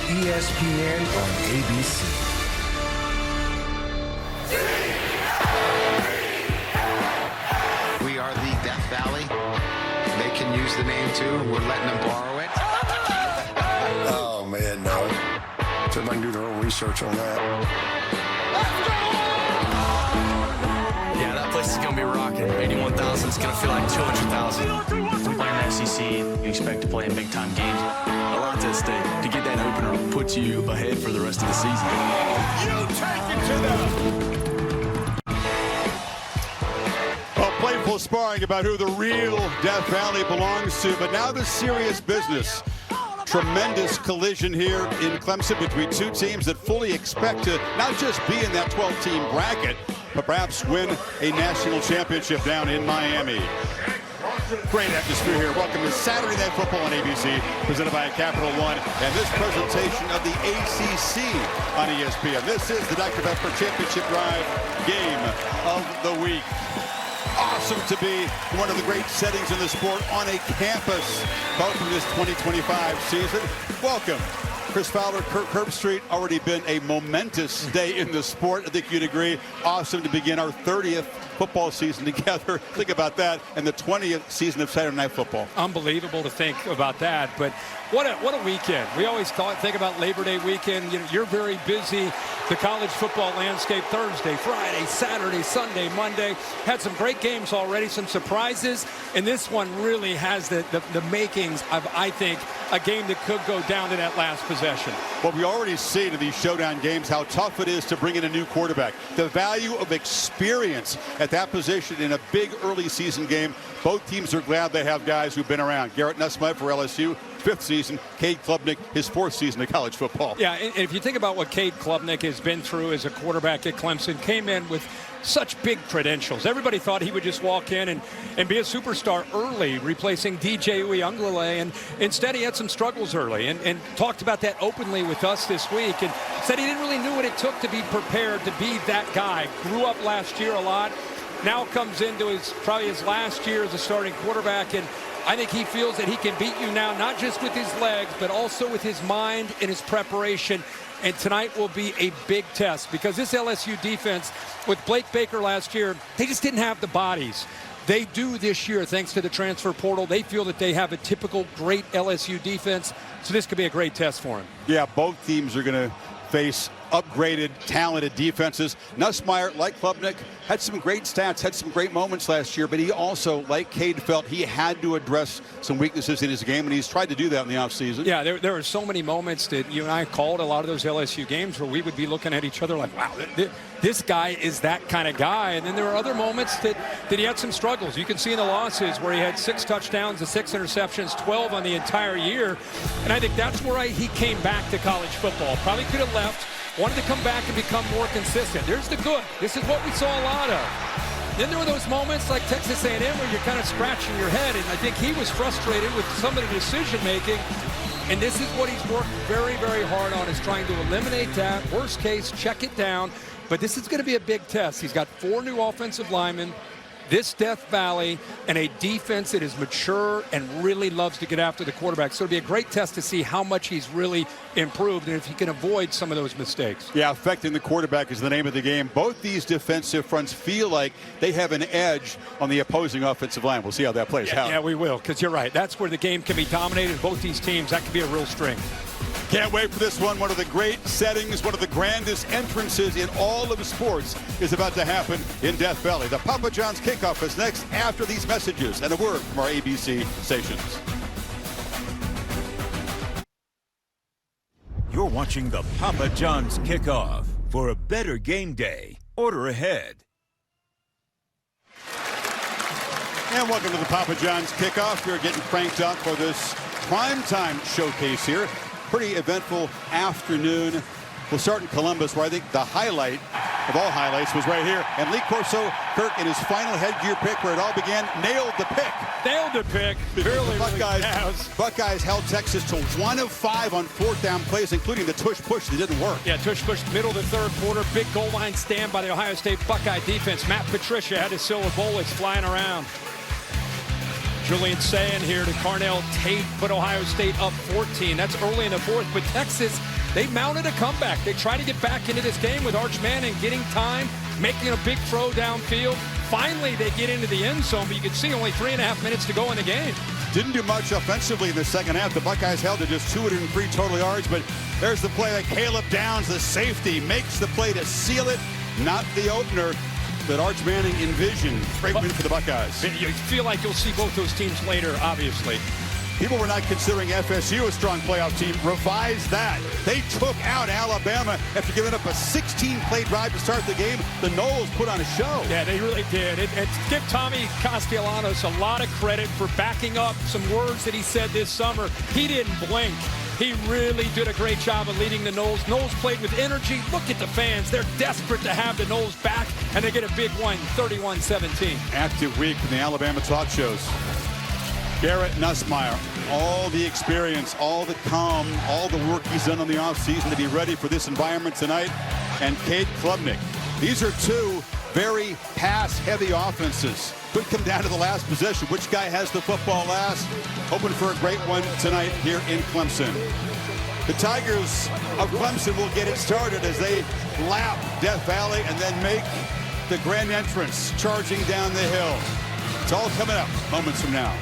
ESPN on ABC. We are the Death Valley. They can use the name too. We're letting them borrow it. Oh, man, no. So everybody can do their own research on that. Yeah, that place is going to be rocking. 81,000 is going to feel like 200,000. We play in the SEC. You expect to play in big-time games. A lot at stake. To get that opener puts you ahead for the rest of the season. You take it to them. Well, playful sparring about who the real Death Valley belongs to, but now the serious business. Tremendous collision here in Clemson between two teams that fully expect to not just be in that 12-team bracket, but perhaps win a national championship down in Miami. Great atmosphere here. Welcome to Saturday Night Football on ABC, presented by Capital One, and this presentation of the ACC on ESPN. This is the Dr. Pepper Championship Drive Game of the Week. Awesome to be one of the great settings in the sport on a campus, both in this 2025 season. Welcome. Chris Fowler, Kirk Herbstreit, already been a momentous day in the sport. I think you'd agree. Awesome to begin our 30th football season together. Think about that. And the 20th season of Saturday Night Football. Unbelievable to think about that. But what a weekend. We always think about Labor Day weekend. You know, you're very busy. The college football landscape Thursday, Friday, Saturday, Sunday, Monday. Had some great games already, some surprises. And this one really has the makings of, I think, a game that could go down to that last possession. Well, we already see in these showdown games how tough it is to bring in a new quarterback. The value of experience at that position in a big early season game. Both teams are glad they have guys who've been around. Garrett Nussmeier for LSU, 5th season. Cade Klubnik, his 4th season of college football. Yeah, and if you think about what Cade Klubnik has been through as a quarterback at Clemson, came in with such big credentials. Everybody thought he would just walk in and be a superstar early, replacing DJ Uiagalelei, and instead he had some struggles early and talked about that openly with us this week and said he didn't really know what it took to be prepared to be that guy. Grew up last year a lot, now comes into probably his last year as a starting quarterback, and I think he feels that he can beat you now, not just with his legs, but also with his mind and his preparation. And tonight will be a big test because this LSU defense, with Blake Baker last year, they just didn't have the bodies. They do this year thanks to the transfer portal. They feel that they have a typical great LSU defense. So this could be a great test for him. Yeah, both teams are going to face upgraded, talented defenses. Nussmeier, like Klubnik, had some great stats, had some great moments last year, but he also, like Cade, felt he had to address some weaknesses in his game, and he's tried to do that in the offseason. Yeah, there are so many moments that you and I called a lot of those LSU games where we would be looking at each other like, wow, this guy is that kind of guy. And then there are other moments that he had some struggles. You can see in the losses where he had 6 touchdowns and 6 interceptions, 12 on the entire year. And I think that's where he came back to college football. Probably could have left. Wanted to come back and become more consistent. There's the good. This is what we saw a lot of. Then there were those moments like Texas A&M where you're kind of scratching your head, and I think he was frustrated with some of the decision-making. And this is what he's worked very, very hard on, is trying to eliminate that. Worst case, check it down. But this is going to be a big test. He's got 4 new offensive linemen, this Death Valley, and a defense that is mature and really loves to get after the quarterback. So it'll be a great test to see how much he's really improved and if he can avoid some of those mistakes. Yeah, affecting the quarterback is the name of the game. Both these defensive fronts feel like they have an edge on the opposing offensive line. We'll see how that plays out. Yeah, we will, because you're right. That's where the game can be dominated. Both these teams, that could be a real strength. Can't wait for this one. One of the great settings, one of the grandest entrances in all of sports is about to happen in Death Valley. The Papa John's kickoff is next after these messages and a word from our ABC stations. You're watching the Papa John's kickoff. For a better game day, order ahead. And welcome to the Papa John's kickoff. We're getting cranked up for this primetime showcase here. Pretty eventful afternoon. We'll start in Columbus, where I think the highlight of all highlights was right here. And Lee Corso, Kirk, in his final headgear pick, where it all began, nailed the pick. Nailed the pick. Barely Buckeyes held Texas to 1 of 5 on 4th down plays, including the tush push that didn't work. Yeah, tush push, middle of the 3rd quarter. Big goal line stand by the Ohio State Buckeye defense. Matt Patricia had his silver bullets flying around. Julian saying here to Carnell Tate, put Ohio State up 14. That's early in the fourth, but Texas, they mounted a comeback. They tried to get back into this game with Arch Manning getting time, making a big throw downfield. Finally, they get into the end zone, but you can see only 3.5 minutes to go in the game. Didn't do much offensively in the second half. The Buckeyes held to just 203 total yards, but there's the play that Caleb Downs, the safety, makes the play to seal it. Not the opener that Arch Manning envisioned. Great win for the Buckeyes. You feel like you'll see both those teams later, obviously. People were not considering FSU a strong playoff team. Revise that. They took out Alabama after giving up a 16-play drive to start the game. The Noles put on a show. Yeah, they really did. And give Tommy Castellanos a lot of credit for backing up some words that he said this summer. He didn't blink. He really did a great job of leading the Noles. Noles played with energy. Look at the fans. They're desperate to have the Noles back, and they get a big one, 31-17. Active week in the Alabama talk shows. Garrett Nussmeier, all the experience, all the calm, all the work he's done on the offseason to be ready for this environment tonight. And Cade Klubnik. These are two very pass-heavy offenses. Could come down to the last possession. Which guy has the football last? Hoping for a great one tonight here in Clemson. The Tigers of Clemson will get it started as they lap Death Valley and then make the grand entrance charging down the hill. It's all coming up moments from now.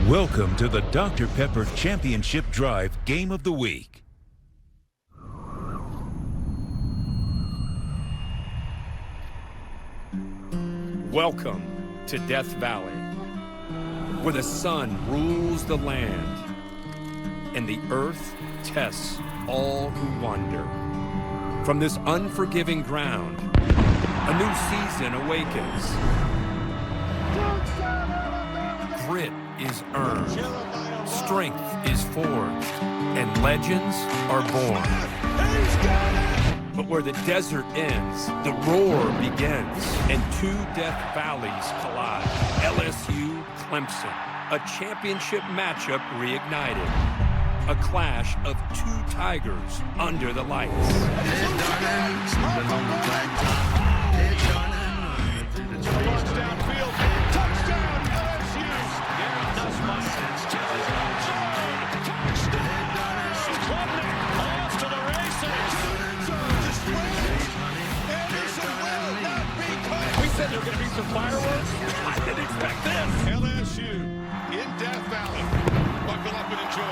Welcome to the Dr. Pepper Championship Drive Game of the Week. Welcome to Death Valley, where the sun rules the land and the earth tests all who wander. From this unforgiving ground, a new season awakens. Grit is earned, strength is forged, and legends are born. But where the desert ends, the roar begins, and two Death Valleys collide. LSU, Clemson, a championship matchup reignited. A clash of two Tigers under the lights. Said there were going to be some fireworks. I didn't expect this. LSU in Death Valley. Buckle up and enjoy.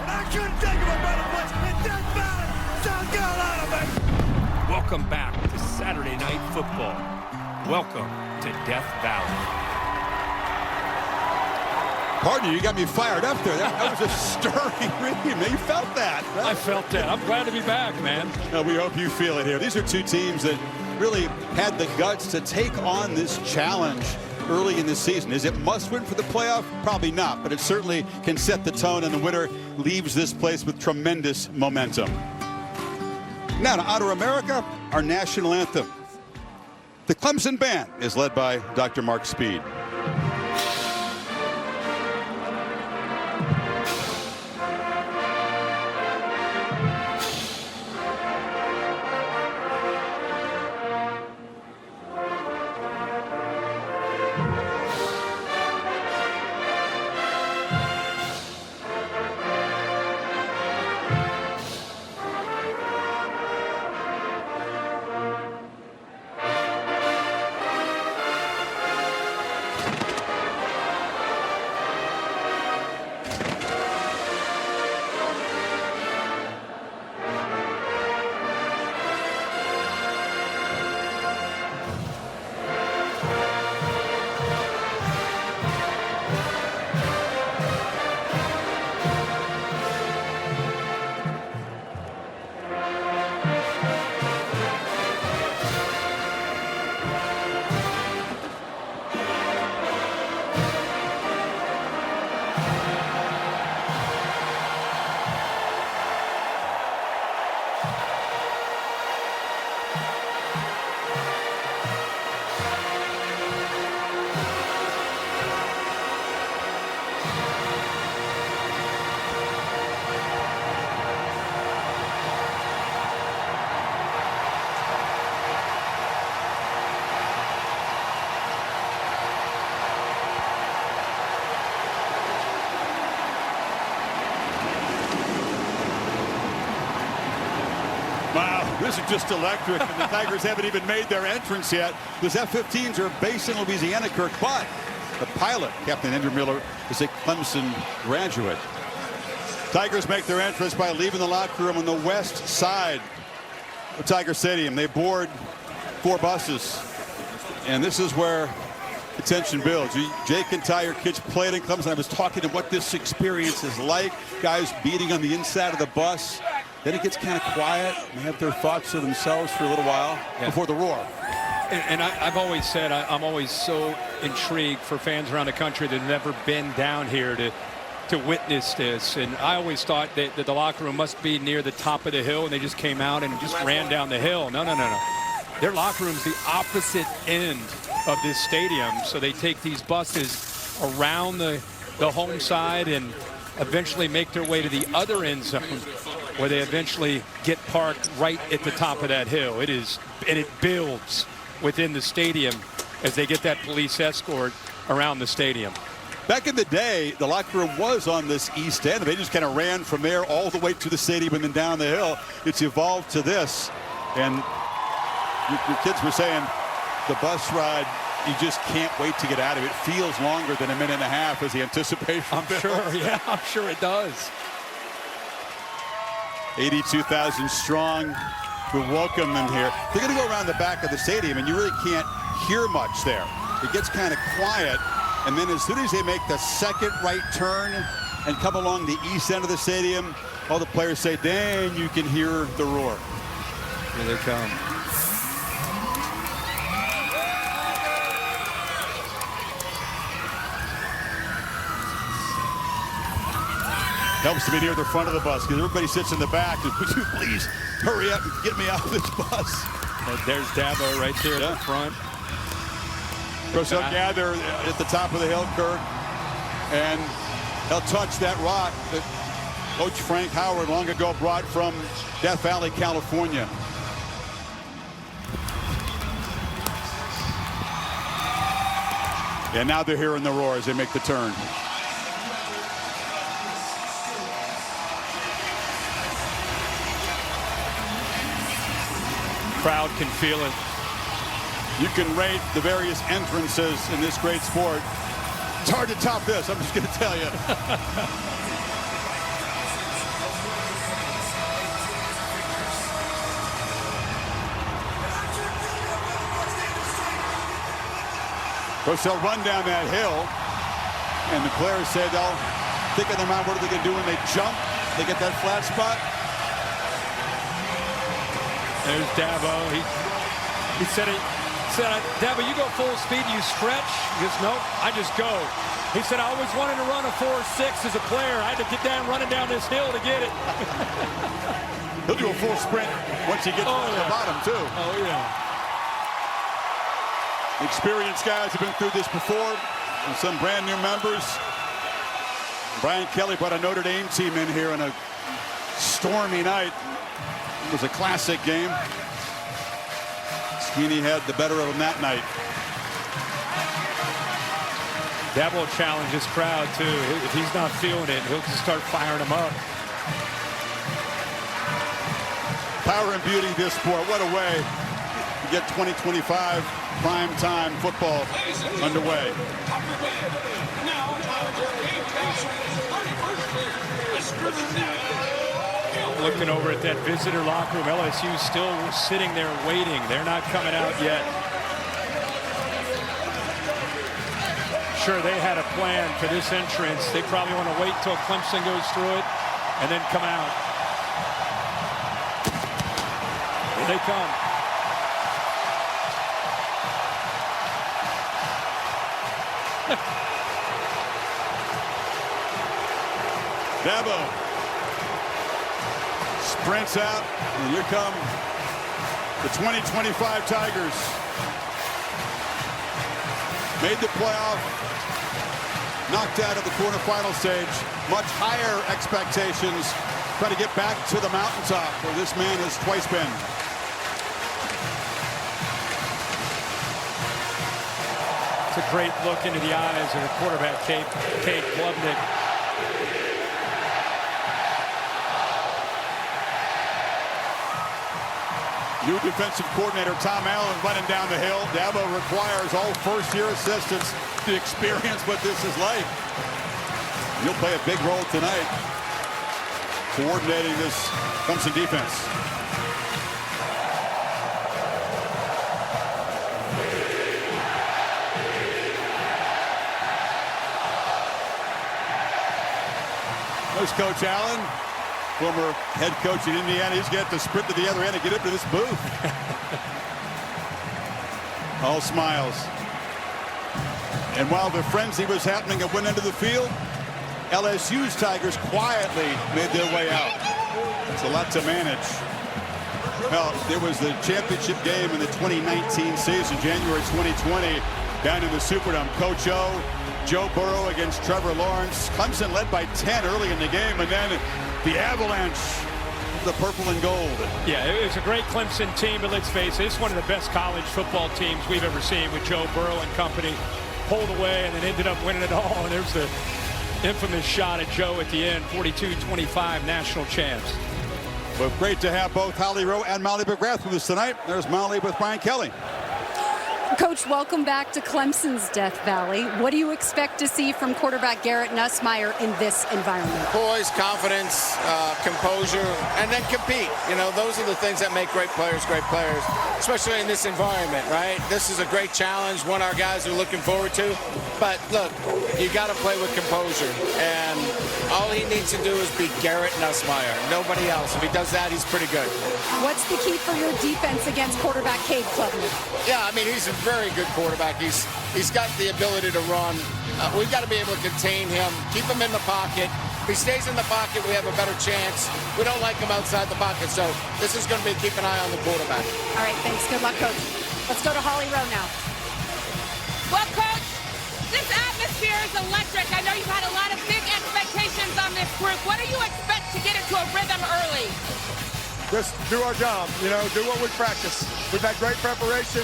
And I couldn't think of a better place than Death Valley, South Carolina, baby. Welcome back to Saturday Night Football. Welcome to Death Valley. Pardon you got me fired up there. That was a stirring reading. You felt that. Right? I felt that. I'm glad to be back, man. We hope you feel it here. These are two teams that really had the guts to take on this challenge early in the season. Is it must win for the playoff? Probably not, but it certainly can set the tone, and the winner leaves this place with tremendous momentum. Now to Honor America, our national anthem. The Clemson Band is led by Dr. Mark Speed. Wow, this is just electric, and the Tigers haven't even made their entrance yet. Those F-15s are based in Louisiana, Kirk, but the pilot, Captain Andrew Miller, is a Clemson graduate. Tigers make their entrance by leaving the locker room on the west side of Tiger Stadium. They board 4 buses, and this is where the tension builds. Jake and Ty, your kids played in Clemson. I was talking to what this experience is like. Guys beating on the inside of the bus. Then it gets kind of quiet. They have their thoughts to themselves for a little while before the roar. And I've always said I'm always so intrigued for fans around the country that have never been down here to witness this. And I always thought that the locker room must be near the top of the hill, and they just came out and just ran down the hill. No. Their locker room's the opposite end of this stadium. So they take these buses around the home side and eventually make their way to the other end zone, where they eventually get parked right at the top of that hill. It builds within the stadium as they get that police escort around the stadium. Back in the day, the locker room was on this east end. They just kind of ran from there all the way to the stadium and then down the hill. It's evolved to this. And your kids were saying the bus ride, you just can't wait to get out of it. It feels longer than a minute and a half as the anticipation builds. I'm sure it does. 82,000 strong. We welcome them here. They're going to go around the back of the stadium, and you really can't hear much there. It gets kind of quiet, and then as soon as they make the second right turn and come along the east end of the stadium, all the players say, dang, you can hear the roar. Here they come. Helps to be near the front of the bus because everybody sits in the back. Would you please hurry up and get me out of this bus? And there's Dabo right there at the front. Of course, they'll gather at the top of the hill, Kirk, and they'll touch that rock that Coach Frank Howard long ago brought from Death Valley, California. And now they're hearing the roar as they make the turn. Crowd can feel it. You can rate the various entrances in this great sport. It's hard to top this, I'm just going to tell you. Of course, they'll run down that hill, and the players say they'll think in their mind, what are they going to do when they jump? They get that flat spot. There's Dabo. He said, Dabo, you go full speed, you stretch. He goes, nope, I just go. He said, I always wanted to run a 4.6 as a player. I had to get down running down this hill to get it. He'll do a full sprint once he gets to the bottom, too. Oh, yeah. Experienced guys have been through this before, and some brand new members. Brian Kelly brought a Notre Dame team in here on a stormy night. It was a classic game. Sweeney had the better of him that night. Dabo will challenge his crowd, too. If he's not feeling it, he'll just start firing them up. Power and beauty of this sport. What a way to get 2025 prime time football underway. Looking over at that visitor locker room, LSU still sitting there waiting. They're not coming out yet. Sure, they had a plan for this entrance. They probably want to wait till Clemson goes through it and then come out. Here they come. Dabo sprints out, and here come the 2025 Tigers. Made the playoff, knocked out of the quarterfinal stage. Much higher expectations. Trying to get back to the mountaintop where this man has twice been. It's a great look into the eyes of the quarterback, Kate Klubnik. New defensive coordinator Tom Allen running down the hill. Dabo requires all first-year assistants to experience what this is like. He'll play a big role tonight, coordinating this Clemson defense. There's Coach Allen, former head coach in Indiana. He's got to sprint to the other end and get into this booth. All smiles. And while the frenzy was happening at one end of the field, LSU's Tigers quietly made their way out. It's a lot to manage. Well, there was the championship game in the 2019 season, January 2020, down in the Superdome. Coach O, Joe Burrow against Trevor Lawrence. Clemson led by 10 early in the game, and then the avalanche of the purple and gold. Yeah, it was a great Clemson team, but let's face it, it's one of the best college football teams we've ever seen with Joe Burrow and company. Pulled away and then ended up winning it all, and there's the infamous shot at Joe at the end, 42-25 national champs. Well, great to have both Holly Rowe and Molly McGrath with us tonight. There's Molly with Brian Kelly. Coach, welcome back to Clemson's Death Valley. What do you expect to see from quarterback Garrett Nussmeier in this environment? Poise, confidence, composure, and then compete. You know, those are the things that make great players, especially in this environment, right? This is a great challenge, one our guys are looking forward to. But look, you got to play with composure, and all he needs to do is beat Garrett Nussmeier. Nobody else. If he does that, he's pretty good. What's the key for your defense against quarterback Cade Klubnik? Yeah, I mean, he's a very good quarterback. He's got the ability to run. We've got to be able to contain him, keep him in the pocket. If he stays in the pocket, we have a better chance. We don't like him outside the pocket, so this is going to be keep an eye on the quarterback. All right, thanks. Good luck, Coach. Let's go to Holly Rowe now. Well, Coach, this atmosphere is electric. I know you've had a lot of big expectations on this group. What do you expect to get into a rhythm early? Just do our job, you know, do what we practice. We've had great preparation.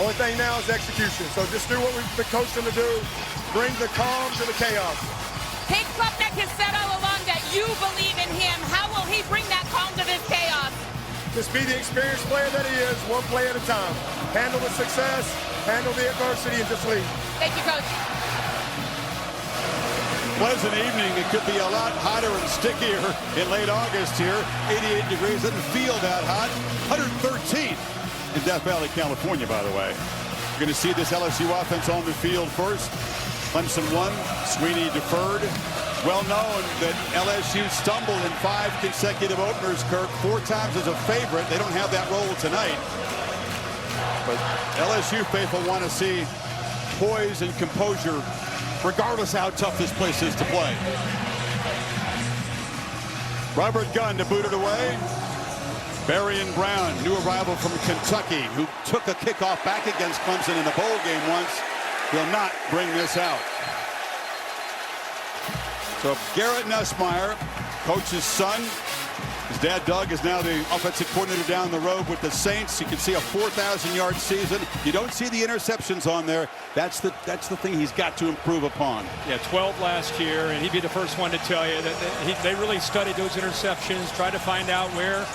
Only thing now is execution. So just do what we've been coaching to do. Bring the calm to the chaos. Cade Klubnik has said all along that you believe in him. How will he bring that calm to this chaos? Just be the experienced player that he is, one play at a time. Handle the success, handle the adversity, and just lead. Thank you, Coach. Pleasant evening. It could be a lot hotter and stickier in late August here. 88 degrees. Doesn't feel that hot. 113 in Death Valley, California, by the way. You're going to see this LSU offense on the field first. Clemson won. Sweeney deferred. Well known that LSU stumbled in 5 consecutive openers, Kirk, 4 times as a favorite. They don't have that role tonight. But LSU faithful want to see poise and composure regardless how tough this place is to play. Robert Gunn to boot it away. Berrien Brown, new arrival from Kentucky, who took a kickoff back against Clemson in the bowl game once, will not bring this out. So Garrett Nussmeier, coach's son. His dad, Doug, is now the offensive coordinator down the road with the Saints. You can see a 4,000-yard season. You don't see the interceptions on there. That's the thing he's got to improve upon. Yeah, 12 last year, and he'd be the first one to tell you that they really studied those interceptions, tried to find out where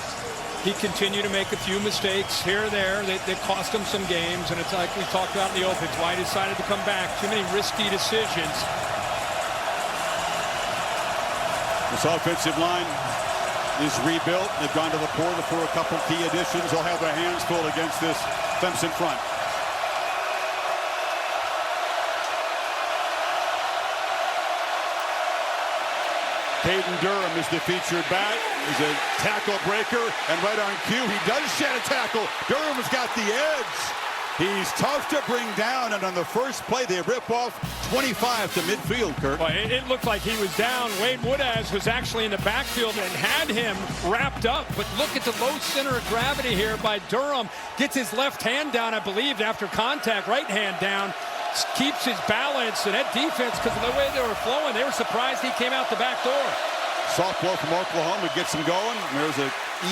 he continued to make a few mistakes here or there that cost him some games, and it's like we talked about in the open. It's why he decided to come back. Too many risky decisions. This offensive line is rebuilt. They've gone to the portal for a couple key additions. They'll have their hands full against this Clemson front. Caden Durham is the featured back. He's a tackle breaker, and right on cue, he does shed a tackle. Durham has got the edge. He's tough to bring down, and on the first play, they rip off 25 to midfield, Kurt. Well, it looked like he was down. Wade Woodaz was actually in the backfield and had him wrapped up. But look at the low center of gravity here by Durham. Gets his left hand down, I believe, after contact. Right hand down. Keeps his balance. And that defense, because of the way they were flowing, they were surprised he came out the back door. Sophomore from Oklahoma gets him going. There's an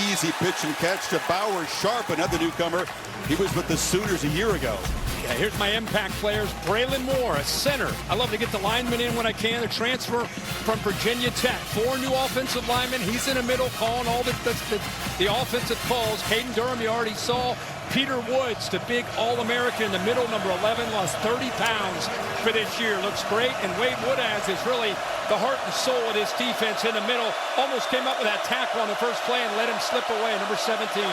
easy pitch and catch to Bauer Sharp, another newcomer. He was with the Sooners a year ago. Yeah, here's my impact players. Braylon Moore, a center. I love to get the lineman in when I can. The transfer from Virginia Tech. 4 new offensive linemen. He's in the middle calling all the offensive calls. Caden Durham, you already saw. Peter Woods, the big All-American in the middle, number 11, lost 30 pounds for this year. Looks great. And Wade Woodaz is really the heart and soul of this defense in the middle. Almost came up with that tackle on the first play and let him slip away, number 17.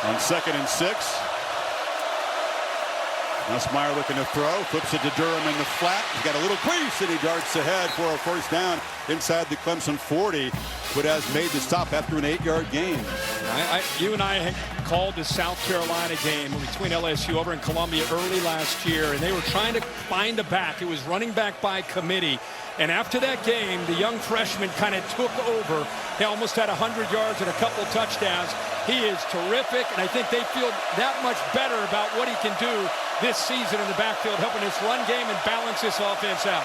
On 2nd and 6. Nussmeier looking to throw. Flips it to Durham in the flat. He's got a little crease and he darts ahead for a first down inside the Clemson 40. Woodaz made the stop after an 8-yard gain. You and I had called the South Carolina game between LSU over in Columbia early last year, and they were trying to find a back. It was running back by committee. And after that game, the young freshman kind of took over. He almost had 100 yards and a couple touchdowns. He is terrific, and I think they feel that much better about what he can do this season in the backfield, helping his run game and balance this offense out.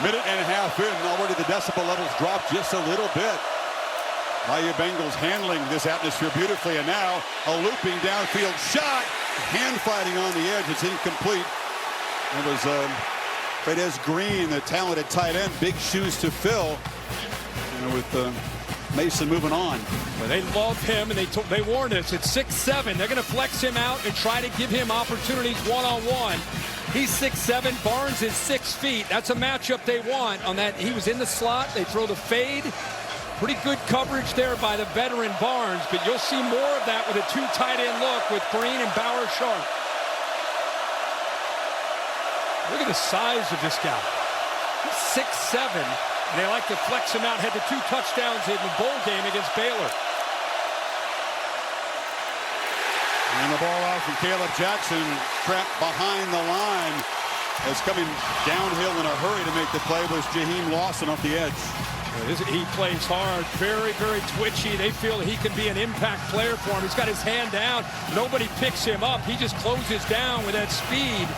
Minute and a half in, already the decibel levels dropped just a little bit. Bayou Bengals handling this atmosphere beautifully, and now a looping downfield shot. Hand fighting on the edge. It's incomplete. It was Fredez Green, the talented tight end. Big shoes to fill. With Mason moving on. Well, they love him, and they warned us. It's 6'7". They're going to flex him out and try to give him opportunities one-on-one. He's 6'7". Barnes is 6 feet. That's a matchup they want. On that, he was in the slot. They throw the fade. Pretty good coverage there by the veteran Barnes, but you'll see more of that with a 2 tight end look with Green and Bauer Sharp. Look at the size of this guy. He's 6'7", and they like to flex him out. Had the 2 touchdowns in the bowl game against Baylor. And the ball out from Caleb Jackson, trapped behind the line. As coming downhill in a hurry to make the play was Jaheim Lawson off the edge. He plays hard, very, very twitchy. They feel he can be an impact player for him. He's got his hand down. Nobody picks him up. He just closes down with that speed.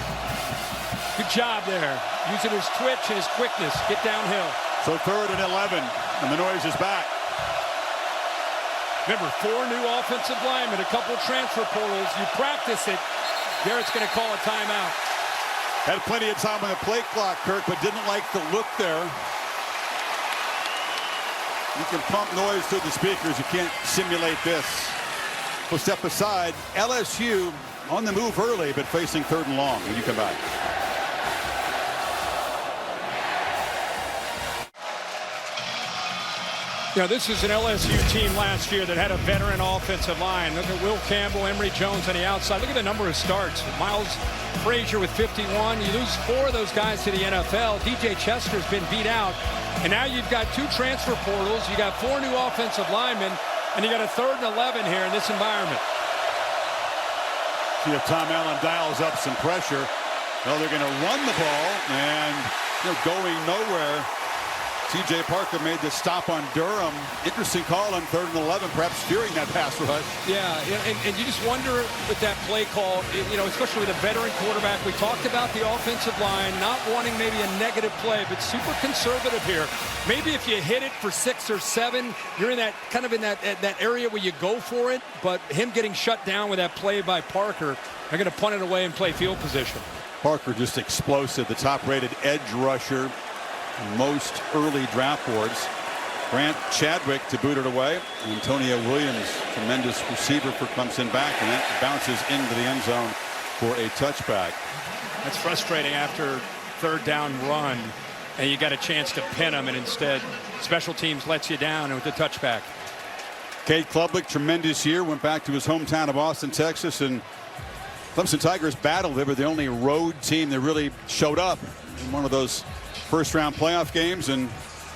Good job there. Using his twitch and his quickness. Get downhill. So 3rd and 11, and the noise is back. Remember, 4 new offensive linemen, a couple transfer portals. You practice it, Garrett's going to call a timeout. Had plenty of time on the play clock, Kirk, but didn't like the look there. You can pump noise through the speakers. You can't simulate this. We'll step aside. LSU on the move early, but facing 3rd and long when you come back. You know, this is an LSU team last year that had a veteran offensive line. Look at Will Campbell, Emory Jones on the outside. Look at the number of starts. Miles Frazier with 51. You lose 4 of those guys to the NFL. DJ Chester's been beat out. And now you've got 2 transfer portals. You got 4 new offensive linemen. And you got a 3rd and 11 here in this environment. See if Tom Allen dials up some pressure. Well, they're going to run the ball, and going nowhere. T.J. Parker made the stop on Durham. Interesting call on 3rd and 11, perhaps fearing that pass rush. Yeah, and you just wonder with that play call, especially with a veteran quarterback. We talked about the offensive line not wanting maybe a negative play, but super conservative here. Maybe if you hit it for 6 or 7, you're in that kind of in that area where you go for it. But him getting shut down with that play by Parker, they're going to punt it away and play field position. Parker just explosive, the top-rated edge rusher. Most early draft boards. Grant Chadwick to boot it away. Antonio Williams, tremendous receiver for Clemson back, and that bounces into the end zone for a touchback. That's frustrating after 3rd down run, and you got a chance to pin them, and instead special teams lets you down with the touchback. Cade Klubnik, tremendous year, went back to his hometown of Austin, Texas, and Clemson Tigers battled. They were the only road team that really showed up in one of those first-round playoff games, and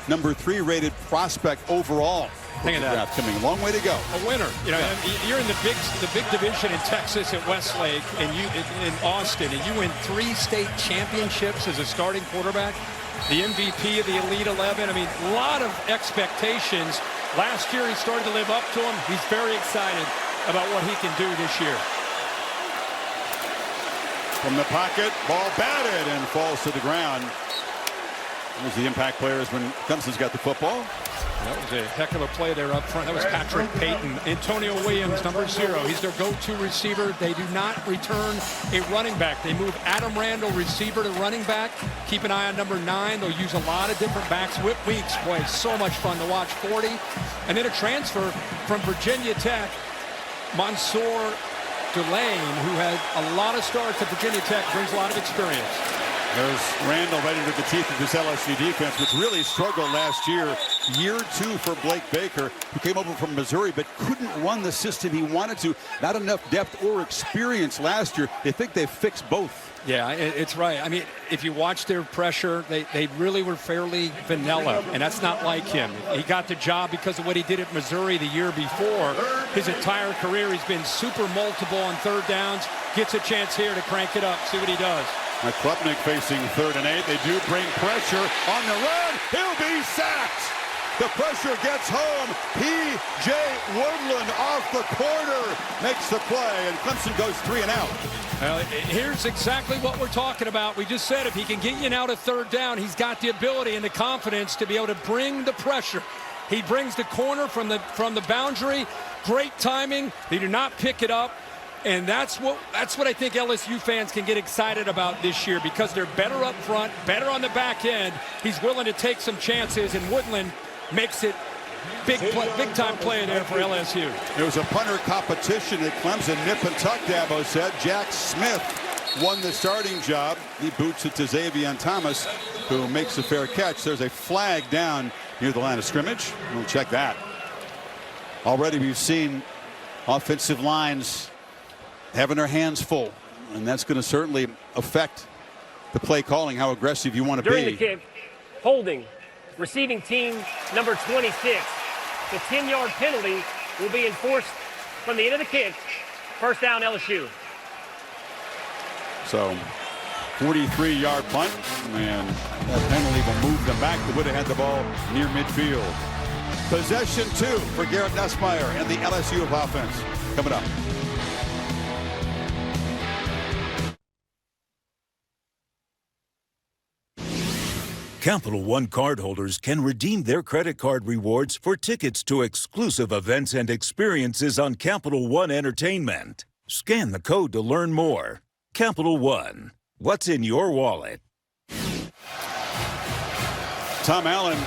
number 3 rated prospect overall. Think of that. Coming a long way to go. A winner. You're in the big division in Texas at Westlake, and you in Austin, and you win 3 state championships as a starting quarterback. The MVP of the Elite 11. I mean, a lot of expectations. Last year, he started to live up to them. He's very excited about what he can do this year. From the pocket, ball batted and falls to the ground. was the impact players when Clemson's got the football. That was a heck of a play there up front. That was Patrick Payton. Antonio Williams, number 0. He's their go-to receiver. They do not return a running back. They move Adam Randall, receiver, to running back. Keep an eye on number 9. They'll use a lot of different backs. Whip Weeks, boy, so much fun to watch, 40. And then a transfer from Virginia Tech, Mansour Delane, who had a lot of starts at Virginia Tech, brings a lot of experience. There's Randall right into the teeth of this LSU defense, which really struggled last year. Year 2 for Blake Baker, who came over from Missouri but couldn't run the system he wanted to. Not enough depth or experience last year. They think they've fixed both. Yeah, it's right. I mean, if you watch their pressure, they really were fairly vanilla, and that's not like him. He got the job because of what he did at Missouri the year before. His entire career, he's been super multiple on third downs. Gets a chance here to crank it up. See what he does. Klubnik facing 3rd and 8. They do bring pressure on the run. He'll be sacked. The pressure gets home. P.J. Woodland off the corner makes the play, and Clemson goes 3 and out. Well, here's exactly what we're talking about. We just said if he can get you now to 3rd down, he's got the ability and the confidence to be able to bring the pressure. He brings the corner from the boundary. Great timing. They do not pick it up. And that's what I think LSU fans can get excited about this year, because they're better up front, better on the back end. He's willing to take some chances, and Woodland makes it big time play there for LSU. It was a punter competition at Clemson. Nip and tuck, Dabo said. Jack Smith won the starting job. He boots it to Xavier Thomas, who makes a fair catch. There's a flag down near the line of scrimmage. We'll check that. Already we've seen offensive lines having their hands full, and that's going to certainly affect the play calling, how aggressive you want to be. During the kick, holding, receiving team number 26. The 10-yard penalty will be enforced from the end of the kick. First down, LSU. So, 43-yard punt, and that penalty will move them back. They would have had the ball near midfield. Possession 2 for Garrett Nussmeier and the LSU of offense. Coming up. Capital One cardholders can redeem their credit card rewards for tickets to exclusive events and experiences on Capital One Entertainment. Scan the code to learn more. Capital One. What's in your wallet? Tom Allen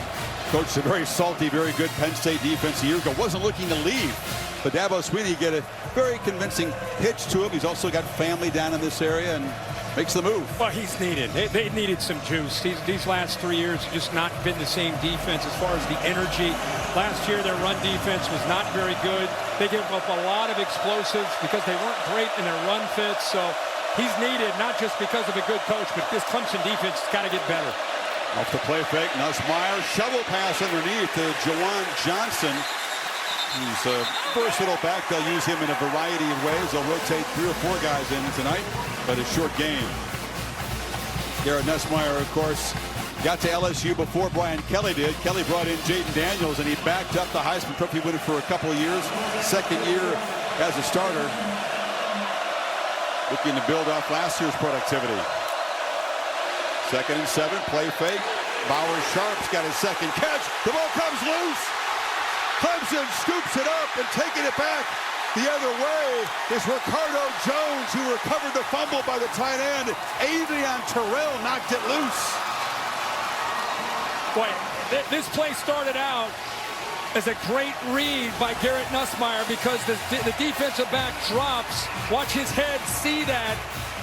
coached a very salty, very good Penn State defense a year ago. Wasn't looking to leave. But Dabo Swinney get a very convincing pitch to him. He's also got family down in this area and makes the move. Well, he's needed. They needed some juice. These last 3 years have just not been the same defense as far as the energy. Last year, their run defense was not very good. They gave up a lot of explosives because they weren't great in their run fits. So he's needed, not just because of a good coach, but this Clemson defense has got to get better. Off the play fake, Nussmeier, shovel pass underneath to Jawan Johnson. He's a versatile back. They'll use him in a variety of ways. They'll rotate 3 or 4 guys in tonight, but a short game. Garrett Nussmeier, of course, got to LSU before Brian Kelly did. Kelly brought in Jaden Daniels, and he backed up the Heisman Trophy winner for a couple of years. Second year as a starter, looking to build off last year's productivity. 2nd and 7, play fake. Bauer Sharp's got his second catch. The ball comes loose. Clemson scoops it up, and taking it back the other way is Ricardo Jones, who recovered the fumble by the tight end. Avion Terrell knocked it loose. Boy, this play started out as a great read by Garrett Nussmeier, because the defensive back drops. Watch his head see that.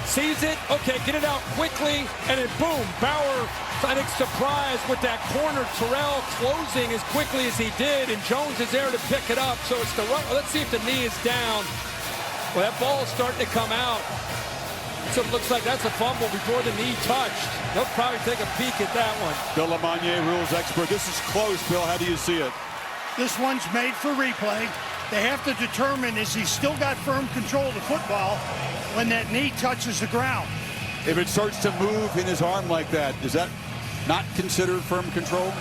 Sees it, okay, get it out quickly, and then boom, Bauer, I think, surprised with that corner. Terrell closing as quickly as he did, and Jones is there to pick it up. So it's the run. Let's see if the knee is down. Well, that ball is starting to come out. So it looks like that's a fumble before the knee touched. They'll probably take a peek at that one. Bill LeMonnier, rules expert. This is close, Bill. How do you see it? This one's made for replay. They have to determine, is he still got firm control of the football when that knee touches the ground? If it starts to move in his arm like that, is that not considered firm control?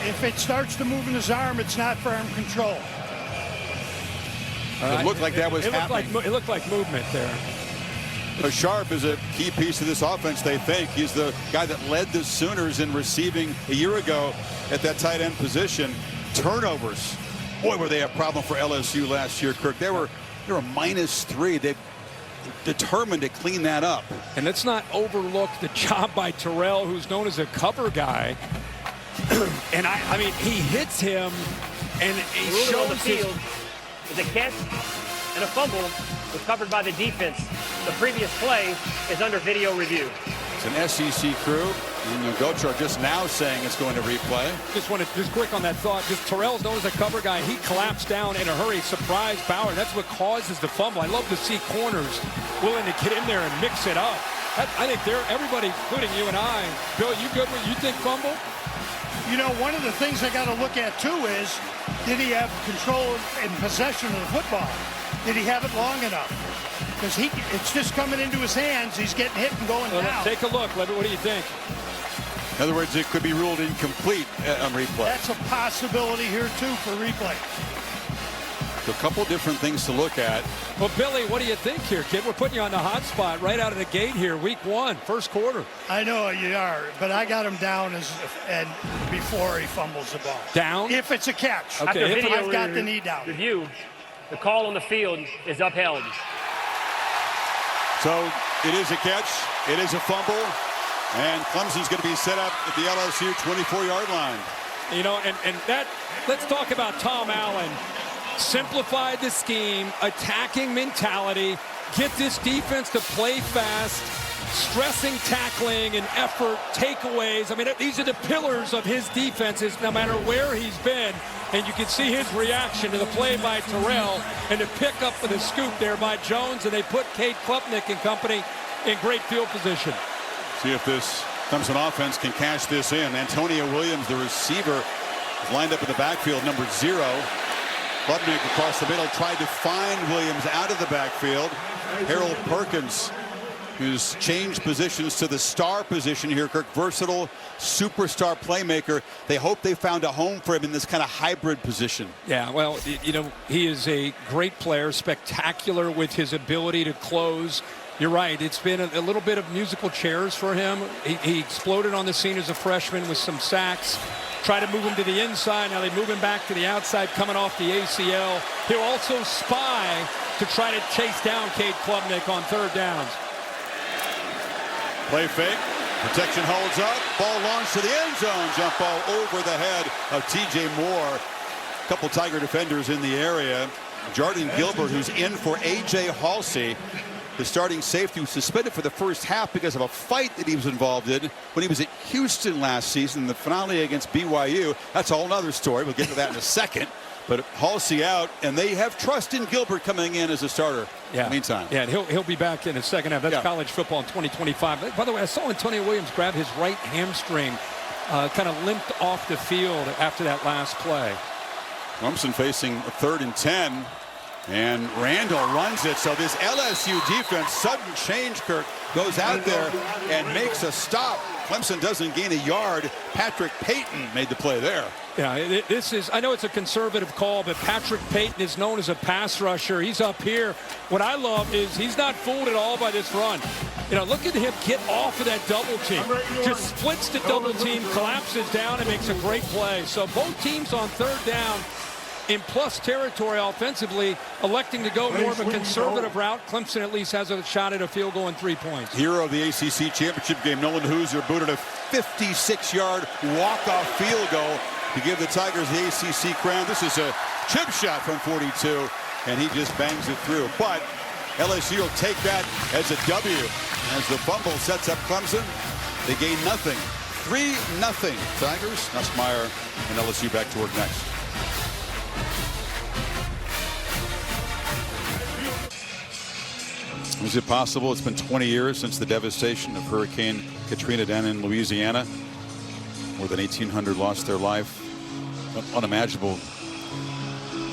If it starts to move in his arm, it's not firm control. It looked like that was happening. It looked like movement there. Sharp is a key piece of this offense, they think. He's the guy that led the Sooners in receiving a year ago at that tight end position. Turnovers. Boy, were they a problem for LSU last year, Kirk. They were -3. They determined to clean that up. And let's not overlook the job by Terrell, who's known as a cover guy. And I mean, he hits him, and he shows on the field is a catch and a fumble recovered by the defense. The previous play is under video review. It's an SEC crew, and Gochar just now saying it's going to replay. Just quick on that thought. Just Terrell's known as a cover guy. He collapsed down in a hurry, surprise Bauer. That's what causes the fumble. I love to see corners willing to get in there and mix it up. I think everybody, including you and I. Bill, you good with you think fumble? You know, one of the things I got to look at too is, did he have control and possession of the football? Did he have it long enough? Because it's just coming into his hands. He's getting hit and going down. Take a look. What do you think? In other words, it could be ruled incomplete on replay. That's a possibility here too for replay. So a couple different things to look at. Well, Billy, what do you think here, kid? We're putting you on the hot spot right out of the gate here, week 1, first quarter. I know you are, but I got him down and before he fumbles the ball. Down? If it's a catch. Okay. After I've got the knee down. Review, the call on the field is upheld. So it is a catch. It is a fumble. And Clemson's going to be set up at the LSU 24-yard line. You know, and that, let's talk about Tom Allen. Simplified the scheme, attacking mentality, get this defense to play fast, stressing tackling and effort, takeaways. I mean, these are the pillars of his defenses no matter where he's been. And you can see his reaction to the play by Terrell and the pick up for the scoop there by Jones. And they put Cade Klubnik and company in great field position. See if this Clemson offense can cash this in. Antonio Williams, the receiver, is lined up in the backfield, number 0. Klubnik across the middle tried to find Williams out of the backfield. Harold Perkins, who's changed positions to the star position here. Kirk, versatile, superstar playmaker. They hope they found a home for him in this kind of hybrid position. Yeah, well, you know, he is a great player, spectacular with his ability to close. You're right. It's been a little bit of musical chairs for him. He exploded on the scene as a freshman with some sacks. Try to move him to the inside. Now they move him back to the outside coming off the ACL. He'll also spy to try to chase down Cade Klubnik on third downs. Play fake. Protection holds up. Ball launched to the end zone. Jump ball over the head of T.J. Moore. A couple Tiger defenders in the area. Jordan Gilbert, who's in for A.J. Halsey. The starting safety was suspended for the first half because of a fight that he was involved in when he was at Houston last season in the finale against BYU. That's a whole other story. We'll get to that in a second. But Halsey out, and they have trust in Gilbert coming in as a starter. Yeah. In the meantime. Yeah, and he'll be back in the second half. That's college football in 2025. By the way, I saw Antonio Williams grab his right hamstring, kind of limped off the field after that last play. Clemson facing a 3rd and 10. And Randall runs it. So this LSU defense, sudden change, Kirk, goes out there and makes a stop. Clemson doesn't gain a yard. Patrick Payton made the play there. Yeah, this is, I know it's a conservative call, but Patrick Payton is known as a pass rusher. He's up here. What I love is he's not fooled at all by this run. You know, look at him get off of that double team. Just splits the double team, collapses down, and makes a great play. So both teams on third down in plus territory offensively, electing to go more of a conservative route. Clemson at least has a shot at a field goal and 3 points. Hero of the ACC championship game, Nolan Hoosier booted a 56-yard walk-off field goal to give the Tigers the ACC crown. This is a chip shot from 42, and he just bangs it through. But LSU will take that as a W. As the fumble sets up Clemson, they gain nothing. 3-0 Tigers. Nussmeier and LSU back to work next. Is it possible? It's been 20 years since the devastation of Hurricane Katrina down in Louisiana. More than 1,800 lost their life. Unimaginable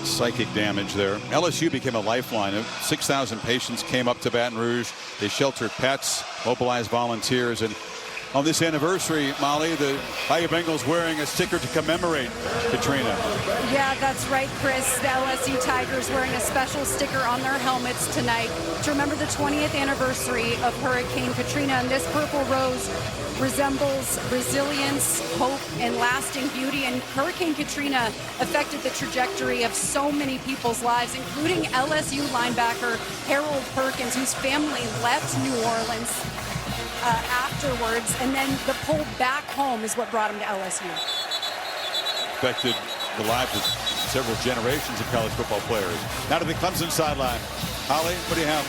psychic damage there. LSU became a lifeline. 6,000 patients came up to Baton Rouge. They sheltered pets, mobilized volunteers, and on this anniversary, Molly, the Bayou Bengals wearing a sticker to commemorate Katrina. Yeah, that's right, Chris. The LSU Tigers wearing a special sticker on their helmets tonight to remember the 20th anniversary of Hurricane Katrina. And this purple rose resembles resilience, hope, and lasting beauty. And Hurricane Katrina affected the trajectory of so many people's lives, including LSU linebacker Harold Perkins, whose family left New Orleans afterwards, and then the pull back home is what brought him to LSU. Affected the lives of several generations of college football players. Now to the Clemson sideline. Holly, what do you have?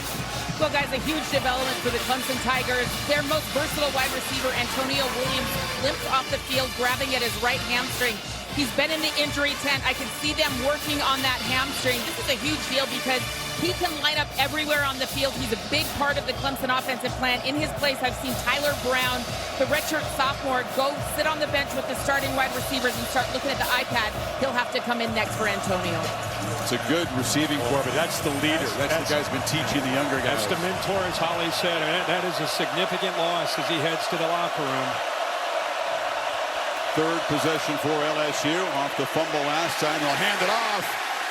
Well, guys, a huge development for the Clemson Tigers. Their most versatile wide receiver, Antonio Williams, limped off the field, grabbing at his right hamstring. He's been in the injury tent. I can see them working on that hamstring. This is a huge deal because he can line up everywhere on the field. He's a big part of the Clemson offensive plan. In his place, I've seen Tyler Brown, the redshirt sophomore, go sit on the bench with the starting wide receivers and start looking at the iPad. He'll have to come in next for Antonio. It's a good receiving corps, but that's the leader. That's the guy who's been teaching the younger guys. That's the mentor, as Holly said. I mean, that is a significant loss as he heads to the locker room. Third possession for LSU. Off the fumble last time. They'll hand it off.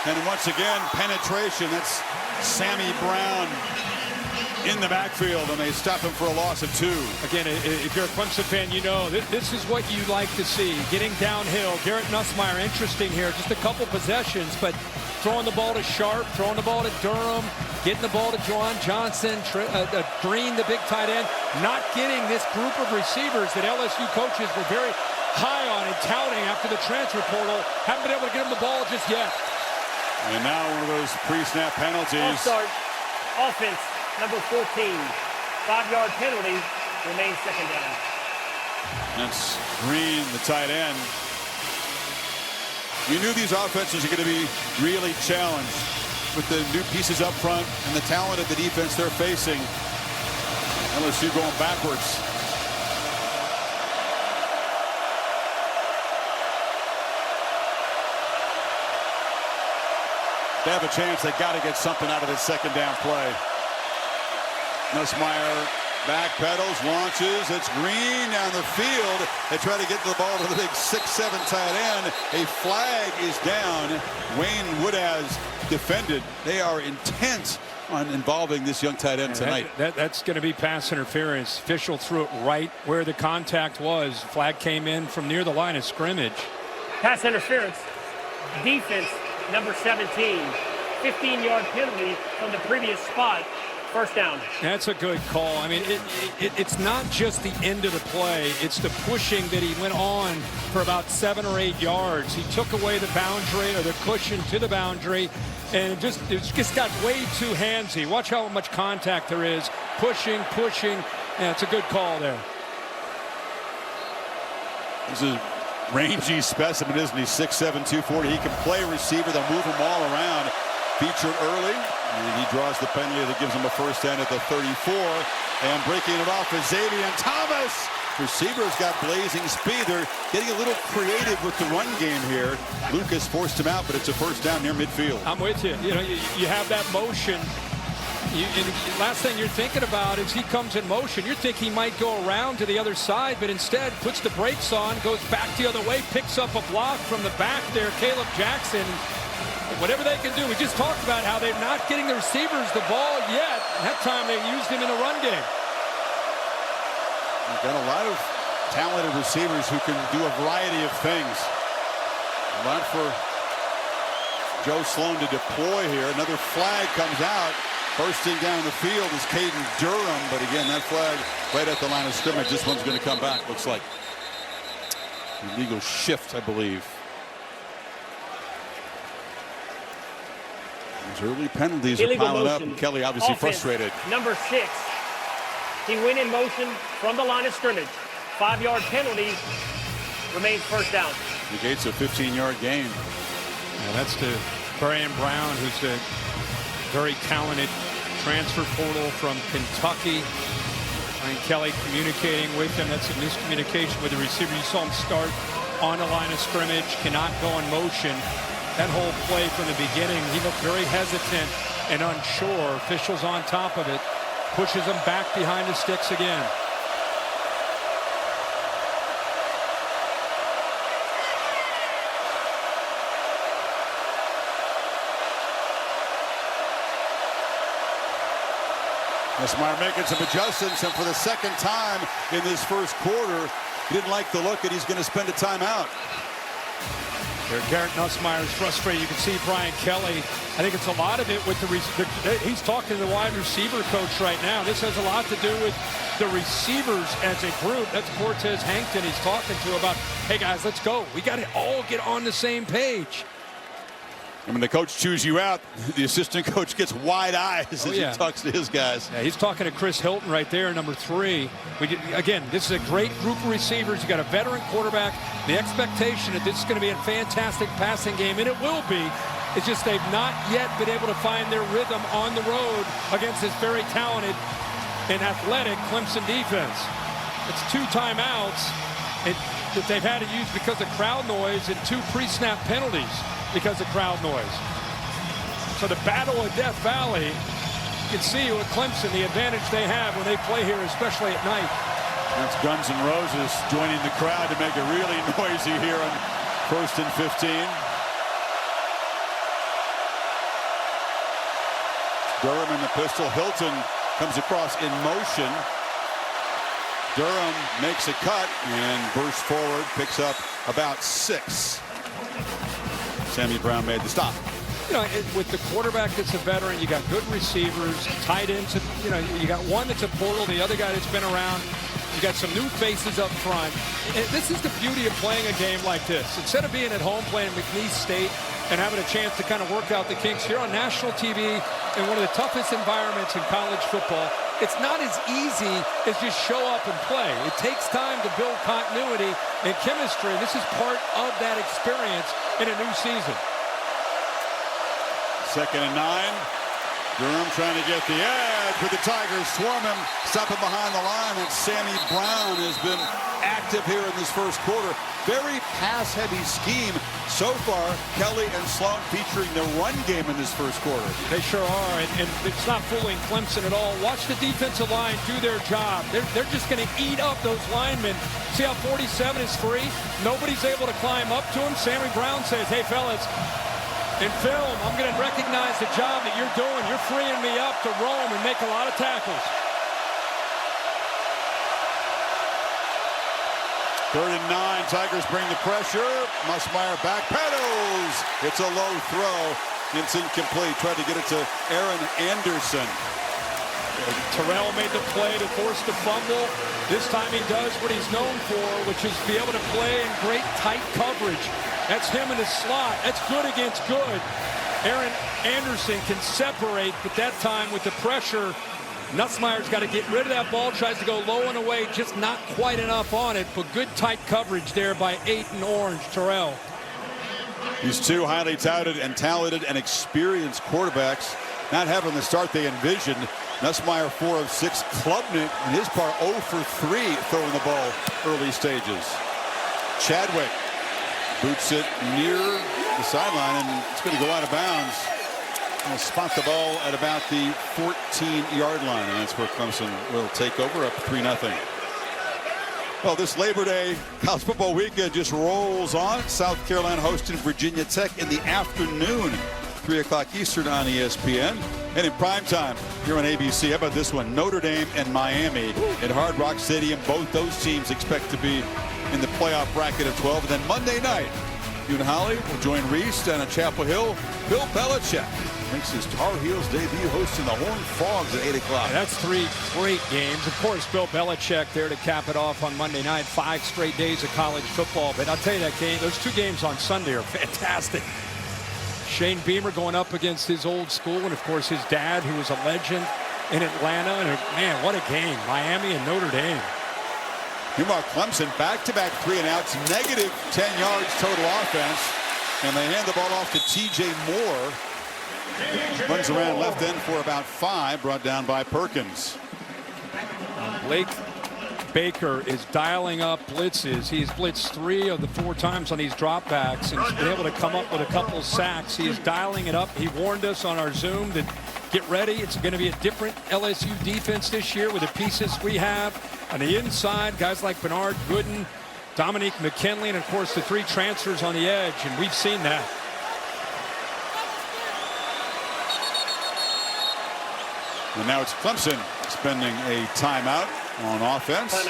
And once again, penetration. That's Sammy Brown in the backfield, and they stop him for a loss of 2. Again, if you're a Clemson fan, you know this is what you like to see. Getting downhill. Garrett Nussmeier, interesting here. Just a couple possessions, but throwing the ball to Sharp, throwing the ball to Durham, getting the ball to Juwan Johnson, Green, the big tight end, not getting this group of receivers that LSU coaches were very high on and touting after the transfer portal. Haven't been able to get him the ball just yet. And now one of those pre-snap penalties. All-start offense, number 14. 5-yard penalty, remains second down. That's Green, the tight end. You knew these offenses are going to be really challenged with the new pieces up front and the talent of the defense they're facing. LSU going backwards. They have a chance. They got to get something out of this second down play. Nussmeier backpedals, launches. It's Green down the field. They try to get the ball to the big 6'7" tight end. A flag is down. Wayne Wood has defended. They are intent on involving this young tight end tonight. That's going to be pass interference. Official threw it right where the contact was. Flag came in from near the line of scrimmage. Pass interference. Defense, number 17. 15-yard penalty from the previous spot. First down. That's a good call. I mean, it's not just the end of the play. It's the pushing that he went on for about 7 or 8 yards. He took away the boundary or the cushion to the boundary, and it just got way too handsy. Watch how much contact there is. Pushing. Yeah, it's a good call there. This is a rangy specimen, isn't he? 6'7", 240. He can play receiver. They'll move him all around. Featured early. And he draws the penalty that gives him a first down at the 34. And breaking it off is Xavier Thomas. Receivers got blazing speed. They're getting a little creative with the run game here. Lucas forced him out, but it's a first down near midfield. I'm with you. You know, you have that motion. Last thing you're thinking about is he comes in motion. You're thinking he might go around to the other side, but instead puts the brakes on, goes back the other way, picks up a block from the back there. Caleb Jackson. Whatever they can do. We just talked about how they're not getting the receivers the ball yet. That time they used him in a run game. We've got a lot of talented receivers who can do a variety of things. A lot for Joe Sloan to deploy here. Another flag comes out. Bursting down the field is Caden Durham. But again, that flag right at the line of scrimmage. This one's going to come back, looks like. Illegal shift, I believe. These early penalties illegal are piling motion. up, and Kelly obviously Offense, frustrated. Number 6. He went in motion from the line of scrimmage. 5-yard penalty, remains first down. Negates a 15-yard gain. Yeah, that's to Brian Brown, who's a very talented transfer portal from Kentucky. And Kelly communicating with him. That's a miscommunication with the receiver. You saw him start on the line of scrimmage, cannot go in motion. That whole play from the beginning, he looked very hesitant and unsure. Officials on top of it. Pushes him back behind the sticks again. Nussmeier making some adjustments, and for the second time in this first quarter, he didn't like the look, and he's going to spend a timeout. Garrett Nussmeier is frustrated. You can see Brian Kelly. I think it's a lot of it with he's talking to the wide receiver coach right now. This has a lot to do with the receivers as a group. That's Cortez Hankton he's talking to about, hey guys, let's go. We got to all get on the same page. And when the coach chews you out, the assistant coach gets wide eyes as he talks to his guys. Yeah, he's talking to Chris Hilton right there, number 3. Again, this is a great group of receivers. You got a veteran quarterback. The expectation that this is going to be a fantastic passing game, and it will be. It's just they've not yet been able to find their rhythm on the road against this very talented and athletic Clemson defense. It's 2 timeouts that they've had to use because of crowd noise and 2 pre-snap penalties because of crowd noise. So the battle of Death Valley, you can see with Clemson the advantage they have when they play here, especially at night. That's Guns N' Roses joining the crowd to make it really noisy here on 1st and 15. Durham in the pistol. Hilton comes across in motion. Durham makes a cut and bursts forward, picks up about 6. Sammy Brown made the stop. You know, with the quarterback that's a veteran, you got good receivers, tight ends. You know, you got one that's a portal, the other guy that's been around. You got some new faces up front. And this is the beauty of playing a game like this. Instead of being at home playing McNeese State and having a chance to kind of work out the kinks here on national TV in one of the toughest environments in college football, it's not as easy as just show up and play. It takes time to build continuity and chemistry, and this is part of that experience in a new season. 2nd and 9. Durham trying to get the edge, but the Tigers swarm him, stopping behind the line, and Sammy Brown has been active here in this first quarter. Very pass-heavy scheme so far. Kelly and Sloan featuring the run game in this first quarter. They sure are, and it's not fooling Clemson at all. Watch the defensive line do their job. They're just going to eat up those linemen. See how 47 is free? Nobody's able to climb up to him. Sammy Brown says, hey, fellas, in film, I'm going to recognize the job that you're doing. You're freeing me up to roam and make a lot of tackles. 3rd and 9. Tigers bring the pressure. Nussmeier back pedals. It's a low throw. It's incomplete. Tried to get it to Aaron Anderson. Terrell made the play to force the fumble. This time he does what he's known for, which is be able to play in great tight coverage. That's him in the slot. That's good against good. Aaron Anderson can separate, but that time with the pressure, Nussmeier's got to get rid of that ball, tries to go low and away, just not quite enough on it, but good tight coverage there by 8 and orange, Terrell. These 2 highly touted and talented and experienced quarterbacks not having the start they envisioned. Nussmeier 4 of 6. Klubnik, in his part, 0 for 3 throwing the ball early stages. Chadwick boots it near the sideline, and it's going to go out of bounds. And spot the ball at about the 14-yard line, and that's where Clemson will take over, up 3-0. Well, this Labor Day college football weekend just rolls on. South Carolina hosting Virginia Tech in the afternoon, 3 o'clock Eastern on ESPN. And in prime time here on ABC, how about this one? Notre Dame and Miami at Hard Rock Stadium. Both those teams expect to be in the playoff bracket of 12. And then Monday night, you and Holly will join Reese down at Chapel Hill. Bill Belichick makes his Tar Heels debut hosting the Horned Frogs at 8 o'clock. Yeah, that's 3 great games. Of course, Bill Belichick there to cap it off on Monday night. 5 straight days of college football. But I'll tell you that game, those 2 games on Sunday are fantastic. Shane Beamer going up against his old school, and of course his dad, who was a legend in Atlanta. And man, what a game. Miami and Notre Dame. Meanwhile, Clemson back-to-back 3-and-outs, negative 10 yards total offense. And they hand the ball off to T.J. Moore. Runs around left end for about 5, brought down by Perkins. Blake Baker is dialing up blitzes. He's blitzed 3 of the 4 times on these dropbacks, and he's been able to come up with a couple sacks. He is dialing it up. He warned us on our Zoom that get ready. It's going to be a different LSU defense this year with the pieces we have on the inside. Guys like Bernard Gooden, Dominique McKinley, and of course the 3 transfers on the edge, and we've seen that. And now it's Clemson spending a timeout on offense.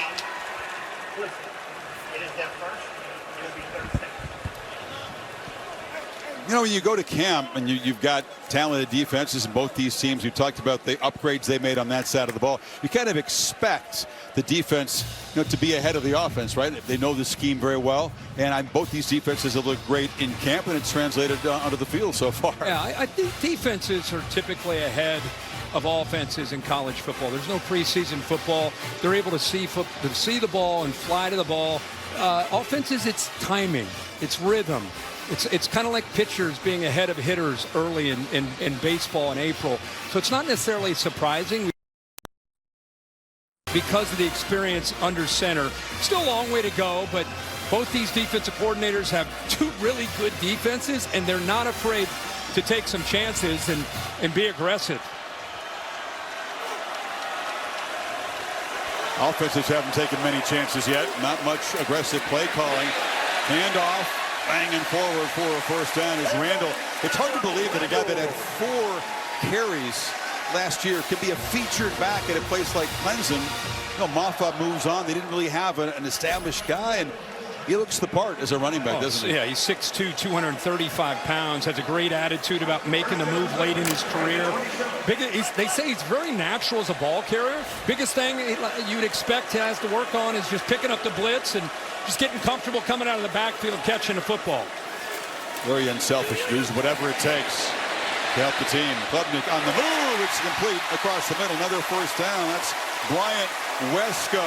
You know, when you go to camp and you've got talented defenses in both these teams, you talked about the upgrades they made on that side of the ball. You kind of expect the defense, to be ahead of the offense, right? They know the scheme very well, and both these defenses have looked great in camp, and it's translated onto the field so far. Yeah, I think defenses are typically ahead of offenses in college football. There's no preseason football. They're able to see the ball and fly to the ball. Offenses, it's timing, it's rhythm. It's kind of like pitchers being ahead of hitters early in baseball in April. So it's not necessarily surprising because of the experience under center. Still a long way to go, but both these defensive coordinators have two really good defenses, and they're not afraid to take some chances and be aggressive. Offenses haven't taken many chances yet. Not much aggressive play calling. Handoff. Banging forward for a first down is Randall. It's hard to believe that a guy that had 4 carries last year could be a featured back at a place like Clemson. Maffa moves on. They didn't really have an established guy, and he looks the part as a running back, doesn't he? Yeah, he's 6'2", 235 pounds, has a great attitude about making the move late in his career. They say he's very natural as a ball carrier. Biggest thing you would expect he has to work on is just picking up the blitz and just getting comfortable coming out of the backfield catching the football. Very unselfish, does whatever it takes to help the team. Klubnik on the move. It's complete across the middle. Another first down. That's Bryant Wesco,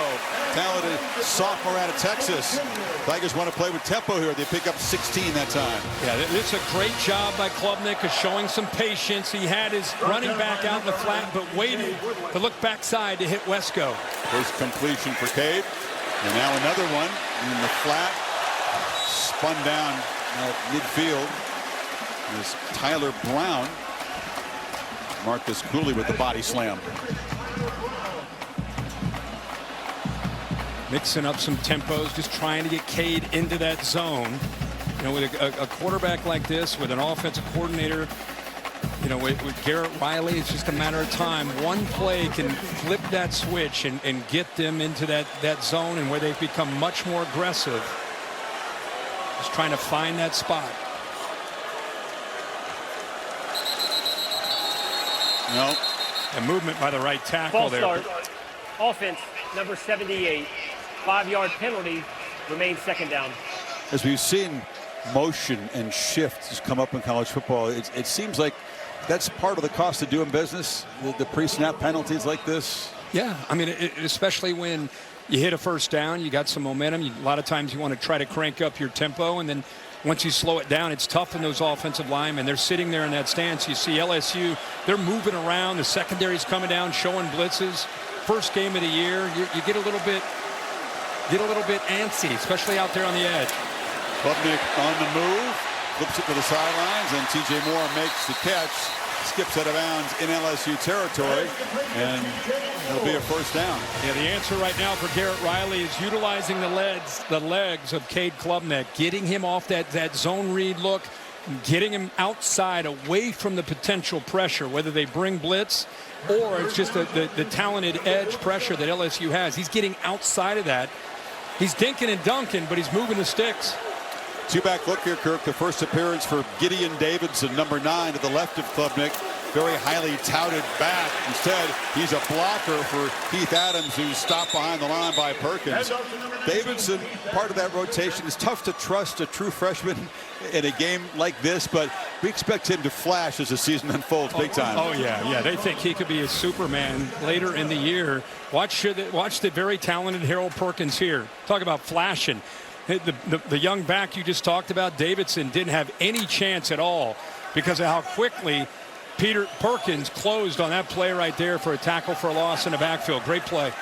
talented sophomore out of Texas. Tigers want to play with tempo here. They pick up 16 that time. Yeah, it's a great job by Klubnik of showing some patience. He had his running back out in the flat, but waited to look backside to hit Wesco. First completion for Cade. And now another one in the flat. Spun down at midfield is Tyler Brown. Marcus Cooley with the body slam. Mixing up some tempos, just trying to get Cade into that zone. With a quarterback like this, with an offensive coordinator, with Garrett Riley, it's just a matter of time. One play can flip that switch and get them into that zone, and where they've become much more aggressive. Just trying to find that spot. No. A movement by the right tackle False there. Start. Offense, number 78. 5-yard penalty. Remains second down. As we've seen motion and shifts come up in college football, it seems like that's part of the cost of doing business, the pre-snap penalties like this. Yeah, I mean, especially when you hit a first down, you got some momentum. A lot of times you want to try to crank up your tempo, and then once you slow it down, it's tough in those offensive linemen. They're sitting there in that stance. You see LSU, they're moving around. The secondary's coming down, showing blitzes. First game of the year, you get a little bit antsy, especially out there on the edge. Klubnik on the move, flips it to the sidelines, and T.J. Moore makes the catch. Skips out of bounds in LSU territory, and it'll be a first down. Yeah, the answer right now for Garrett Riley is utilizing the legs of Cade Klubnik, getting him off that zone read look, getting him outside, away from the potential pressure, whether they bring blitz or it's just the talented edge pressure that LSU has. He's getting outside of that. He's dinking and dunking, but he's moving the sticks. Two-back look here, Kirk. The first appearance for Gideon Davidson, number 9 to the left of Klubnik. Very highly touted back. Instead, he's a blocker for Keith Adams, who's stopped behind the line by Perkins. Davidson, part of that rotation. It's tough to trust a true freshman in a game like this, but we expect him to flash as the season unfolds big time. Oh, yeah. They think he could be a Superman later in the year. Watch the very talented Harold Perkins here. Talk about flashing. The young back you just talked about, Davidson, didn't have any chance at all because of how quickly Peter Perkins closed on that play right there for a tackle for a loss in the backfield. Great play.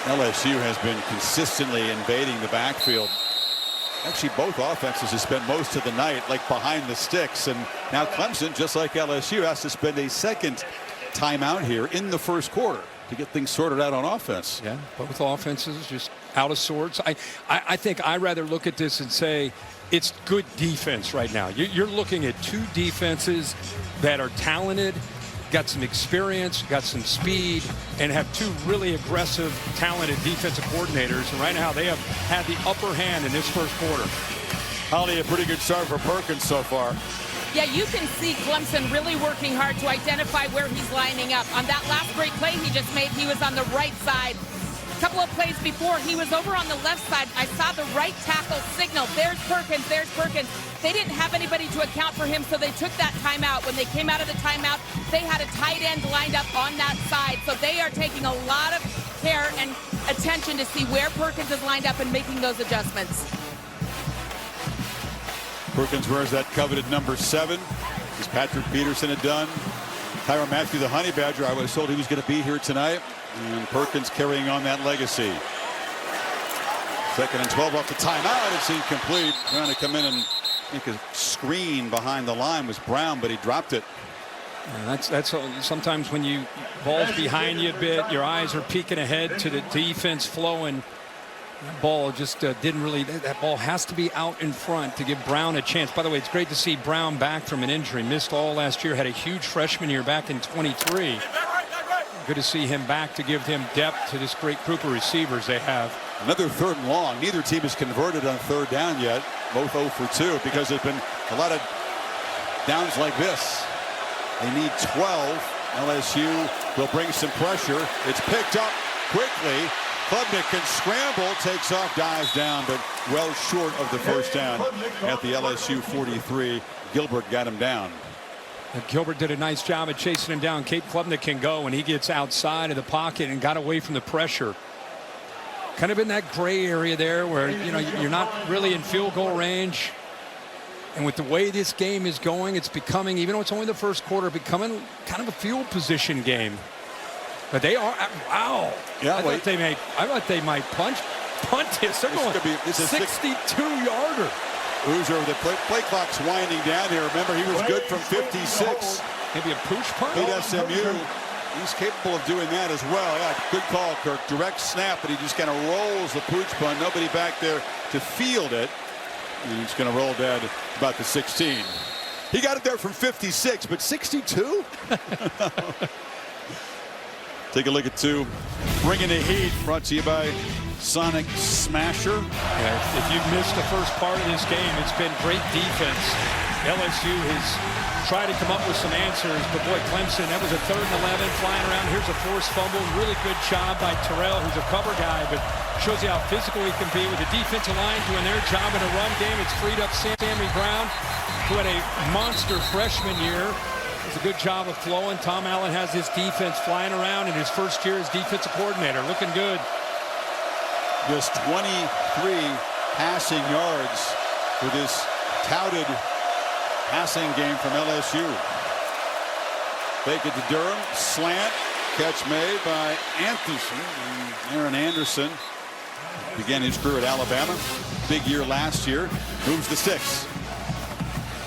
LSU has been consistently invading the backfield. Actually, both offenses have spent most of the night like behind the sticks, and now Clemson, just like LSU, has to spend a second timeout here in the first quarter to get things sorted out on offense. Yeah, both offenses just out of sorts. I think I rather look at this and say it's good defense right now. You're looking at two defenses that are talented, got some experience, got some speed, and have two really aggressive, talented defensive coordinators. And right now they have had the upper hand in this first quarter. Holly, a pretty good start for Perkins so far. Yeah, you can see Clemson really working hard to identify where he's lining up. On that last great play he just made, he was on the right side. A couple of plays before, he was over on the left side. I saw the right tackle signal. There's Perkins, there's Perkins. They didn't have anybody to account for him, so they took that timeout. When they came out of the timeout, they had a tight end lined up on that side. So they are taking a lot of care and attention to see where Perkins is lined up and making those adjustments. Perkins wears that coveted number 7, as Patrick Peterson had done. Tyrann Mathieu, the Honey Badger, I was told he was going to be here tonight. And Perkins carrying on that legacy. 2nd and 12 off the timeout. It's incomplete. Trying to come in and make a screen behind the line was Brown, but he dropped it. And that's sometimes when you ball's behind you a bit, your eyes are peeking ahead to the defense flowing. That ball just didn't really. That ball has to be out in front to give Brown a chance. By the way, it's great to see Brown back from an injury. Missed all last year. Had a huge freshman year back in 23. Good to see him back to give him depth to this great group of receivers they have. Another 3rd and long. Neither team has converted on 3rd down yet. Both 0 for 2 because there's been a lot of downs like this. They need 12. LSU will bring some pressure. It's picked up quickly. Klubnik can scramble, takes off, dives down, but well short of the first down at the LSU 43. Gilbert got him down. And Gilbert did a nice job of chasing him down. Cade Klubnik can go when he gets outside of the pocket and got away from the pressure. Kind of in that gray area there where, you know, you're not really in field goal range. And with the way this game is going, it's becoming, even though it's only the first quarter, becoming kind of a field position game. But they are, wow. Yeah, I thought they might punt this. They're going 62-yarder. Hoosier, the play clock's winding down here. Remember, he was good from 56. Maybe a pooch punt? Beat SMU. He's capable of doing that as well. Yeah, good call, Kirk. Direct snap, but he just kind of rolls the pooch punt. Nobody back there to field it. And he's going to roll down to about the 16. He got it there from 56, but 62? Take a look at 2. Bringing the heat, brought to you by Sonic Smasher. Yeah, if you've missed the first part of this game, it's been great defense. LSU has tried to come up with some answers, but boy, Clemson, that was a 3rd and 11 flying around. Here's a forced fumble. Really good job by Terrell, who's a cover guy, but shows you how physical he can be with the defensive line doing their job in a run game. It's freed up Sammy Brown, who had a monster freshman year. It's a good job of flowing. Tom Allen has his defense flying around in his first year as defensive coordinator. Looking good. Just 23 passing yards for this touted passing game from LSU. Fake it to Durham. Slant. Catch made by Aaron Anderson. Began his career at Alabama. Big year last year. Moves the 6.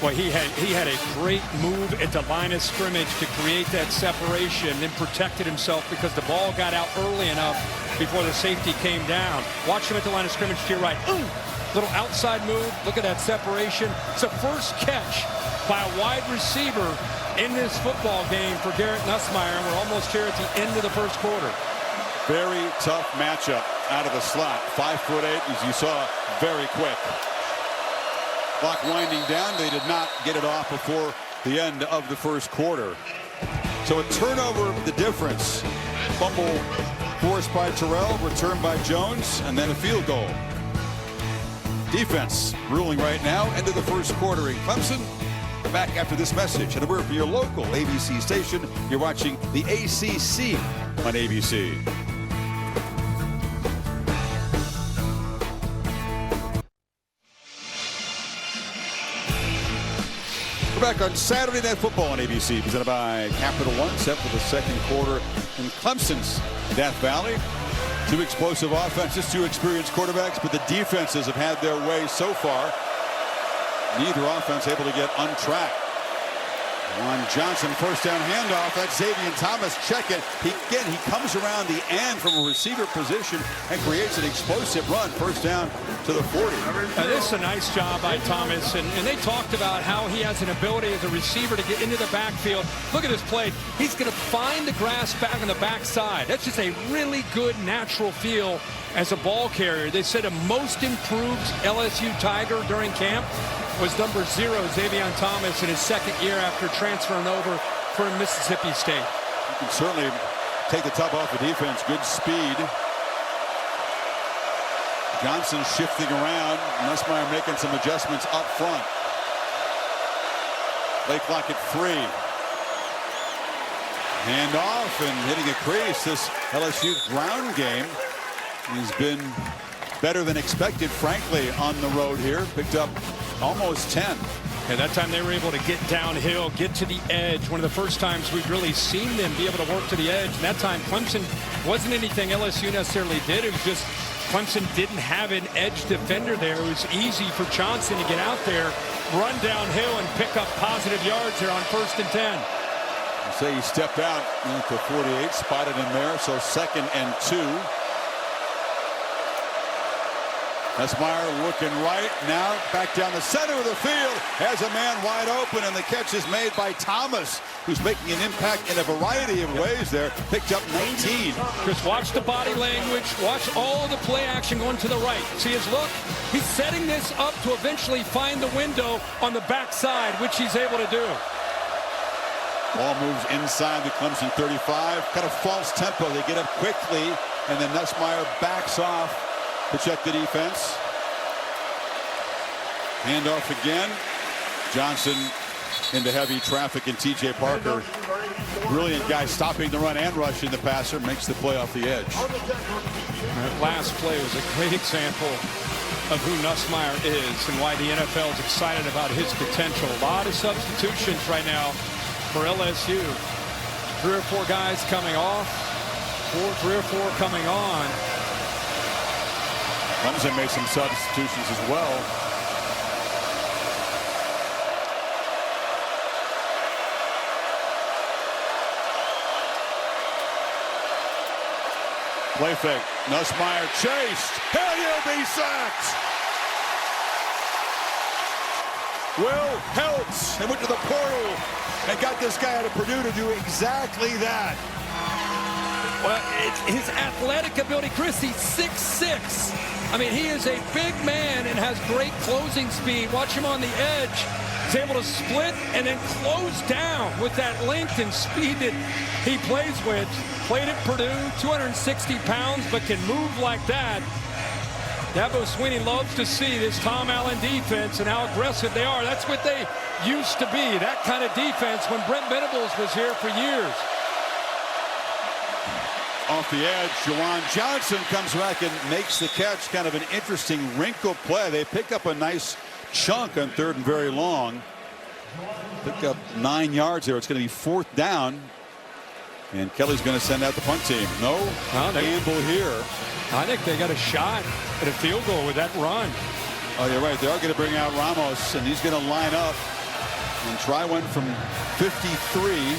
Well, he had a great move at the line of scrimmage to create that separation, then protected himself because the ball got out early enough before the safety came down. Watch him at the line of scrimmage to your right. Ooh, little outside move. Look at that separation. It's a first catch by a wide receiver in this football game for Garrett Nussmeier, and we're almost here at the end of the first quarter. Very tough matchup out of the slot. 5'8", as you saw, very quick. Clock winding down. They did not get it off before the end of the first quarter. So a turnover, the difference. Fumble forced by Terrell, returned by Jones, and then a field goal. Defense ruling right now, end of the first quarter in Clemson. Back after this message. And a word from your local ABC station. You're watching the ACC on ABC. We're back on Saturday Night Football on ABC, presented by Capital One, set for the second quarter in Clemson's Death Valley. 2 explosive offenses, 2 experienced quarterbacks, but the defenses have had their way so far. Neither offense able to get untracked. On Johnson, first down handoff. That's Xavier Thomas. Check it. He comes around the end from a receiver position and creates an explosive run. First down to the 40. This is a nice job by Thomas, and they talked about how he has an ability as a receiver to get into the backfield. Look at this play. He's going to find the grass back on the backside. That's just a really good natural feel as a ball carrier. They said a most improved LSU Tiger during camp was number 0, Xavier Thomas, in his second year after transferring over from Mississippi State. You can certainly take the top off the defense. Good speed. Johnson shifting around. Nussmeier making some adjustments up front. Play clock at 3. Hand off and hitting a crease. This LSU ground game has been better than expected, frankly, on the road here. Picked up almost 10. And that time they were able to get downhill, get to the edge. One of the first times we've really seen them be able to work to the edge. And that time Clemson wasn't anything LSU necessarily did. It was just Clemson didn't have an edge defender there. It was easy for Johnson to get out there, run downhill, and pick up positive yards there on 1st and 10. You say he stepped out to 48, spotted him there. So 2nd and 2. Nussmeier looking right now, back down the center of the field, has a man wide open, and the catch is made by Thomas, who's making an impact in a variety of ways there. Picked up 19. Just watch the body language, watch all of the play action going to the right. See his look? He's setting this up to eventually find the window on the backside, which he's able to do. Ball moves inside the Clemson 35. Kind of false tempo. They get up quickly, and then Nussmeier backs off to check the defense. Handoff again. Johnson into heavy traffic, and T.J. Parker, brilliant guy, stopping the run and rushing the passer, makes the play off the edge. That last play was a great example of who Nussmeier is and why the NFL is excited about his potential. A lot of substitutions right now for LSU. 3 or 4 guys coming off, 3 or 4 coming on. Clemson made some substitutions as well. Play fake. Nussmeier chased. And he'll be sacked. Will Heltz, and went to the portal and got this guy out of Purdue to do exactly that. Well, it's his athletic ability. Chris, he's 6'6". I mean, he is a big man and has great closing speed. Watch him on the edge. He's able to split and then close down with that length and speed that he plays with. Played at Purdue, 260 pounds, but can move like that. Dabo Swinney loves to see this Tom Allen defense and how aggressive they are. That's what they used to be, that kind of defense when Brent Venables was here for years. Off the edge, Juwan Johnson comes back and makes the catch. Kind of an interesting wrinkle play. They pick up a nice chunk on 3rd and very long. Pick up 9 yards there. It's going to be 4th down. And Kelly's going to send out the punt team. No gamble here. I think they got a shot at a field goal with that run. Oh, you're right. They are going to bring out Ramos, and he's going to line up and try one from 53.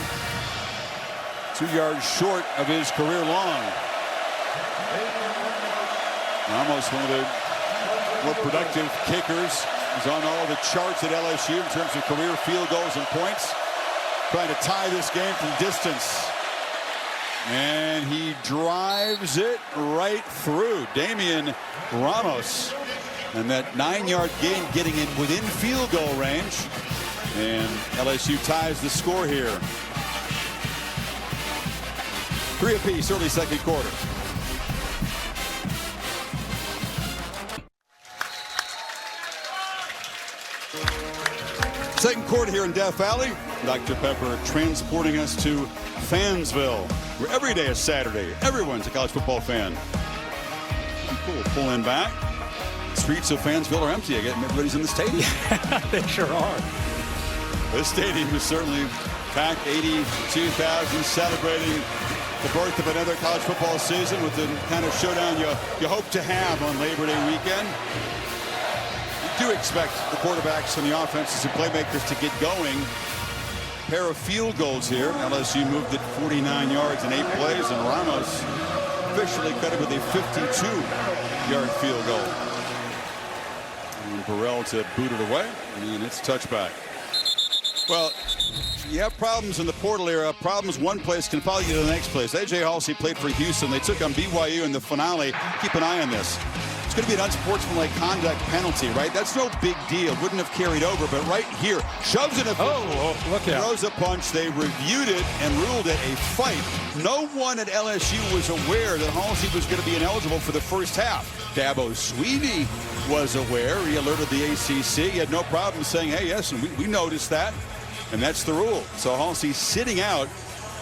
2 yards short of his career long. Ramos, one of the more productive kickers. He's on all the charts at LSU in terms of career field goals and points. Trying to tie this game from distance. And he drives it right through Damian Ramos. And that 9-yard gain getting in within field goal range. And LSU ties the score here. 3 apiece, early 2nd quarter. Second quarter here in Death Valley. Dr. Pepper transporting us to Fansville, where every day is Saturday. Everyone's a college football fan. Cool. Pull in back. Streets of Fansville are empty again. Everybody's in the stadium. They sure are. This stadium is certainly packed. 82,000 celebrating the birth of another college football season with the kind of showdown you hope to have on Labor Day weekend. You do expect the quarterbacks and the offenses and playmakers to get going. pair of field goals here. LSU moved it 49 yards in 8 plays, and Ramos officially cut it with a 52-yard field goal. And Burrell to boot it away, and it's touchback. Well, you have problems in the portal era. Problems one place can follow you to the next place. A.J. Halsey played for Houston. They took on BYU in the finale. Keep an eye on this. It's going to be an unsportsmanlike conduct penalty, right? That's no big deal. Wouldn't have carried over, but right here, shoves an official, look out. throws a punch. They reviewed it and ruled it a fight. No one at LSU was aware that Halsey was going to be ineligible for the first half. Dabo Sweeney was aware. He alerted the ACC. He had no problem saying, hey, yes, and we noticed that. And that's the rule. So Halsey sitting out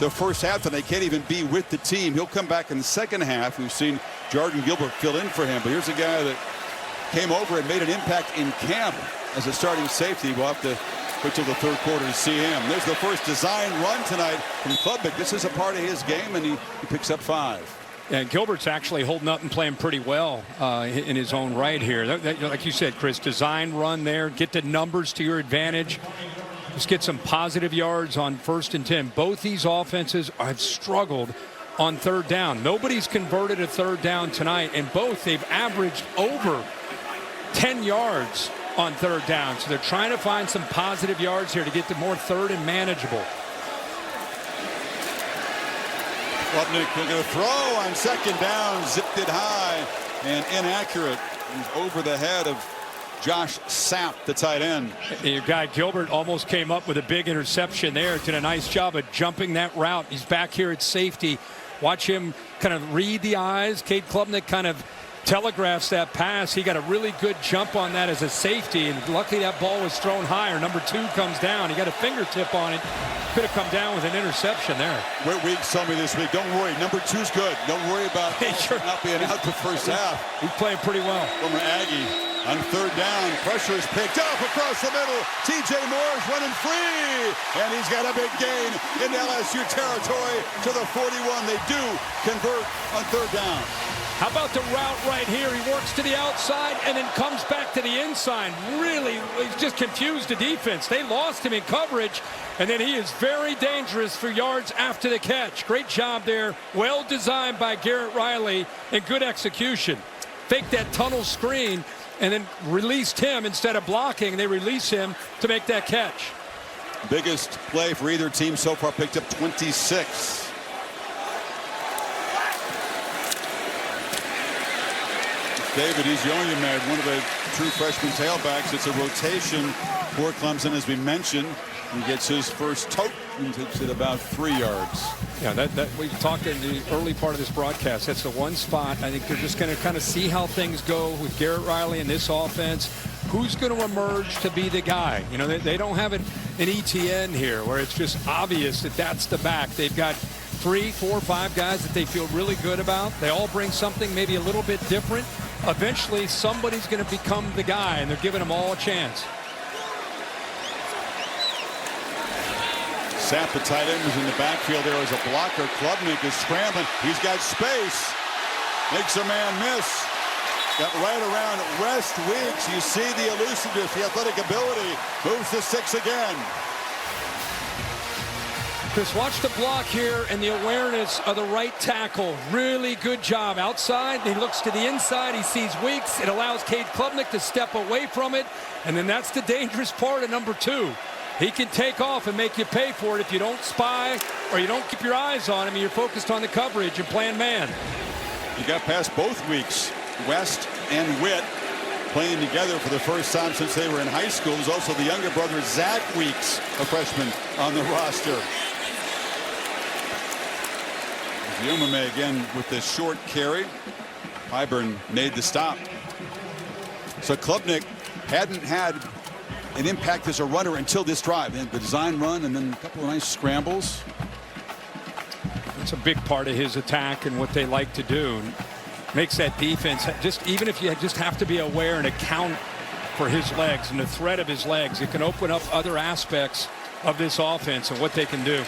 the first half, and they can't even be with the team. He'll come back in the second half. We've seen Jordan Gilbert fill in for him. But here's a guy that came over and made an impact in camp as a starting safety. We'll have to wait till the third quarter to see him. There's the first design run tonight from Klubnik. This is a part of his game, and he picks up 5. And Gilbert's actually holding up and playing pretty well in his own right here. Like you said, Chris, design run there. Get the numbers to your advantage. Just get some positive yards on 1st and 10. Both these offenses have struggled on 3rd down. Nobody's converted a 3rd down tonight, and both they've averaged over 10 yards on 3rd down. So they're trying to find some positive yards here to get to more 3rd and manageable. Klubnik will get a throw on 2nd down, zipped it high and inaccurate. He's over the head of Josh Sapp, the tight end. Your guy Gilbert almost came up with a big interception there. Did a nice job of jumping that route. He's back here at safety. Watch him kind of read the eyes. Cade Klubnik kind of telegraphs that pass. He got a really good jump on that as a safety, and luckily that ball was thrown higher. Number 2 comes down. He got a fingertip on it. Could have come down with an interception there. Weeks told me this week, don't worry, number 2's good. Don't worry about not being out the first half. He's playing pretty well. Former Aggie. On 3rd down, pressure is picked up across the middle. T.J. Moore's running free, and he's got a big gain in LSU territory to the 41. They do convert on 3rd down. How about the route right here? He works to the outside and then comes back to the inside. Really, he's just confused the defense. They lost him in coverage, and then he is very dangerous for yards after the catch. Great job there. Well designed by Garrett Riley and good execution. Fake that tunnel screen and then released him instead of blocking. They release him to make that catch. Biggest play for either team so far, picked up 26. David Ezioyimad, one of the true freshman tailbacks. It's a rotation for Clemson, as we mentioned. He gets his first tote and takes it about 3 yards. Yeah, that we talked in the early part of this broadcast. That's the one spot. I think they're just going to kind of see how things go with Garrett Riley and this offense. Who's going to emerge to be the guy? You know, they don't have an ETN here where it's just obvious that that's the back. They've got 3, 4, 5 guys that they feel really good about. They all bring something maybe a little bit different. Eventually, somebody's going to become the guy, and they're giving them all a chance. Sapp, the tight end, was in the backfield there as a blocker. Klubnik is scrambling. He's got space. Makes a man miss. Got right around West Weeks. You see the elusiveness, the athletic ability. Moves to 6 again. Chris, watch the block here and the awareness of the right tackle. Really good job. Outside, he looks to the inside. He sees Weeks. It allows Cade Klubnik to step away from it. And then that's the dangerous part of number 2. He can take off and make you pay for it if you don't spy or you don't keep your eyes on him and you're focused on the coverage and playing man. You got past both Weeks. West and Witt playing together for the first time since they were in high school. There's also the younger brother, Zach Weeks, a freshman on the roster. Yumame again with the short carry. Hyburn made the stop. So Klubnik hadn't had an impact as a runner until this drive. And the design run and then a couple of nice scrambles. It's a big part of his attack and what they like to do. Makes that defense, just even if you just have to be aware and account for his legs and the threat of his legs, it can open up other aspects of this offense and what they can do.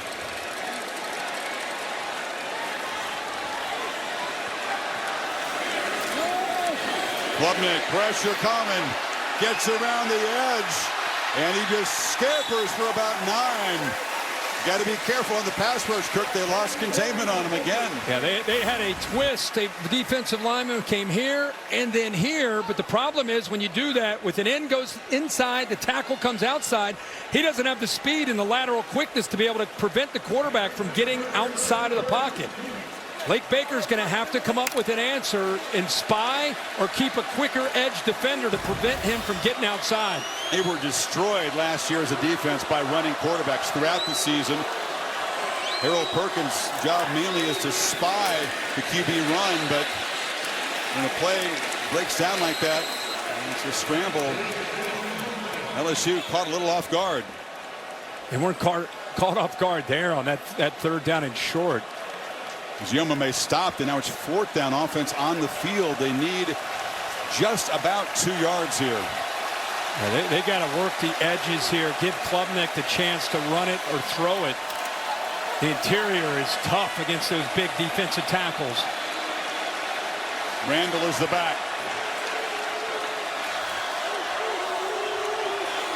Klubnik, pressure coming, gets around the edge, and he just scampers for about 9. Got to be careful on the pass rush, Kirk. They lost containment on him again. Yeah, they had a twist. The defensive lineman came here and then here, but the problem is when you do that, with an end goes inside, the tackle comes outside, he doesn't have the speed and the lateral quickness to be able to prevent the quarterback from getting outside of the pocket. Lake Baker's going to have to come up with an answer and spy or keep a quicker edge defender to prevent him from getting outside. They were destroyed last year as a defense by running quarterbacks throughout the season. Harold Perkins' job mainly is to spy the QB run, but when a play breaks down like that, it's a scramble. LSU caught a little off guard. They weren't caught off guard there on that third down and short. Yoma may stop, and now it's fourth down. Offense on the field. They need just about 2 yards here. Yeah, they got to work the edges here. Give Klubnik the chance to run it or throw it. The interior is tough against those big defensive tackles. Randall is the back.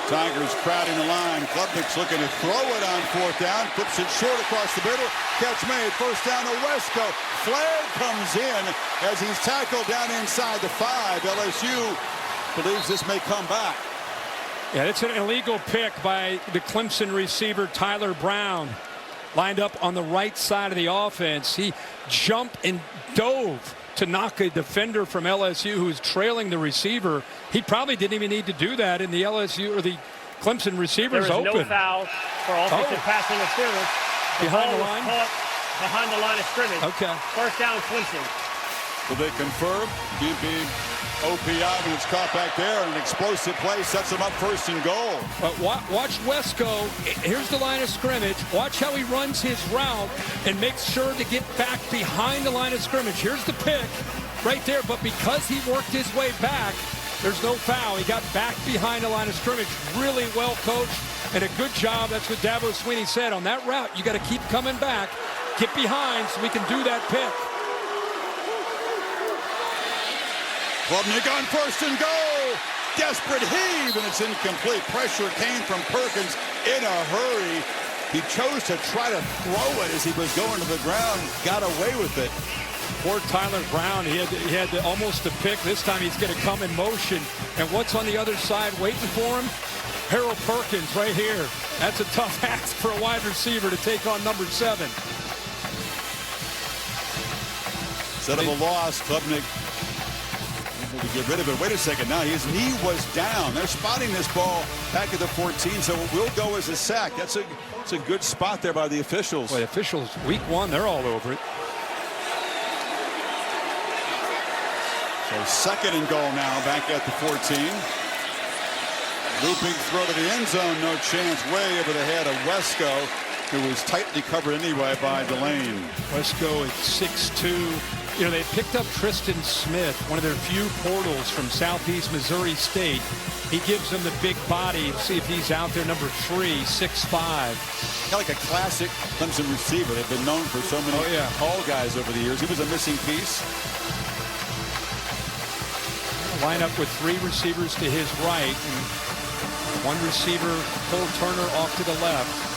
Tigers crowding the line. Klubnik's looking to throw it on fourth down. Flips it short across the middle. Catch made. First down to Wesco. Flag comes in as he's tackled down inside the 5. LSU believes this may come back. Yeah, it's an illegal pick by the Clemson receiver, Tyler Brown. Lined up on the right side of the offense. He jumped and dove to knock a defender from LSU who's trailing the receiver. He probably didn't even need to do that, in the LSU or the Clemson receiver's open. There is no foul for offensive passing interference. Behind the line? Behind the line of scrimmage. Okay. First down, Clemson. Will they confirm? QB OPI, and it's caught back there. An explosive play sets them up first and goal. Watch Wesco. Here's the line of scrimmage. Watch how he runs his route and makes sure to get back behind the line of scrimmage. Here's the pick right there, but because he worked his way back, there's no foul. He got back behind the line of scrimmage. Really well coached and a good job. That's what Dabo Swinney said. On that route, you got to keep coming back, get behind so we can do that pick. Klubnik on first and goal. Desperate heave, and it's incomplete. Pressure came from Perkins in a hurry. He chose to try to throw it as he was going to the ground. Got away with it. Poor Tyler Brown. He had almost a pick. This time he's going to come in motion. And what's on the other side waiting for him? Harold Perkins right here. That's a tough ask for a wide receiver to take on number 7. Instead of a loss, Klubnik to get rid of it. Wait a second. Now his knee was down. They're spotting this ball back at the 14, so it will go as a sack. That's a good spot there by the officials. Boy, the officials, week 1, they're all over it. So second and goal now back at the 14. Looping throw to the end zone. No chance. Way over the head of Wesco, who was tightly covered anyway by Delane. Wesco at 6'2". You know, they picked up Tristan Smith, one of their few portals from Southeast Missouri State. He gives them the big body. See if he's out there, number 3, 6'5". Kind of like a classic Clemson receiver. They've been known for so many tall guys over the years. He was a missing piece. Line up with 3 receivers to his right. And 1 receiver, Cole Turner, off to the left.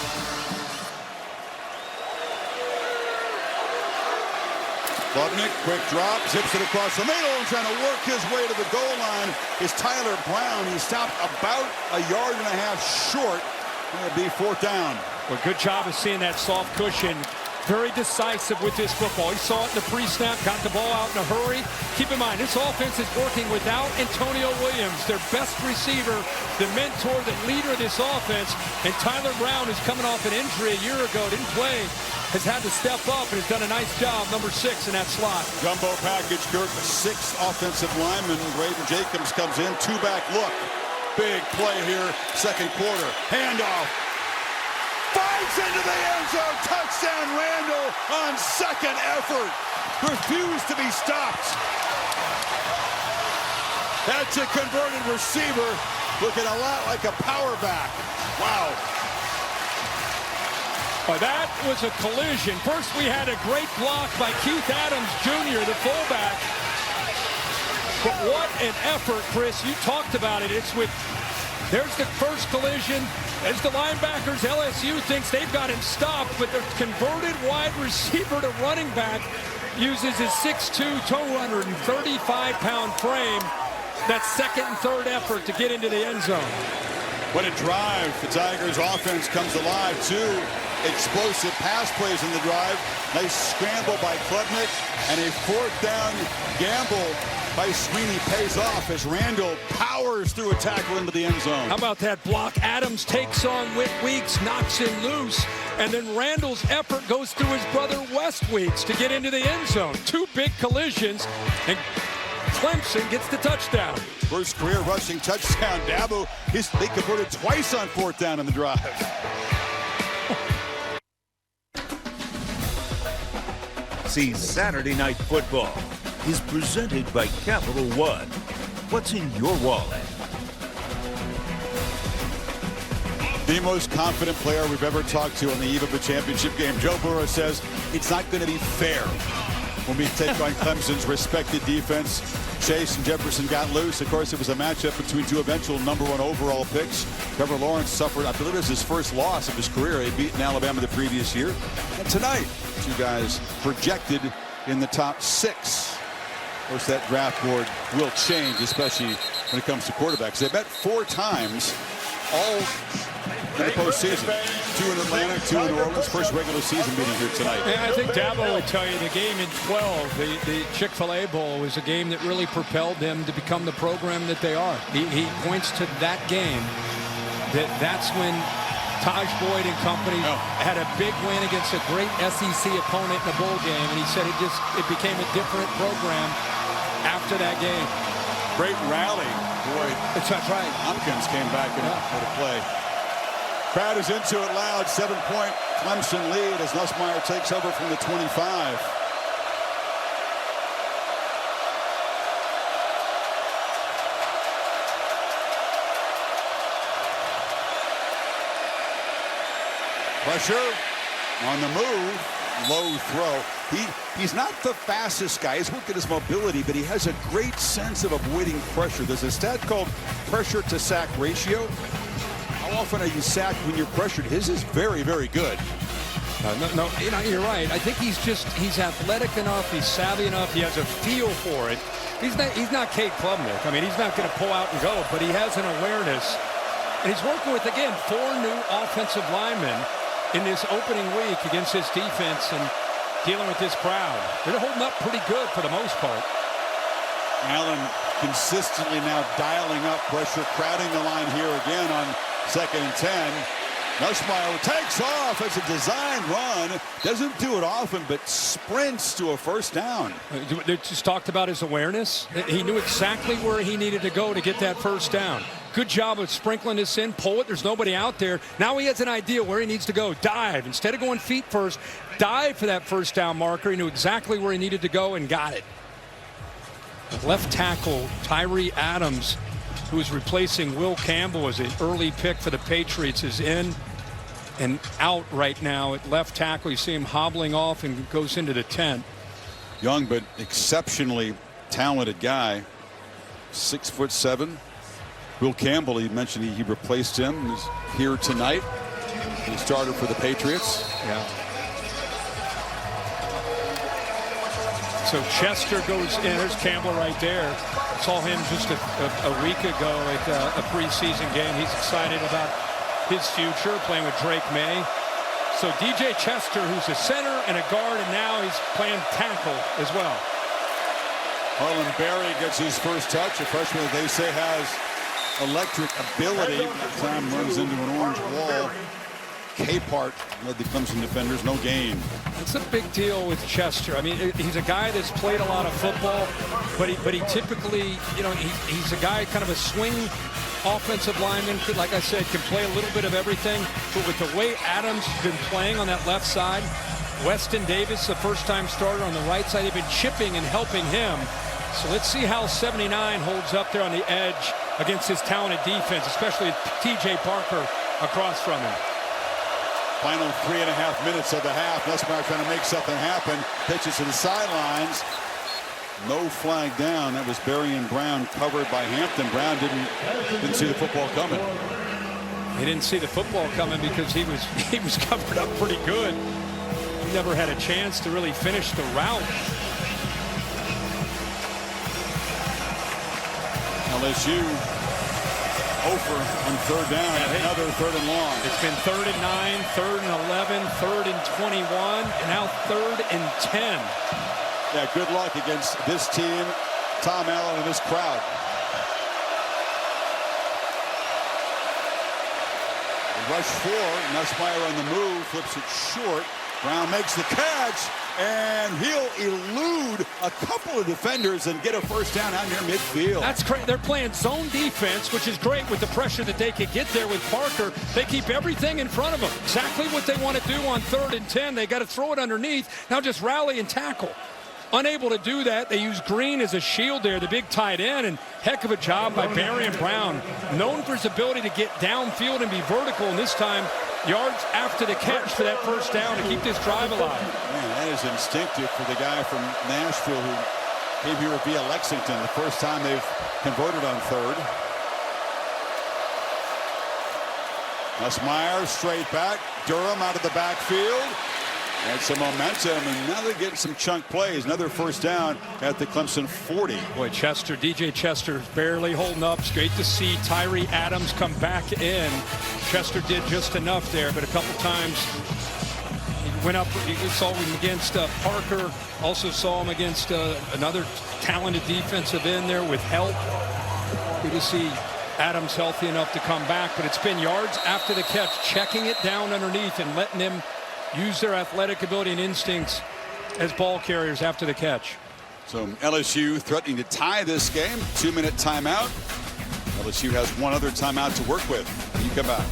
Klubnik, quick drop, zips it across the middle, and trying to work his way to the goal line is Tyler Brown. He stopped about a yard and a half short. It'll be fourth down. Well, good job of seeing that soft cushion. Very decisive with this football. He saw it in the pre-snap, got the ball out in a hurry. Keep in mind, this offense is working without Antonio Williams, their best receiver, the mentor, the leader of this offense. And Tyler Brown is coming off an injury a year ago, didn't play, has had to step up and has done a nice job, number 6 in that slot. Jumbo package, Kirk, 6 offensive linemen. Braden Jacobs comes in, 2-back look. Big play here, second quarter. Handoff. Finds into the end zone. Touchdown, Randall on second effort. Refused to be stopped. That's a converted receiver. Looking a lot like a power back. Wow. Well, that was a collision. First, we had a great block by Keith Adams Jr., the fullback. But what an effort, Chris. You talked about it. It's with There's the first collision. As the linebackers, LSU thinks they've got him stopped, but the converted wide receiver to running back uses his 6'2", 235-pound frame. That second and third effort to get into the end zone. What a drive. The Tigers offense comes alive. 2 explosive pass plays in the drive. Nice scramble by Klubnik. And a 4th down gamble by Sweeney pays off as Randall powers through a tackle into the end zone. How about that block? Adams takes on Whit Weeks, knocks him loose. And then Randall's effort goes through his brother West Weeks to get into the end zone. 2 big collisions. And Clemson gets the touchdown. First career rushing touchdown. Dabo, they converted twice on 4th down in the drive. See Saturday Night Football is presented by Capital One. What's in your wallet? The most confident player we've ever talked to on the eve of a championship game. Joe Burrow says it's not going to be fair when we take on Clemson's respected defense. Chase and Jefferson got loose. Of course, it was a matchup between 2 eventual #1 overall picks. Trevor Lawrence suffered, I believe it was his first loss of his career. He beat Alabama the previous year. And tonight, 2 guys projected in the top 6. Of course, that draft board will change, especially when it comes to quarterbacks. They met 4 times, all in the postseason. 2 in Atlanta, 2 in New Orleans. First regular season meeting here tonight. And I think Dabo would tell you the game in 12, the Chick-fil-A Bowl, was a game that really propelled them to become the program that they are. He points to that game, that's when Taj Boyd and company had a big win against a great SEC opponent in a bowl game, and he said it became a different program after that game. Great rally. Boyd. That's right. Hopkins came back and put a play. Crowd is into it loud. 7-point Clemson lead as Nussmeier takes over from the 25. Pressure on the move. Low throw. He's not the fastest guy. He's working his mobility, but he has a great sense of avoiding pressure. There's a stat called pressure to sack ratio. How often are you sacked when you're pressured? His is very, very good. No, you're right. I think he's athletic enough. He's savvy enough. He has a feel for it. He's not Cade Klubnik. I mean, he's not going to pull out and go, but he has an awareness. And he's working with, again, 4 new offensive linemen in this opening week against this defense and dealing with this crowd. They're holding up pretty good for the most part. Allen consistently now dialing up pressure, crowding the line here again on 2nd and 10. Nussmeier takes off as a design run. Doesn't do it often, but sprints to a first down. They just talked about his awareness. He knew exactly where he needed to go to get that first down. Good job of sprinkling this in. Pull it. There's nobody out there. Now he has an idea where he needs to go. Dive. Instead of going feet first, dive for that first down marker. He knew exactly where he needed to go and got it. Left tackle Tyree Adams, who is replacing Will Campbell as an early pick for the Patriots, is in and out right now at left tackle. You see him hobbling off and goes into the tent. Young but exceptionally talented guy. 6'7". Will Campbell, he mentioned he replaced him. He's here tonight. He started for the Patriots. Yeah. So Chester goes in. There's Campbell right there. Saw him just a week ago at a preseason game. He's excited about his future, playing with Drake May. So DJ Chester, who's a center and a guard, and now he's playing tackle as well. Harlan Berry gets his first touch. A freshman that they say has electric ability. That time runs into an orange wall. Capehart led the Clemson defenders. No gain. It's a big deal with Chester. I mean, he's a guy that's played a lot of football, but he typically, he's a guy, kind of a swing offensive lineman. Like I said, can play a little bit of everything. But with the way Adams has been playing on that left side, Weston Davis, the first-time starter on the right side, they've been chipping and helping him. So let's see how 79 holds up there on the edge against his talented defense, especially T.J. Parker across from him. Final 3.5 minutes of the half. Nussmeier trying to make something happen. Pitches to the sidelines. No flag down. That was Berrien Brown covered by Hampton. Brown didn't see the football coming. He didn't see the football coming because he was covered up pretty good. He never had a chance to really finish the route. LSU over on third down. Another third and long. It's been 3rd and 9, 3rd and 11, 3rd and 21, and now 3rd and 10. Yeah, good luck against this team, Tom Allen, and this crowd. Rush 4. Nussmeier on the move, flips it short. Brown makes the catch, and he'll elude a couple of defenders and get a first down out near midfield. That's great. They're playing zone defense, which is great with the pressure that they could get there with Parker. They keep everything in front of them. Exactly what they want to do on 3rd and 10. They got to throw it underneath. Now just rally and tackle. Unable to do that, they use Green as a shield there, the big tight end, and heck of a job by Berrien Brown. Known for his ability to get downfield and be vertical, and this time yards after the catch for that first down to keep this drive alive. Man, that is instinctive for the guy from Nashville who came here via Lexington. The first time they've converted on 3rd. Nussmeier straight back. Durham out of the backfield. And some momentum, and now they're getting some chunk plays. Another first down at the Clemson 40. Boy, DJ Chester barely holding up. It's great to see Tyree Adams come back in. Chester did just enough there, but a couple times he went up. You saw him against Parker. Also saw him against another talented defensive end there with help. Good to see Adams healthy enough to come back, but it's been yards after the catch, checking it down underneath and letting them use their athletic ability and instincts as ball carriers after the catch. So LSU threatening to tie this game. 2-minute timeout. LSU has one other timeout to work with. When you come back.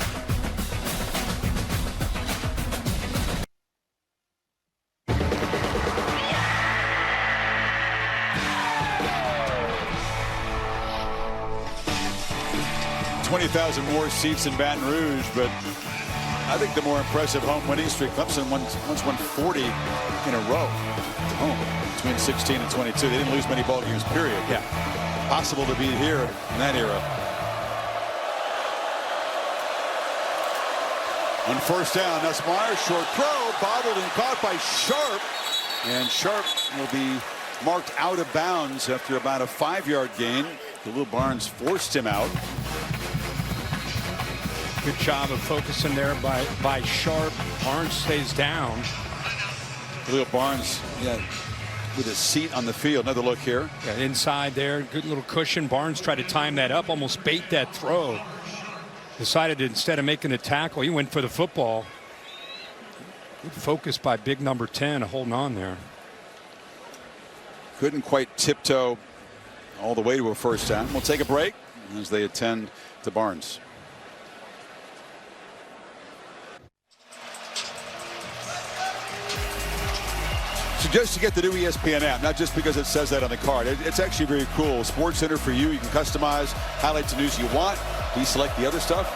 $20,000 more seats in Baton Rouge, but I think the more impressive home winning streak. Clemson once won 40 in a row at home between 16 and 22. They didn't lose many ball games, period. Yeah. Possible to be here in that era. On first down, Nussmeier, short throw, bobbled and caught by Sharp. And Sharp will be marked out of bounds after about a 5-yard gain. Khalil Barnes forced him out. Good job of focusing there by Sharp. Barnes stays down. Khalil Barnes, yeah, with his seat on the field. Another look here. Yeah, inside there, good little cushion. Barnes tried to time that up, almost bait that throw. Decided to, instead of making the tackle, he went for the football. Good focus by big number 10, holding on there. Couldn't quite tiptoe all the way to a first down. We'll take a break as they attend to Barnes. Suggest you get the new ESPN app, not just because it says that on the card. It's actually very cool. Sports Center for you. You can customize highlights and news you want. Deselect the other stuff.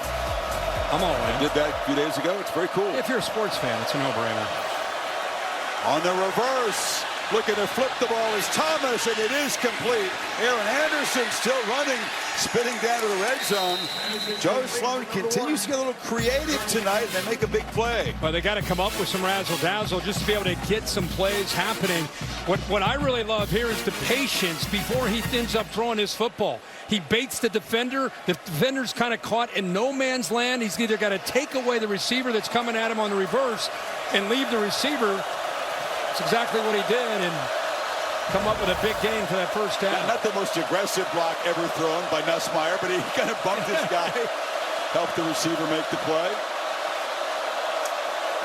I'm all in. I did that a few days ago. It's very cool. If you're a sports fan, it's a no-brainer. On the reverse, looking to flip the ball is Thomas, and it is complete. Aaron Anderson still running, spinning down to the red zone. Joe Sloan continues to get a little creative tonight, and they make a big play. Well, they got to come up with some razzle-dazzle just to be able to get some plays happening. What I really love here is the patience before he ends up throwing his football. He baits the defender. The defender's kind of caught in no man's land. He's either got to take away the receiver that's coming at him on the reverse and leave the receiver. That's exactly what he did, and come up with a big gain for that first down. Not the most aggressive block ever thrown by Nussmeier, but he kind of bumped his guy. Helped the receiver make the play.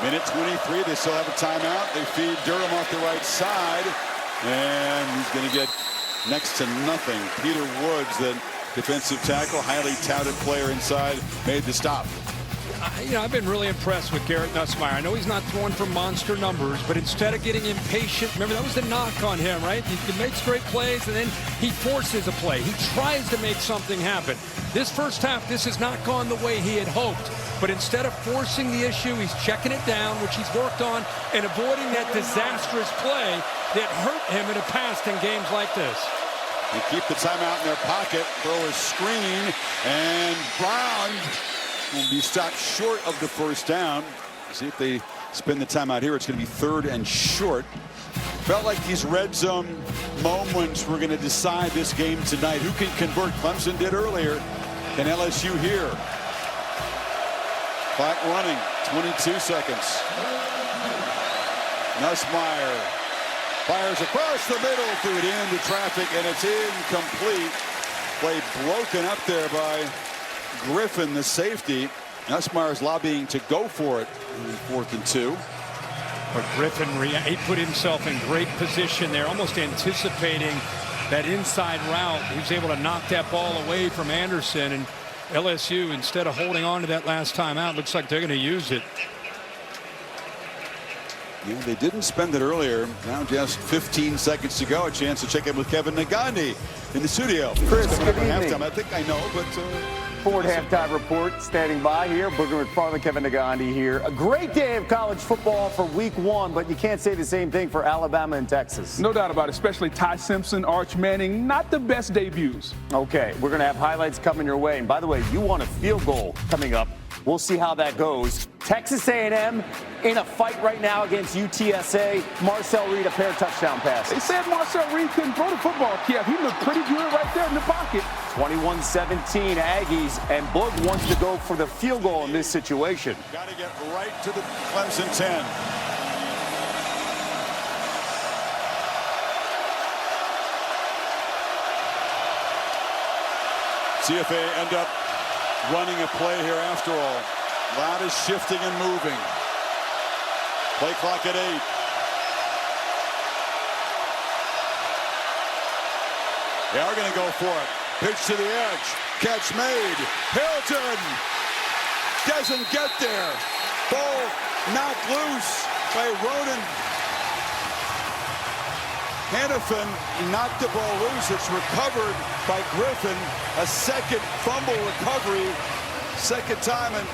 Minute 23, they still have a timeout. They feed Durham off the right side, and he's going to get next to nothing. Peter Woods, the defensive tackle, highly touted player inside, made the stop. I've been really impressed with Garrett Nussmeier. I know he's not throwing for monster numbers, but instead of getting impatient, remember that was the knock on him, right? He makes great plays, and then he forces a play. He tries to make something happen. This first half, this has not gone the way he had hoped. But instead of forcing the issue, he's checking it down, which he's worked on, and avoiding that disastrous play that hurt him in the past in games like this. They keep the timeout in their pocket, throw a screen, and Brown will be stopped short of the first down. See if they spin the timeout here. It's going to be 3rd and short. Felt like these red zone moments were going to decide this game tonight. Who can convert? Clemson did earlier. Can LSU here? Clock running, 22 seconds. Nussmeier fires across the middle through the end of traffic, and it's incomplete. Play broken up there by Griffin, the safety. Nussmeier's lobbying to go for it in 4th and 2. But Griffin, he put himself in great position there, almost anticipating that inside route. He was able to knock that ball away from Anderson, and LSU, instead of holding on to that last time out, looks like they're going to use it. Yeah, they didn't spend it earlier. Now just 15 seconds to go. A chance to check in with Kevin Nagandi in the studio. Chris, good evening. Halftime. I think I know, but Ford halftime report standing by here. Booger McFarland, Kevin Nagandi here. A great day of college football for week 1, but you can't say the same thing for Alabama and Texas. No doubt about it, especially Ty Simpson, Arch Manning, not the best debuts. Okay, we're going to have highlights coming your way. And by the way, you want a field goal coming up. We'll see how that goes. Texas A&M in a fight right now against UTSA. Marcel Reed, a pair of touchdown passes. They said Marcel Reed couldn't throw the football, Kev. He looked pretty good right there in the pocket. 21-17 Aggies, and Boog wants to go for the field goal in this situation. Got to get right to the Clemson 10. CFA end up running a play here after all. A lot is shifting and moving. Play clock at 8. They are going to go for it. Pitch to the edge. Catch made. Hilton doesn't get there. Ball knocked loose by Ronan. Hannafin knocked the ball loose. It's recovered by Griffin. A second fumble recovery. Second time, and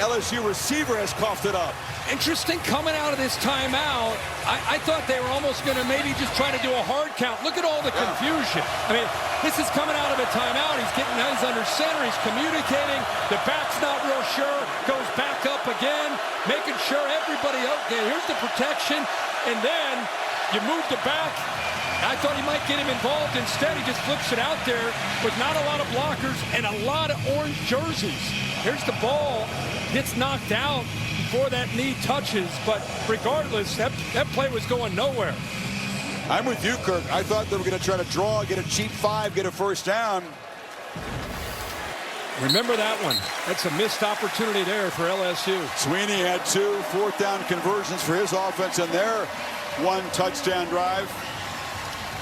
LSU receiver has coughed it up. Interesting coming out of this timeout. I thought they were almost going to maybe just try to do a hard count. Look at all the confusion. I mean, this is coming out of a timeout. He's under center. He's communicating. The back's not real sure. Goes back up again, making sure everybody, okay, here's the protection. And then you move the back. I thought he might get him involved. Instead, he just flips it out there with not a lot of blockers and a lot of orange jerseys. Here's the ball. Gets knocked out before that knee touches. But regardless, that play was going nowhere. I'm with you, Kirk. I thought they were going to try to draw, get a cheap 5, get a first down. Remember that one. That's a missed opportunity there for LSU. Sweeney had 2 4th down conversions for his offense in their 1 touchdown drive.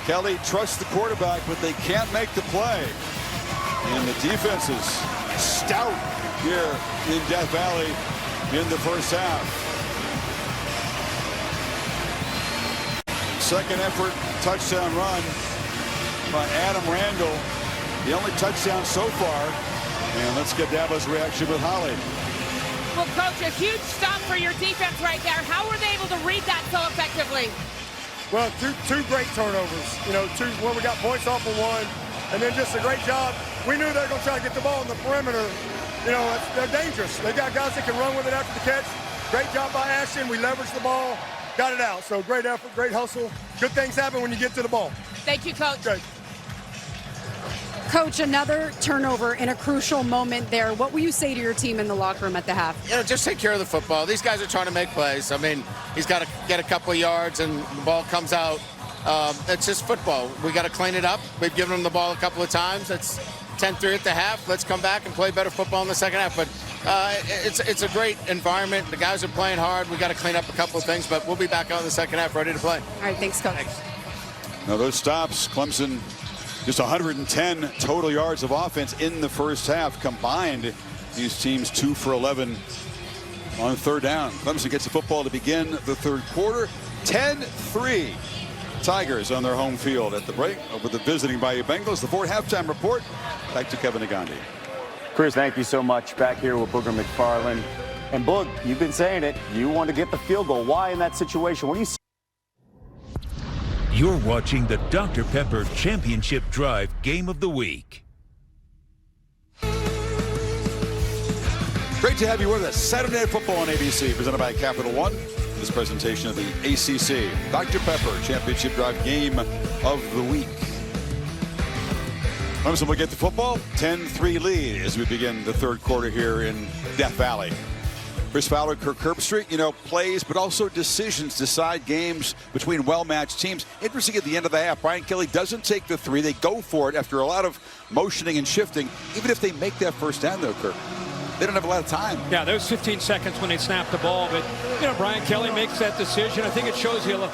Kelly trusts the quarterback, but they can't make the play. And the defense is stout here in Death Valley in the first half. Second effort touchdown run by Adam Randall. The only touchdown so far. And let's get Dabo's reaction with Holly. Well, Coach, a huge stop for your defense right there. How were they able to read that so effectively? Well, two great turnovers. You know, 2 where we got points off of 1, and then just a great job. We knew they were going to try to get the ball in the perimeter. You know, they're dangerous. They got guys that can run with it after the catch. Great job by Ashton. We leveraged the ball, got it out. So great effort, great hustle. Good things happen when you get to the ball. Thank you, Coach. Okay. Coach, another turnover in a crucial moment there. What will you say to your team in the locker room at the half? You know, just take care of the football. These guys are trying to make plays. I mean, he's got to get a couple of yards and the ball comes out. It's just football. We got to clean it up. We've given them the ball a couple of times. It's 10-3 at the half. Let's come back and play better football in the second half. But it's a great environment. The guys are playing hard. We got to clean up a couple of things, but we'll be back out in the second half ready to play. All right, thanks, Coach. Thanks. Now those stops, Clemson just 110 total yards of offense in the first half combined. These teams 2 for 11 on 3rd down. Clemson gets the football to begin the 3rd quarter. 10-3 Tigers on their home field at the break over the visiting Bayou Bengals. The Ford halftime report. Back to Kevin Nagandi. Chris, thank you so much. Back here with Booger McFarland. And Boog, you've been saying it. You want to get the field goal. Why in that situation? What do you see? You're watching the Dr. Pepper Championship Drive Game of the Week. Great to have you with us. Saturday Night Football on ABC, presented by Capital One. This presentation of the ACC Dr. Pepper Championship Drive Game of the Week. Clemson will get the football. 10-3 lead as we begin the third quarter here in Death Valley. Chris Fowler, Kirk Herbstreit, plays, but also decisions decide games between well-matched teams. Interesting at the end of the half, Brian Kelly doesn't take the three. They go for it after a lot of motioning and shifting. Even if they make that first down, though, Kirk, they don't have a lot of time. Yeah, those 15 seconds when they snap the ball. But, Brian Kelly makes that decision. I think it shows you,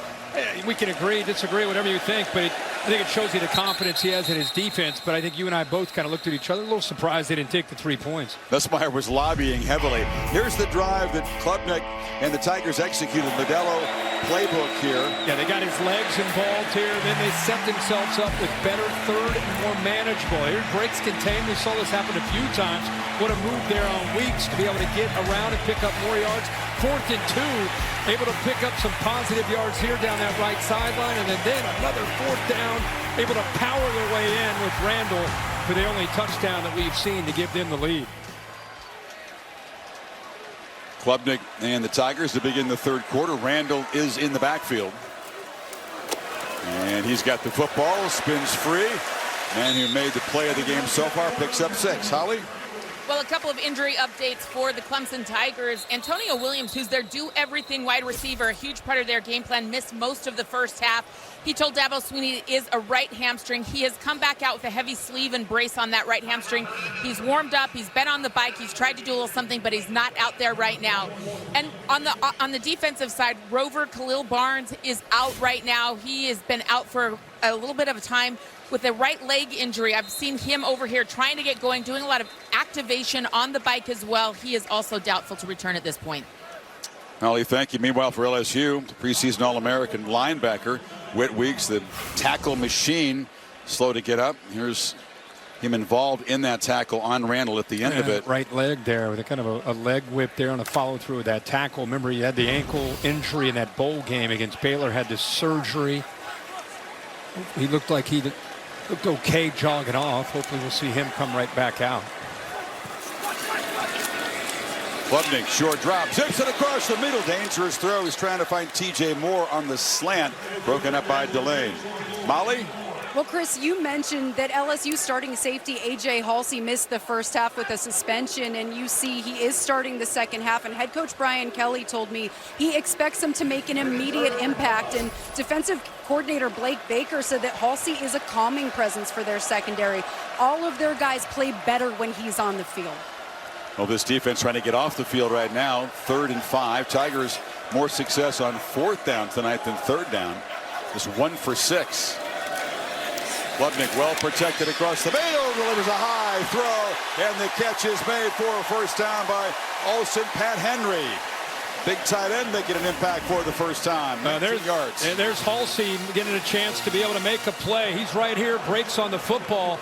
we can agree, disagree, whatever you think, but I think it shows you the confidence he has in his defense. But I think you and I both kind of looked at each other a little surprised they didn't take the 3 points. Nussmeier was lobbying heavily. Here's the drive that Klubnik and the Tigers executed. Modelo playbook here. Yeah, they got his legs involved here. Then they set themselves up with better third and more manageable. Here, breaks contained. We saw this happen a few times. What a move there on Weeks to be able to get around and pick up more yards. 4th and 2, able to pick up some positive yards here down that right sideline. And then another 4th down, able to power their way in with Randall for the only touchdown that we've seen to give them the lead. Klubnik and the Tigers to begin the third quarter. Randall is in the backfield. And he's got the football, spins free. Man who made the play of the game so far picks up 6. Holly? Well, a couple of injury updates for the Clemson Tigers. Antonio Williams, who's their do-everything wide receiver, a huge part of their game plan, missed most of the first half. He told Dabo Swinney it is a right hamstring. He has come back out with a heavy sleeve and brace on that right hamstring. He's warmed up. He's been on the bike. He's tried to do a little something, but he's not out there right now. And on the defensive side, Rover Khalil Barnes is out right now. He has been out for a little bit of a time with a right leg injury. I've seen him over here trying to get going, doing a lot of activation on the bike as well. He is also doubtful to return at this point. Holly, thank you. Meanwhile, for LSU, the preseason All-American linebacker, Whit Weeks, the tackle machine, slow to get up. Here's him involved in that tackle on Randall at the end of it. Right leg there with a kind of a leg whip there on a follow through of that tackle. Remember, he had the ankle injury in that bowl game against Baylor, had this surgery. He looked like he looked okay jogging off. Hopefully we'll see him come right back out. Klubnik, short drop, zips it across the middle. Dangerous throw. He's trying to find TJ Moore on the slant. Broken up by Delane. Molly? Well, Chris, you mentioned that LSU starting safety A.J. Halsey missed the first half with a suspension, and you see he is starting the second half. And head coach Brian Kelly told me he expects him to make an immediate impact. And defensive coordinator Blake Baker said that Halsey is a calming presence for their secondary. All of their guys play better when he's on the field. Well, this defense trying to get off the field right now. 3rd and 5. Tigers more success on 4th down tonight than 3rd down. Just 1 for 6. Klubnik well protected across the middle, delivers a high throw, and the catch is made for a first down by Olsen Pat Henry. Big tight end making an impact for the first time. 19 yards. And there's Halsey getting a chance to be able to make a play. He's right here, breaks on the football.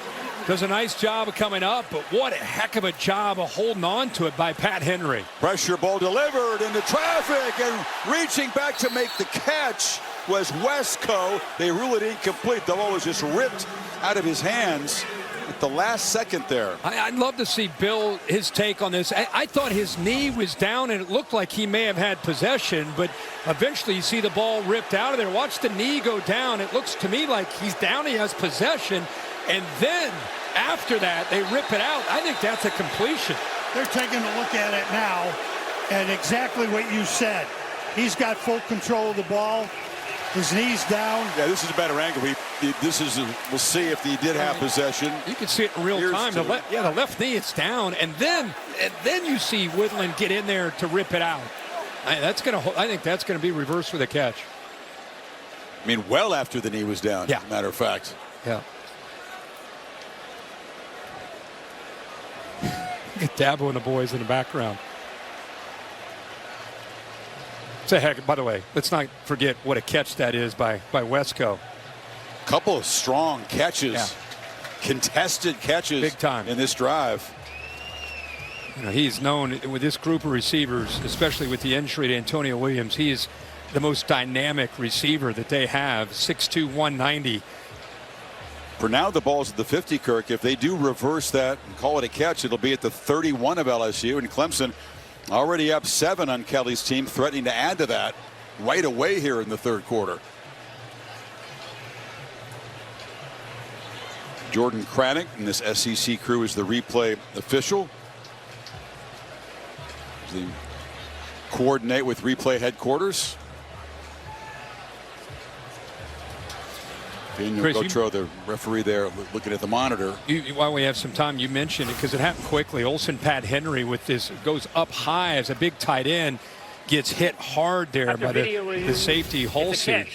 Does a nice job of coming up, but what a heck of a job of holding on to it by Pat Henry. Pressure ball delivered into traffic, and reaching back to make the catch was Wesco. They rule it incomplete. The ball was just ripped out of his hands at the last second there. I'd love to see Bill, his take on this. I thought his knee was down, and it looked like he may have had possession, but eventually you see the ball ripped out of there. Watch the knee go down. It looks to me like he's down, he has possession, and then after that, they rip it out. I think that's a completion. They're taking a look at it now, and exactly what you said. He's got full control of the ball. His knee's down. Yeah, this is a better angle. We'll see if he did have possession. You can see it in real time. The left knee is down, and then you see Woodland get in there to rip it out. I think that's gonna be reversed with a catch. I mean, well after the knee was down. Yeah. Matter of fact. Yeah. Look at Dabo and the boys in the background. It's a heck. By the way, let's not forget what a catch that is by Wesco. Couple of strong catches, yeah. Contested catches, big time in this drive. You know, he's known with this group of receivers, especially with the injury to Antonio Williams. He's the most dynamic receiver that they have. 6'2", 190. For now, the ball's at the 50, Kirk. If they do reverse that and call it a catch, it'll be at the 31 of LSU. And Clemson already up 7 on Kelly's team, threatening to add to that right away here in the third quarter. Jordan Cranick and this SEC crew is the replay official. They coordinate with replay headquarters. Daniel Gautreau, the referee there, looking at the monitor. While we have some time, you mentioned it because it happened quickly. Olsen Pat Henry with this goes up high as a big tight end, gets hit hard there by the safety Halsey.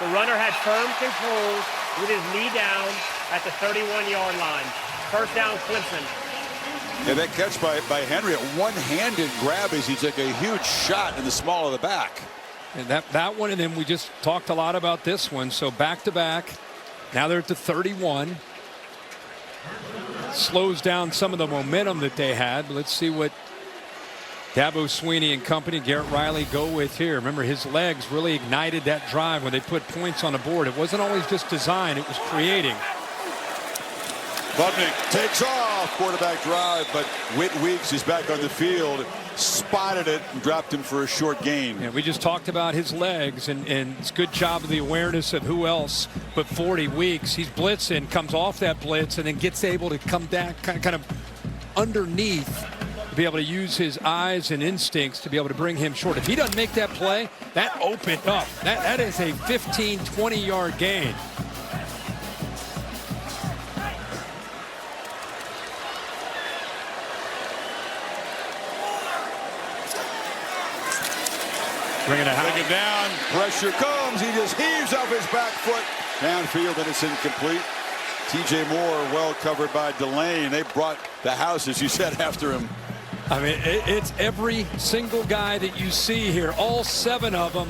The runner had firm control with his knee down at the 31-yard line. First down, Clemson. Yeah, that catch by Henry, a one-handed grab as he took a huge shot in the small of the back. And that one, and then we just talked a lot about this one. So back-to-back. Now they're at the 31. Slows down some of the momentum that they had. But let's see what Dabo Swinney and company, Garrett Riley, go with here. Remember, his legs really ignited that drive when they put points on the board. It wasn't always just design, it was creating. Klubnik takes off, quarterback drive, but Whit Weeks is back on the field, spotted it and dropped him for a short gain. Yeah, we just talked about his legs, and it's a good job of the awareness of who else but 40 Weeks. He's blitzing, comes off that blitz, and then gets able to come down kind of underneath to be able to use his eyes and instincts to be able to bring him short. If he doesn't make that play, that opened up. That is a 15, 20-yard gain. Bring it down. Pressure comes. He just heaves off his back foot. Downfield, and it's incomplete. TJ Moore well covered by Delane. They brought the house, as you said, after him. I mean, it's every single guy that you see here, all 7 of them.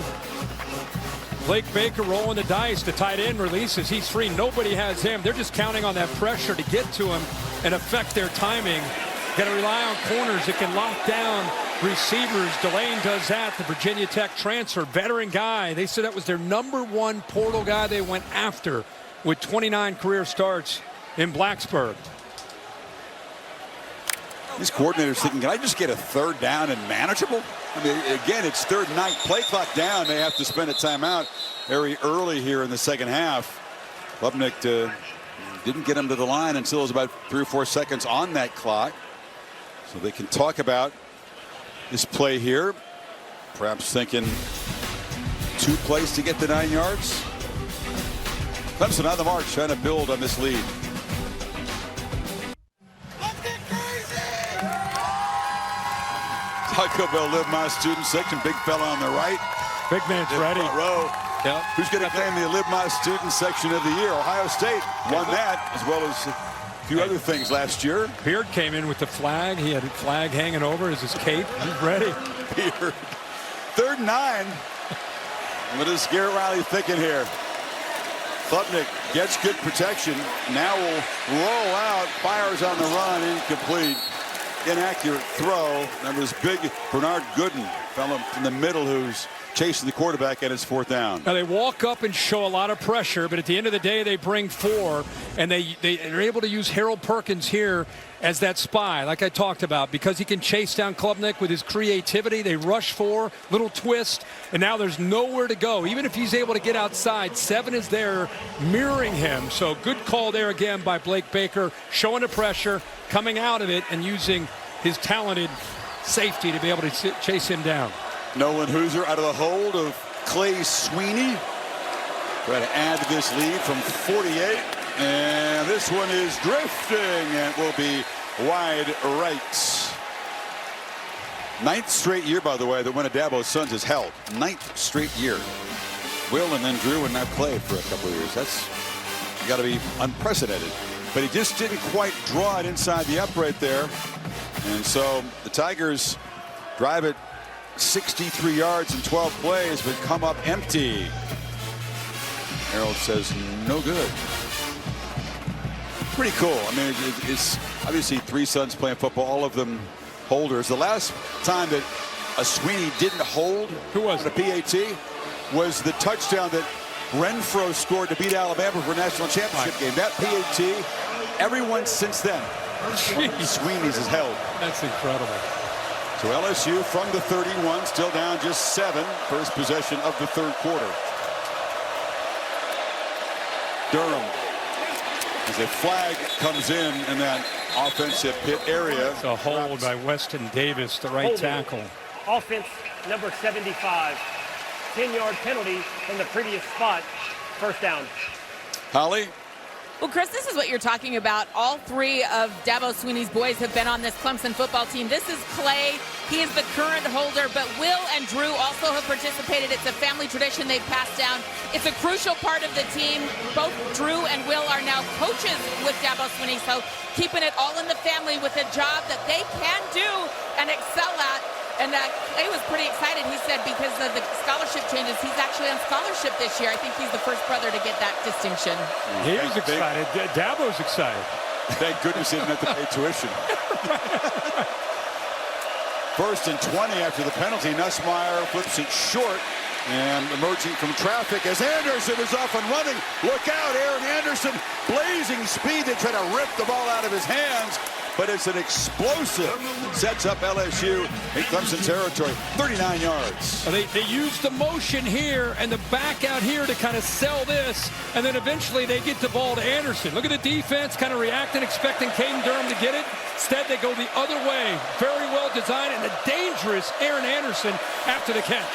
Blake Baker rolling the dice. The tight end releases. He's free. Nobody has him. They're just counting on that pressure to get to him and affect their timing. Got to rely on corners that can lock down receivers. Delane does that. The Virginia Tech transfer, veteran guy. They said that was their #1 portal guy they went after with 29 career starts in Blacksburg. These coordinators thinking, can I just get a third down and manageable? I mean, again, it's third and 9. Play clock down. They have to spend a timeout very early here in the second half. Klubnik didn't get him to the line until it was about 3 or 4 seconds on that clock. So they can talk about this play here. Perhaps thinking 2 plays to get the 9 yards. Clemson on the march, trying to build on this lead. Taco Bell Live My Student section. Big fella on the right. Big man's ready. Front row. Yep. Who's going to claim the Live My Student section of the year? Ohio State won that, as well as a few other things last year. Beard came in with the flag. He had a flag hanging over as his cape. He's ready. Beard. Third and 9. What is Garrett Riley thinking here? Klubnik gets good protection. Now will roll out. Fires on the run. Incomplete. Inaccurate throw. That was big Bernard Gooden, fellow in the middle who's chasing the quarterback at his 4th down. Now they walk up and show a lot of pressure, but at the end of the day they bring 4, and they're able to use Harold Perkins here as that spy, like I talked about, because he can chase down Klubnik with his creativity. They rush 4, little twist, and now there's nowhere to go. Even if he's able to get outside, 7 is there mirroring him. So good call there again by Blake Baker, showing the pressure, coming out of it, and using his talented safety to be able to chase him down. Nolan Hooser out of the hold of Clay Sweeney. Try to add to this lead from 48. And this one is drifting and will be wide right. 9th straight year, by the way, that one of Dabo's sons has held. 9th straight year. Will and then Drew and now Clay for a couple of years. That's got to be unprecedented. But he just didn't quite draw it inside the upright there. And so the Tigers drive it 63 yards in 12 plays, but come up empty. Harold says no good. Pretty cool. I mean, it's obviously 3 sons playing football, all of them holders. The last time that a Sweeney didn't hold, who was the PAT? was the touchdown that Renfro scored to beat Alabama for a national championship game. That PAT, everyone since then, Sweeney's has held. That's incredible. So LSU from the 31, still down just 7. First possession of the third quarter. Durham, as a flag comes in that offensive pit area. It's a hold by Weston Davis, the right tackle. Offense number 75. 10-yard penalty from the previous spot. First down. Holly? Well, Chris, this is what you're talking about. All 3 of Dabo Swinney's boys have been on this Clemson football team. This is Clay. He is the current holder, but Will and Drew also have participated. It's a family tradition they've passed down. It's a crucial part of the team. Both Drew and Will are now coaches with Dabo Swinney, so keeping it all in the family with a job that they can do and excel at. And Clay was pretty excited, he said, because of the scholarship changes. He's actually on scholarship this year. I think he's the first brother to get that distinction. He was excited. Dabo's excited. Thank goodness he didn't have to pay tuition. First and 20 after the penalty. Nussmeier flips it short. And emerging from traffic as Anderson is off and running. Look out, Aaron Anderson, blazing speed. They try to rip the ball out of his hands, but it's an explosive. Sets up LSU in Clemson territory, 39 yards. They used the motion here and the back out here to kind of sell this, and then eventually they get the ball to Anderson. Look at the defense kind of reacting, expecting Caden Durham to get it. Instead, they go the other way. Very well designed, and a dangerous Aaron Anderson after the catch.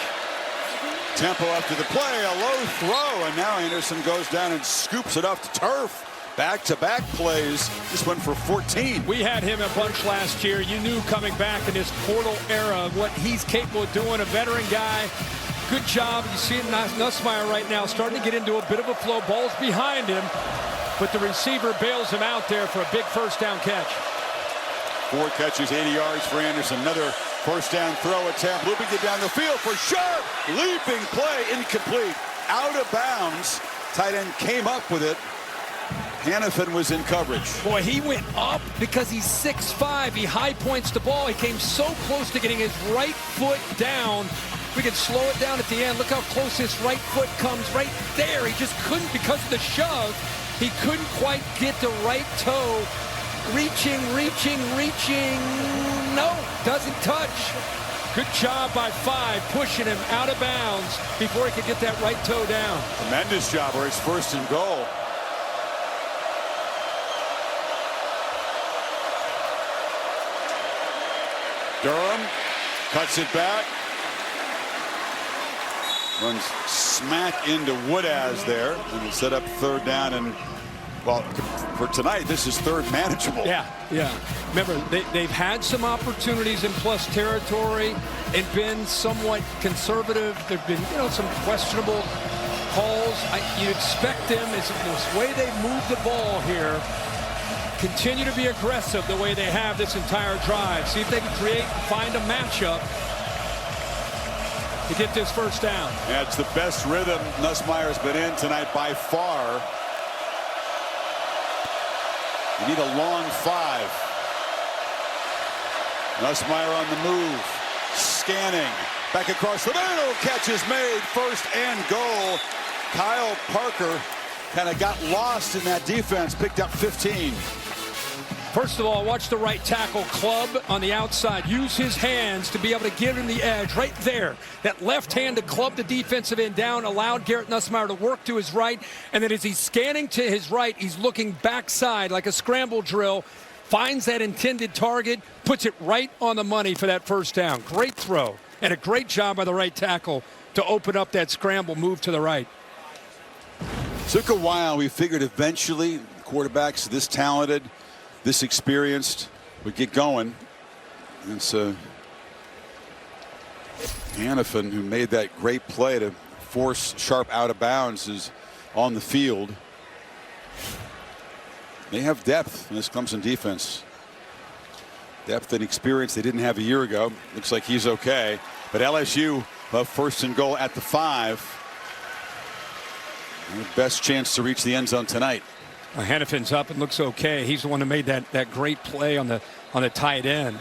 Tempo after the play, a low throw, and now Anderson goes down and scoops it off the turf. Back-to-back plays. This one for 14. We had him a bunch last year. You knew coming back in this portal era what he's capable of doing. A veteran guy. Good job. You see Nussmeier right now starting to get into a bit of a flow. Ball's behind him, but the receiver bails him out there for a big first down catch. 4 catches, 80 yards for Anderson. Another first down throw attempt. Looping it down the field for Sharp. Leaping play, incomplete. Out of bounds. Tight end came up with it. Hannafin was in coverage. Boy, he went up because he's 6'5". He high points the ball. He came so close to getting his right foot down. We can slow it down at the end. Look how close his right foot comes right there. He just couldn't, because of the shove, he couldn't quite get the right toe. Reaching. No, doesn't touch. Good job by 5, pushing him out of bounds before he could get that right toe down. Tremendous job where it's first and goal. Durham cuts it back. Runs smack into Woodaz there. And will set up third down. And, well, for tonight, this is third manageable. Yeah. Remember, they've had some opportunities in plus territory and been somewhat conservative. There have been, some questionable calls. You'd expect them, as the way they move the ball here, continue to be aggressive the way they have this entire drive. See if they can find a matchup to get this first down. Yeah, it's the best rhythm Nussmeier's been in tonight by far. You need a long 5. Nussmeier on the move. Scanning. Back across the middle. Catch is made. First and goal. Kyle Parker kind of got lost in that defense. Picked up 15. First of all, watch the right tackle club on the outside. Use his hands to be able to give him the edge right there. That left hand to club the defensive end down allowed Garrett Nussmeier to work to his right. And then as he's scanning to his right, he's looking backside like a scramble drill. Finds that intended target, puts it right on the money for that first down. Great throw and a great job by the right tackle to open up that scramble move to the right. Took a while. We figured eventually quarterbacks this talented, this experienced would get going. It's Hannafin, who made that great play to force Sharp out of bounds, is on the field. They have depth in this Clemson defense. Depth and experience they didn't have a year ago. Looks like he's okay. But LSU first and goal at the 5. The best chance to reach the end zone tonight. Hannafin's up and looks okay. He's the one who made that great play on the tight end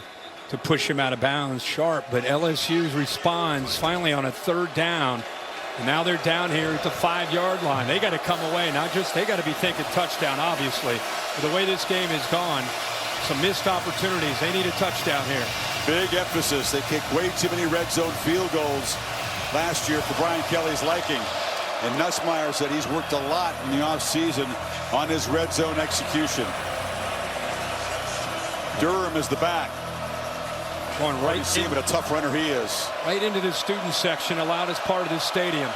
to push him out of bounds. Sharp, but LSU responds finally on a third down. And now they're down here at the 5-yard line. They got to come away, not just they got to be thinking touchdown, obviously. But the way this game has gone, some missed opportunities. They need a touchdown here. Big emphasis. They kicked way too many red zone field goals last year for Brian Kelly's liking. And Nussmeier said he's worked a lot in the offseason on his red zone execution. Durham is the back. Going right. You see him, what a tough runner he is. Right into the student section, allowed as part of this stadium.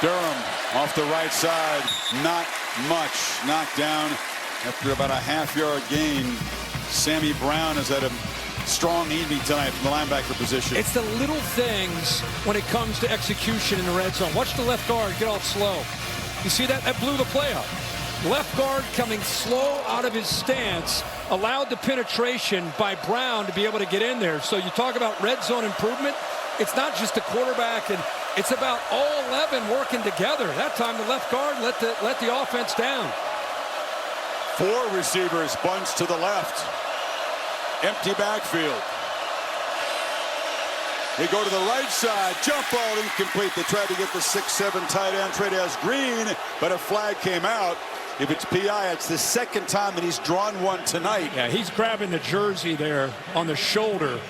Durham off the right side. Not much. Knocked down after about a half-yard gain. Sammy Brown has had a strong evening tonight from the linebacker position. It's the little things when it comes to execution in the red zone. Watch the left guard get off slow. You see that? That blew the play up. Left guard coming slow out of his stance, allowed the penetration by Brown to be able to get in there. So you talk about red zone improvement. It's not just the quarterback, and it's about all 11 working together. That time the left guard let the offense down. 4 receivers bunched to the left. Empty backfield. They go to the right side. Jump ball incomplete. They tried to get the 6'7" tight end, Tre'Davious Green, but a flag came out. If it's PI, it's the second time that he's drawn one tonight. Yeah, he's grabbing the jersey there on the shoulder.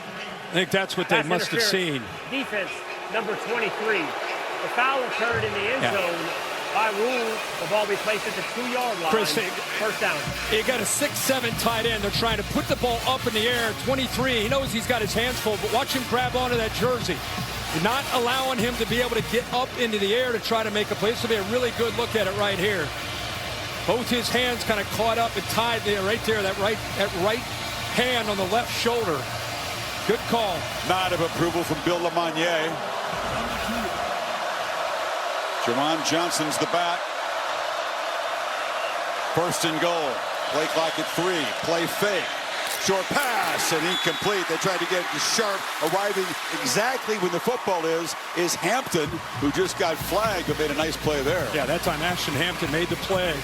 I think that's what they must have seen. Defense, number 23. The foul occurred in the end zone. By rule, the ball be placed at the 2-yard line. Chris, first down. You got a 6'7" tight end. They're trying to put the ball up in the air. 23. He knows he's got his hands full, but watch him grab onto that jersey. Not allowing him to be able to get up into the air to try to make a play. This will be a really good look at it right here. Both his hands kind of caught up and tied there, right there, that right hand on the left shoulder. Good call. Nod of approval from Bill Lamonier. Jermon Johnson's the back. First and goal. Play clock at 3. Play fake. Short pass and incomplete. They tried to get it to Sharp, arriving exactly when the football is Hampton, who just got flagged but made a nice play there. Yeah, that time Ashton Hampton made the play.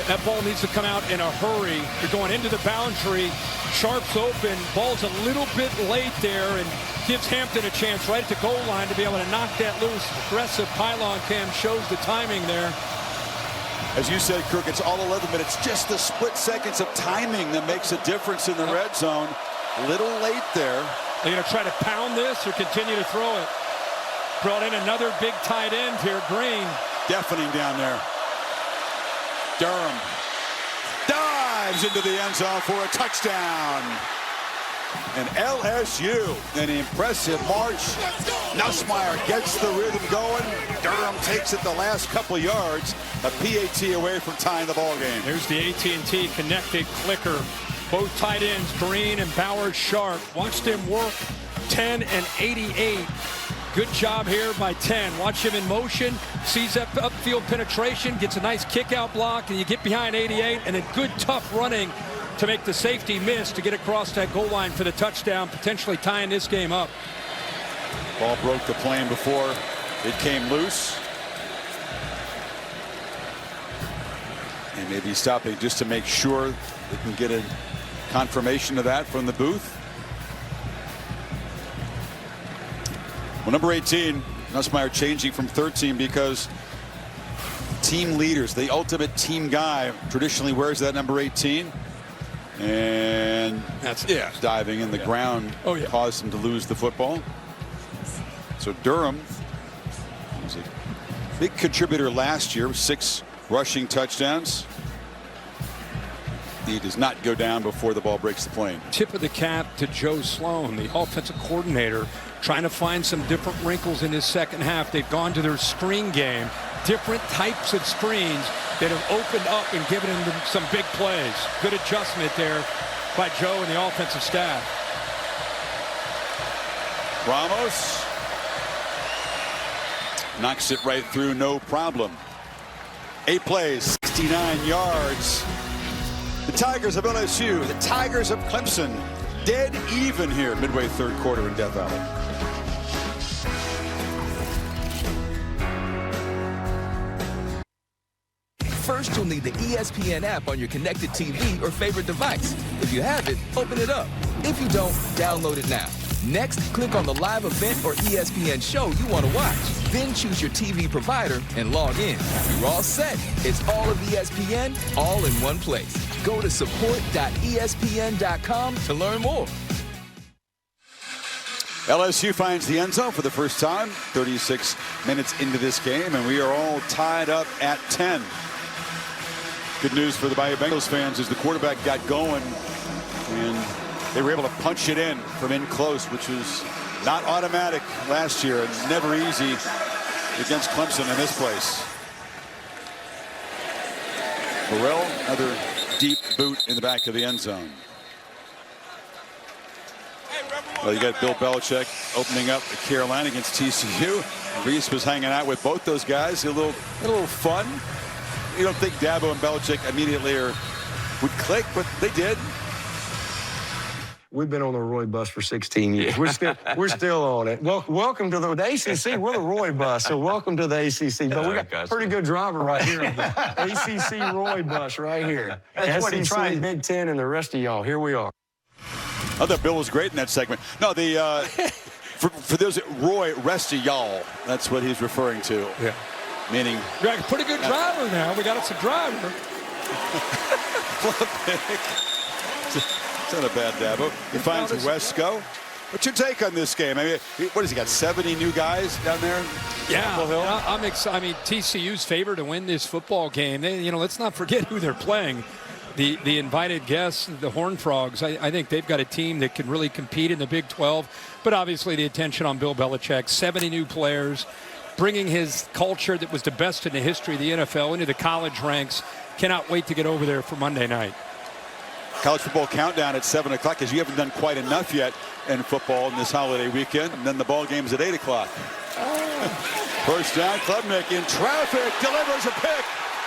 That ball needs to come out in a hurry. You're going into the boundary. Sharp's open. Ball's a little bit late there and gives Hampton a chance right at the goal line to be able to knock that loose. Aggressive pylon cam shows the timing there. As you said, Kirk, it's all 11, but it's just the split seconds of timing that makes a difference in the red zone. Little late there. They're going to try to pound this or continue to throw it. Brought in another big tight end here, Green. Deafening down there. Durham dives into the end zone for a touchdown. And LSU, an impressive march. Nussmeier gets the rhythm going. Durham takes it the last couple yards. A PAT away from tying the ball game. Here's the AT&T connected clicker. Both tight ends, Green and Bowers Sharp. Watch them work. 10 and 88. Good job here by 10. Watch him in motion. Sees that upfield penetration. Gets a nice kick out block. And you get behind 88. And a good tough running to make the safety miss to get across that goal line for the touchdown, potentially tying this game up. Ball broke the plane before it came loose. And maybe stopping just to make sure they can get a confirmation of that from the booth. Well, number 18, Nussmeier changing from 13 because team leaders, the ultimate team guy, traditionally wears that number 18. And that's diving in the ground caused him to lose the football. So Durham was a big contributor last year, 6 rushing touchdowns. He does not go down before the ball breaks the plane. Tip of the cap to Joe Sloan, the offensive coordinator, trying to find some different wrinkles in this second half. They've gone to their screen game, different types of screens that have opened up and given them some big plays. Good adjustment there by Joe and the offensive staff. Ramos knocks it right through, no problem. 8 plays, 69 yards. The Tigers of LSU, the Tigers of Clemson, dead even here midway third quarter in Death Valley. First, you'll need the ESPN app on your connected TV or favorite device. If you have it, open it up. If you don't, download it now. Next, click on the live event or ESPN show you want to watch. Then choose your TV provider and log in. You're all set. It's all of ESPN, all in one place. Go to support.espn.com to learn more. LSU finds the end zone for the first time, 36 minutes into this game, and we are all tied up at 10. Good news for the Bayou Bengals fans is the quarterback got going, and they were able to punch it in from in close, which was not automatic last year and never easy against Clemson in this place. Burrell, another deep boot in the back of the end zone. Well, you got Bill Belichick opening up Carolina against TCU. Reese was hanging out with both those guys. A little fun. You don't think Dabo and Belichick immediately would click, but they did. We've been on the Roy bus for 16 years. We're still on it. Welcome to the ACC. We're the Roy bus, so welcome to the ACC. But we got a pretty good driver right here on the ACC Roy bus right here. That's what he tried. Big Ten and the rest of y'all. Here we are. I thought Bill was great in that segment. No, for those Roy, rest of y'all. That's what he's referring to. Yeah. Meaning. We got a pretty good driver now. We got us a driver. What a pick. It's not a bad Dabo. He finds Wesco. What's your take on this game? I mean, what has he got? 70 new guys down there? Yeah, I'm excited. I mean, TCU's favored to win this football game. Let's not forget who they're playing. The invited guests, the Horned Frogs. I think they've got a team that can really compete in the Big 12. But obviously the attention on Bill Belichick. 70 new players, bringing his culture that was the best in the history of the NFL into the college ranks. Cannot wait to get over there for Monday night. College football countdown at 7 o'clock, because you haven't done quite enough yet in football in this holiday weekend. And then the ball game's at 8 o'clock. First down, Klubnik in traffic, delivers a pick.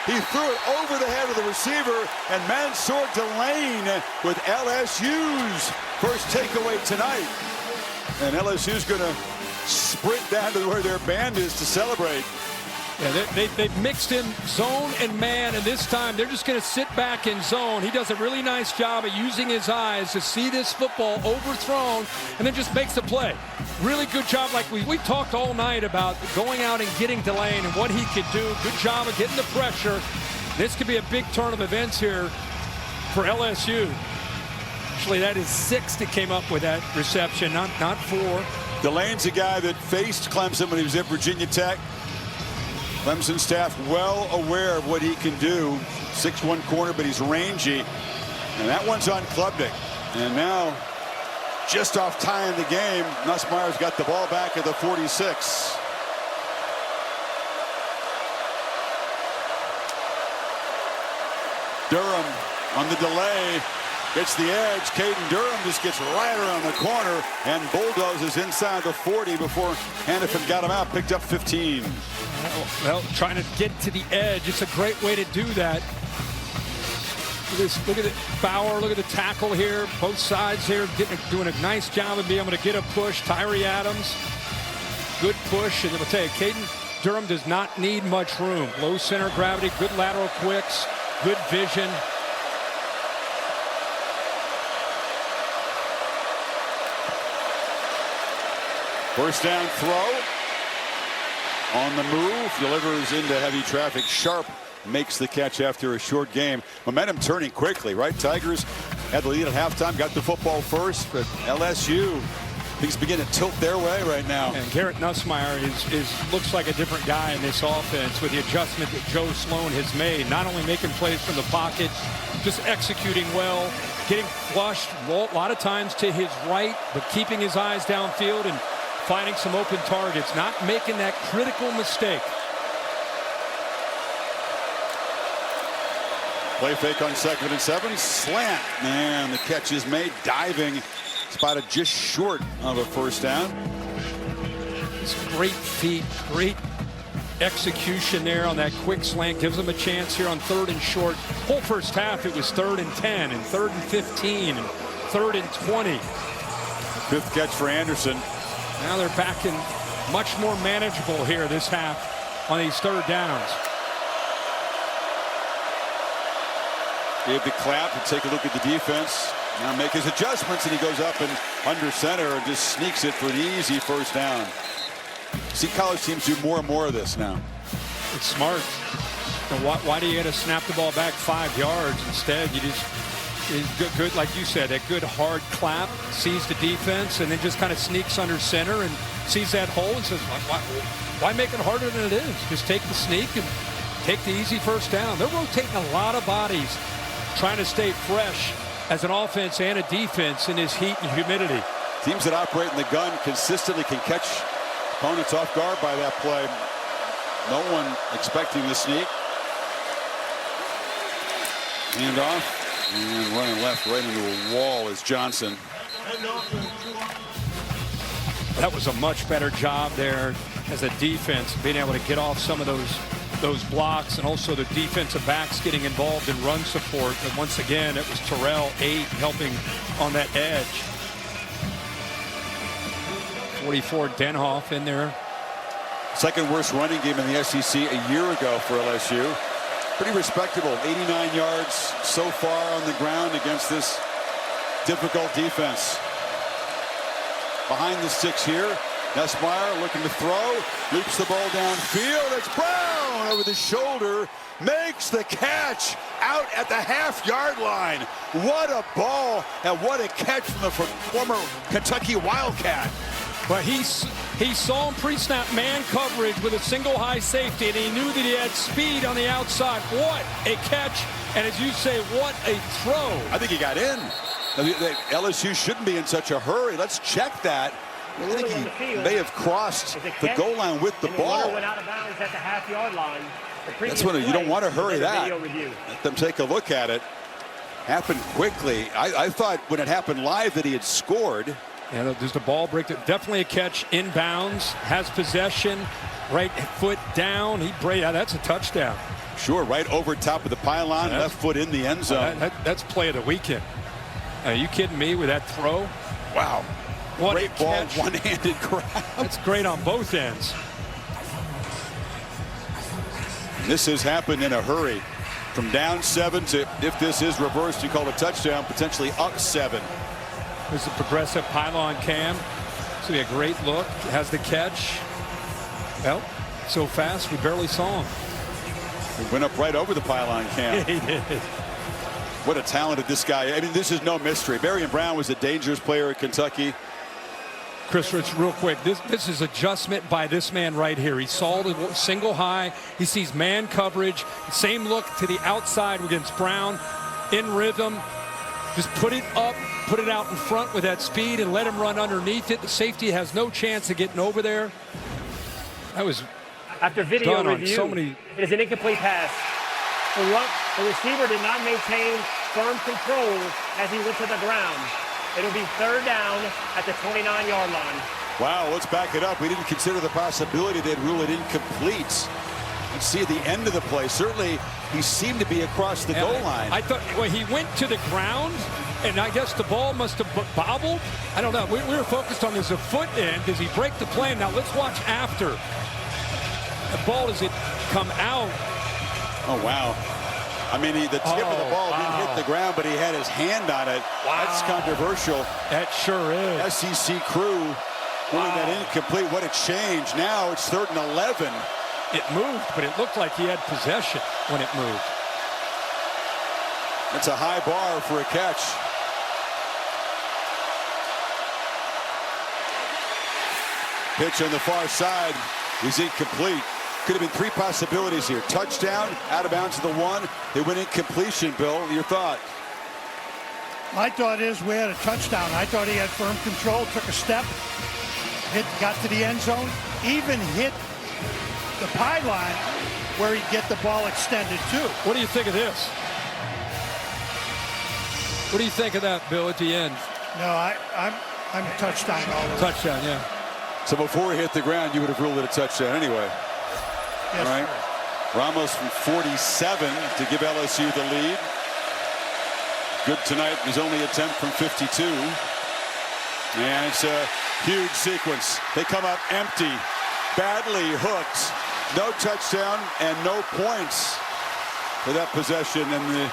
He threw it over the head of the receiver, and Mansour Delane with LSU's first takeaway tonight. And LSU's going to sprint down to where their band is to celebrate. Yeah, they've mixed in zone and man, and this time they're just going to sit back in zone. He does a really nice job of using his eyes to see this football overthrown and then just makes the play. Really good job. Like we talked all night about going out and getting Delane and what he could do. Good job of getting the pressure. This could be a big turn of events here for LSU. Actually, that is 6 that came up with that reception, not 4. Delane's a guy that faced Clemson when he was at Virginia Tech. Clemson staff well aware of what he can do. 6'1" corner, but he's rangy. And that one's on Klubnik. And now, just off tying the game, Nussmeier's got the ball back at the 46. Durham on the delay. Gets the edge. Caden Durham just gets right around the corner and bulldozes inside the 40 before Hannafin got him out. Picked up 15. Well, trying to get to the edge. It's a great way to do that. Look at it, Bauer. Look at the tackle here. Both sides here doing a nice job of being able to get a push. Tyree Adams, good push. And I'll tell you, Caden Durham does not need much room. Low center of gravity, good lateral quicks, good vision. First down throw. On the move, delivers into heavy traffic. Sharp makes the catch after a short game. Momentum turning quickly, right? Tigers had the lead at halftime, got the football first, but LSU, things begin to tilt their way right now. And Garrett Nussmeier looks like a different guy in this offense with the adjustment that Joe Sloan has made. Not only making plays from the pocket, just executing well, getting flushed a lot of times to his right, but keeping his eyes downfield and finding some open targets, not making that critical mistake. Play fake on 2nd and 7. Slant. And the catch is made. Diving. Spotted just short of a first down. It's great feet. Great execution there on that quick slant. Gives them a chance here on 3rd and short. Whole first half it was 3rd and 10 and 3rd and 15 and 3rd and 20. 5th catch for Anderson. Now they're back in much more manageable here this half on these 3rd downs. Gave the clap and take a look at the defense. Now make his adjustments, and he goes up and under center and just sneaks it for an easy first down. See college teams do more and more of this now. It's smart. Why do you got to snap the ball back 5 yards? Instead, you just good, like you said, that good hard clap, sees the defense, and then just kind of sneaks under center and sees that hole and says, why make it harder than it is? Just take the sneak and take the easy first down. They're rotating a lot of bodies, trying to stay fresh as an offense and a defense in this heat and humidity. Teams that operate in the gun consistently can catch opponents off guard by that play. No one expecting the sneak. Hand off. And running left right into a wall is Johnson. That was a much better job there as a defense, being able to get off some of those blocks, and also the defensive backs getting involved in run support. But once again, it was Terrell 8 helping on that edge. 44 Denhoff in there. Second worst running game in the SEC a year ago for LSU. Pretty respectable. 89 yards so far on the ground against this difficult defense. Behind the sticks here. Nussmeier looking to throw. Leaps the ball downfield. It's Brown over the shoulder. Makes the catch out at the half-yard line. What a ball and what a catch from the former Kentucky Wildcat. But he saw him pre-snap man coverage with a single high safety, and he knew that he had speed on the outside. What a catch, and as you say, what a throw. I think he got in. LSU shouldn't be in such a hurry. Let's check that. I think he may have crossed the goal line with the ball. Went out of bounds at the half-yard line. That's when you don't want to hurry that. Let them take a look at it. Happened quickly. I thought when it happened live that he had scored. Yeah, there's the ball break. Definitely a catch inbounds. Has possession. Right foot down. That's a touchdown. Sure, right over top of the pylon. Left foot in the end zone. That's play of the weekend. Are you kidding me with that throw? Wow. What great ball, one-handed grab. That's great on both ends. This has happened in a hurry. From down 7 to, if this is reversed, you call it a touchdown, potentially up 7. There's the progressive pylon cam. It's going to be a great look. Has the catch. Well, so fast we barely saw him. He went up right over the pylon cam. He did. What a talented this guy. I mean, this is no mystery. Marion Brown was a dangerous player at Kentucky. Chris Rich, real quick, this is adjustment by this man right here. He saw the single high. He sees man coverage. Same look to the outside against Brown. In rhythm. Just put it up, put it out in front with that speed, and let him run underneath it. The safety has no chance of getting over there. That was after video done review. On so many. It is an incomplete pass. The receiver did not maintain firm control as he went to the ground. It'll be third down at the 29-yard line. Wow, let's back it up. We didn't consider the possibility they'd rule it incomplete. Let's see at the end of the play. Certainly, he seemed to be across the goal line. I thought, well, he went to the ground, and I guess the ball must have bobbled. I don't know. We were focused on this foot end. Does he break the play? Now let's watch after. The ball, does it come out? Oh, wow. I mean, the tip of the ball didn't hit the ground, but he had his hand on it. Wow. That's controversial. That sure is. SEC crew ruling that incomplete. What a change. Now it's 3rd and 11. It moved, but it looked like he had possession when it moved. That's a high bar for a catch. Pitch on the far side is incomplete. Could have been 3 possibilities here. Touchdown, out of bounds to the 1. They went incompletion, Bill. Your thought? My thought is we had a touchdown. I thought he had firm control, took a step, got to the end zone, even hit the pylon where he'd get the ball extended too. What do you think of this? What do you think of that, Bill, at the end? No, I'm touchdown all the way. Touchdown, yeah. So before he hit the ground, you would have ruled it a touchdown anyway. Yes, all right. sir. Ramos from 47 to give LSU the lead. Good tonight. His only attempt from 52. And it's a huge sequence. They come up empty, badly hooked. No touchdown and no points for that possession. And the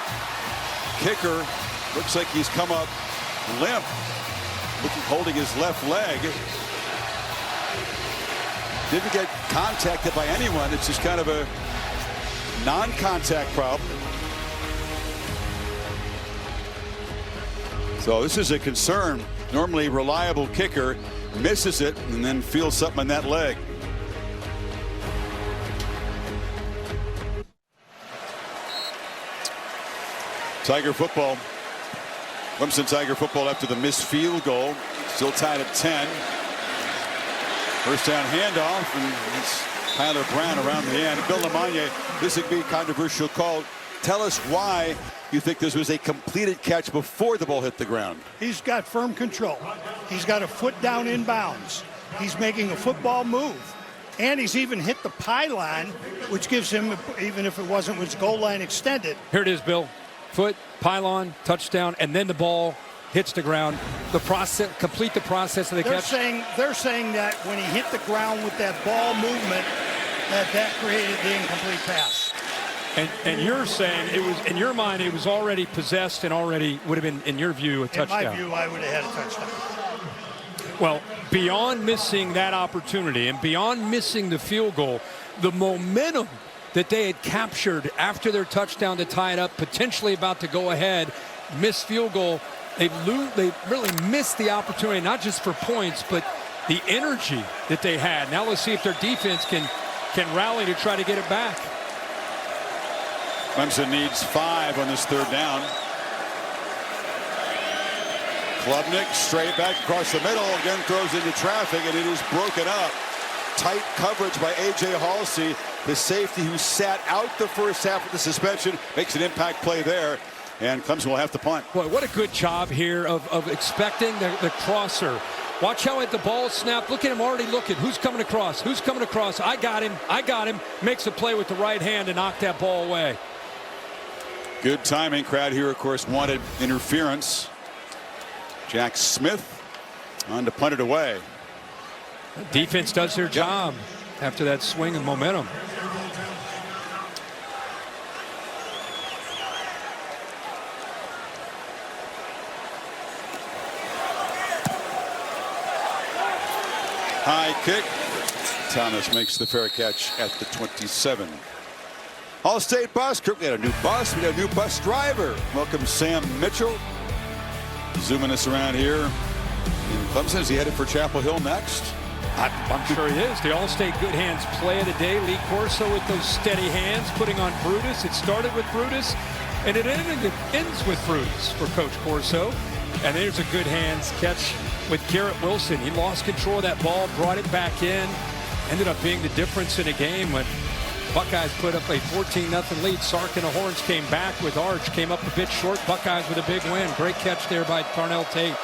kicker looks like he's come up limp, holding his left leg. Didn't get contacted by anyone. It's just kind of a non-contact problem. So this is a concern. Normally reliable kicker misses it and then feels something in that leg. Tiger football. Clemson Tiger football after the missed field goal. Still tied at 10. First down handoff, and it's Tyler Brown around the end. Bill Lamagna, this would be a controversial call. Tell us why you think this was a completed catch before the ball hit the ground. He's got firm control. He's got a foot down in bounds. He's making a football move. And he's even hit the pylon, which gives him, even if it wasn't with his goal line extended. Here it is, Bill. Foot, pylon, touchdown, and then the ball hits the ground. The process, complete the process of the catch. They're saying that when he hit the ground with that ball movement, that created the incomplete pass. And you're saying it was, in your mind, it was already possessed and already would have been, in your view, a touchdown. In my view, I would have had a touchdown. Well, beyond missing that opportunity and beyond missing the field goal, the momentum that they had captured after their touchdown to tie it up, potentially about to go ahead, missed field goal, they really missed the opportunity, not just for points, but the energy that they had. Now let's see if their defense can rally to try to get it back. Clemson needs 5 on this third down. Klubnik straight back across the middle, again throws into traffic, and it is broken up. Tight coverage by A.J. Halsey, the safety who sat out the first half of the suspension, makes an impact play there, and Clemson will have to punt. Boy, what a good job here of expecting the crosser. Watch how the ball snapped. Look at him already looking. Who's coming across? Who's coming across? I got him. Makes a play with the right hand to knock that ball away. Good timing. Crowd here, of course, wanted interference. Jack Smith on to punt it away. Defense does their job after that swing of momentum. High kick. Thomas makes the fair catch at the 27. All-State bus. We had a new bus. We got a new bus driver. Welcome Sam Mitchell. Zooming us around here in Clemson. Is he headed for Chapel Hill next? I'm sure he is. The All-State Good Hands play of the day. Lee Corso with those steady hands, putting on Brutus. It started with Brutus, and it ends with Brutus for Coach Corso. And there's a good hands catch with Garrett Wilson. He lost control of that ball, brought it back in, ended up being the difference in a game when Buckeyes put up a 14-0 lead. Sark and the Horns came back with Arch, came up a bit short. Buckeyes with a big win. Great catch there by Carnell Tate.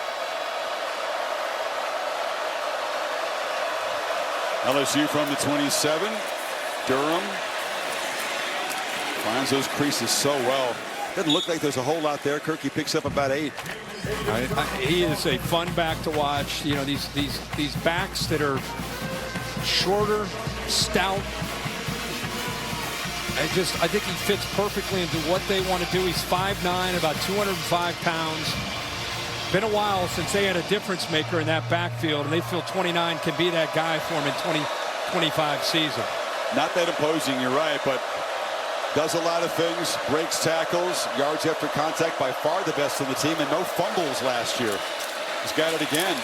LSU from the 27. Durham finds those creases so well. Doesn't look like there's a whole lot there. Kirk, he picks up about 8. He is a fun back to watch. You know, these backs that are shorter, stout. I think he fits perfectly into what they want to do. He's 5'9", about 205 pounds. Been a while since they had a difference maker in that backfield, and they feel 29 can be that guy for him in 2025 season. Not that imposing, you're right, but does a lot of things, breaks tackles, yards after contact, by far the best on the team, and no fumbles last year. He's got it again.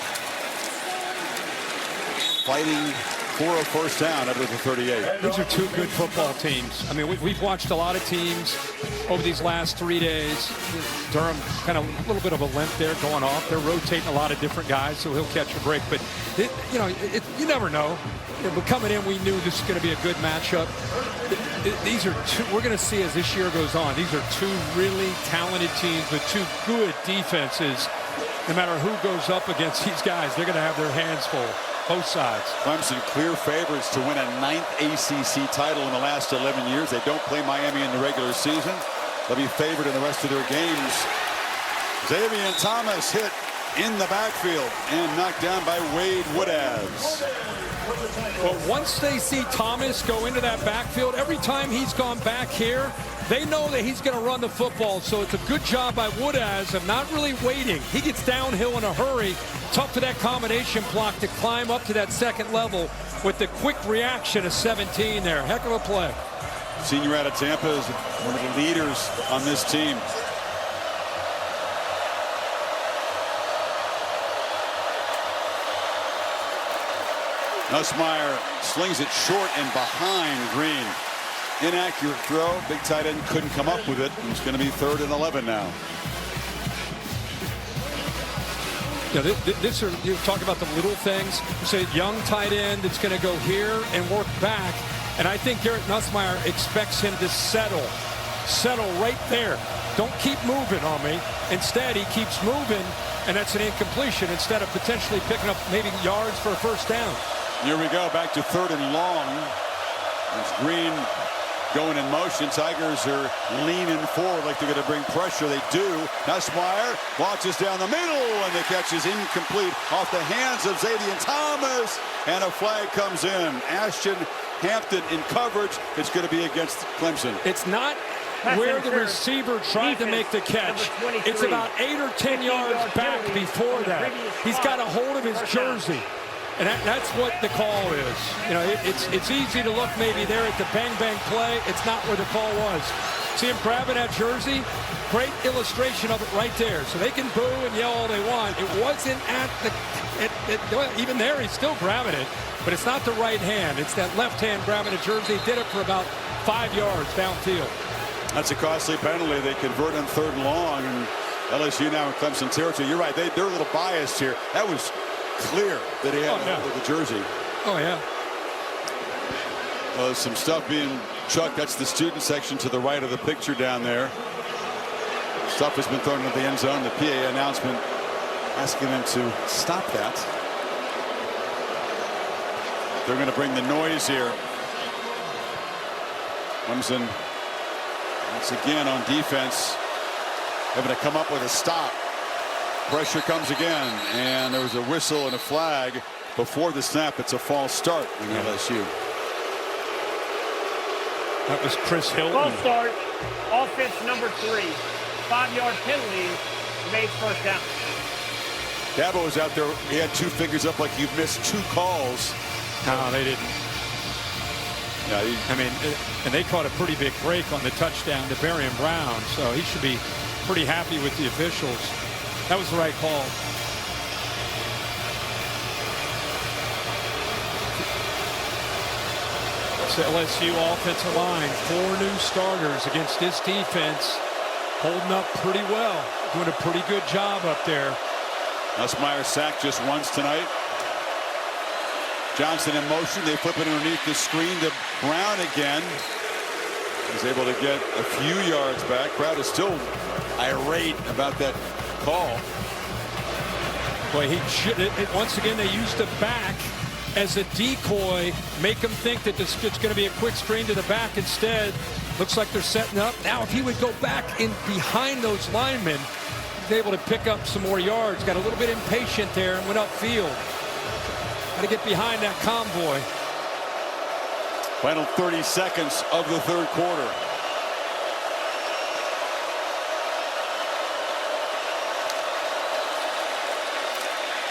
Fighting for a first down out of the 38. These are two good football teams. I mean, we've watched a lot of teams over these last 3 days. Durham kind of a little bit of a limp there going off. They're rotating a lot of different guys, so he'll catch a break. But, you never know. But coming in, we knew this was going to be a good matchup. These are two, we're going to see as this year goes on, these are two really talented teams with two good defenses. No matter who goes up against these guys, they're going to have their hands full. Both sides. Clemson clear favorites to win a 9th ACC title in the last 11 years. They don't play Miami in the regular season. They'll be favored in the rest of their games. Xavier Thomas hit in the backfield and knocked down by Wade Woodaz. Well, once they see Thomas go into that backfield, every time he's gone back here, they know that he's going to run the football. So it's a good job by GWES of not really waiting. He gets downhill in a hurry. Tough for that combination block to climb up to that second level with the quick reaction of 17 there. Heck of a play. Senior out of Tampa is one of the leaders on this team. Nussmeier slings it short and behind Green. Inaccurate throw. Big tight end couldn't come up with it. It's going to be 3rd and 11 now. Yeah, you talk about the little things. You say young tight end that's going to go here and work back. And I think Garrett Nussmeier expects him to settle right there. Don't keep moving on me. Instead, he keeps moving, and that's an incompletion instead of potentially picking up maybe yards for a first down. Here we go, back to 3rd and long. As Green going in motion. Tigers are leaning forward like they're going to bring pressure. They do. Nussmeier launches down the middle, and the catch is incomplete off the hands of Xavier Thomas, and a flag comes in. Ashton Hampton in coverage. It's going to be against Clemson. It's not where the receiver tried to make the catch. It's about 8 or 10 yards back before that. He's got a hold of his jersey. And that's what the call is. You know, it's easy to look maybe there at the bang-bang play. It's not where the call was. See him grabbing that jersey? Great illustration of it right there. So they can boo and yell all they want. It wasn't at the... well, even there, he's still grabbing it. But it's not the right hand. It's that left hand grabbing the jersey. He did it for about 5 yards downfield. That's a costly penalty. They convert on 3rd and long. And LSU now in Clemson territory. You're right. They're a little biased here. That was clear that he had the jersey. Oh, yeah. There's some stuff being chucked. That's the student section to the right of the picture down there. Stuff has been thrown into the end zone. The PA announcement asking them to stop that. They're going to bring the noise here. Clemson once again on defense, having to come up with a stop. Pressure comes again, and there was a whistle and a flag before the snap. It's a false start in LSU. That was Chris Hilton. False start, offense number 3. 5-yard penalty, made first down. Dabo was out there. He had 2 fingers up like you've missed 2 calls. No, they didn't. Yeah, I mean, and they caught a pretty big break on the touchdown to Barian Brown, so he should be pretty happy with the officials. That was the right call. So LSU offensive line, 4 new starters against this defense, holding up pretty well, doing a pretty good job up there. Nussmeier sacked just once tonight. Johnson in motion. They flip it underneath the screen to Brown again. He's able to get a few yards back. Crowd is still irate about that call. Boy, once again, they used the back as a decoy, make them think that it's going to be a quick screen to the back. Instead, looks like they're setting up. Now, if he would go back in behind those linemen, he's able to pick up some more yards. Got a little bit impatient there and went upfield. Got to get behind that convoy. Final 30 seconds of the 3rd quarter.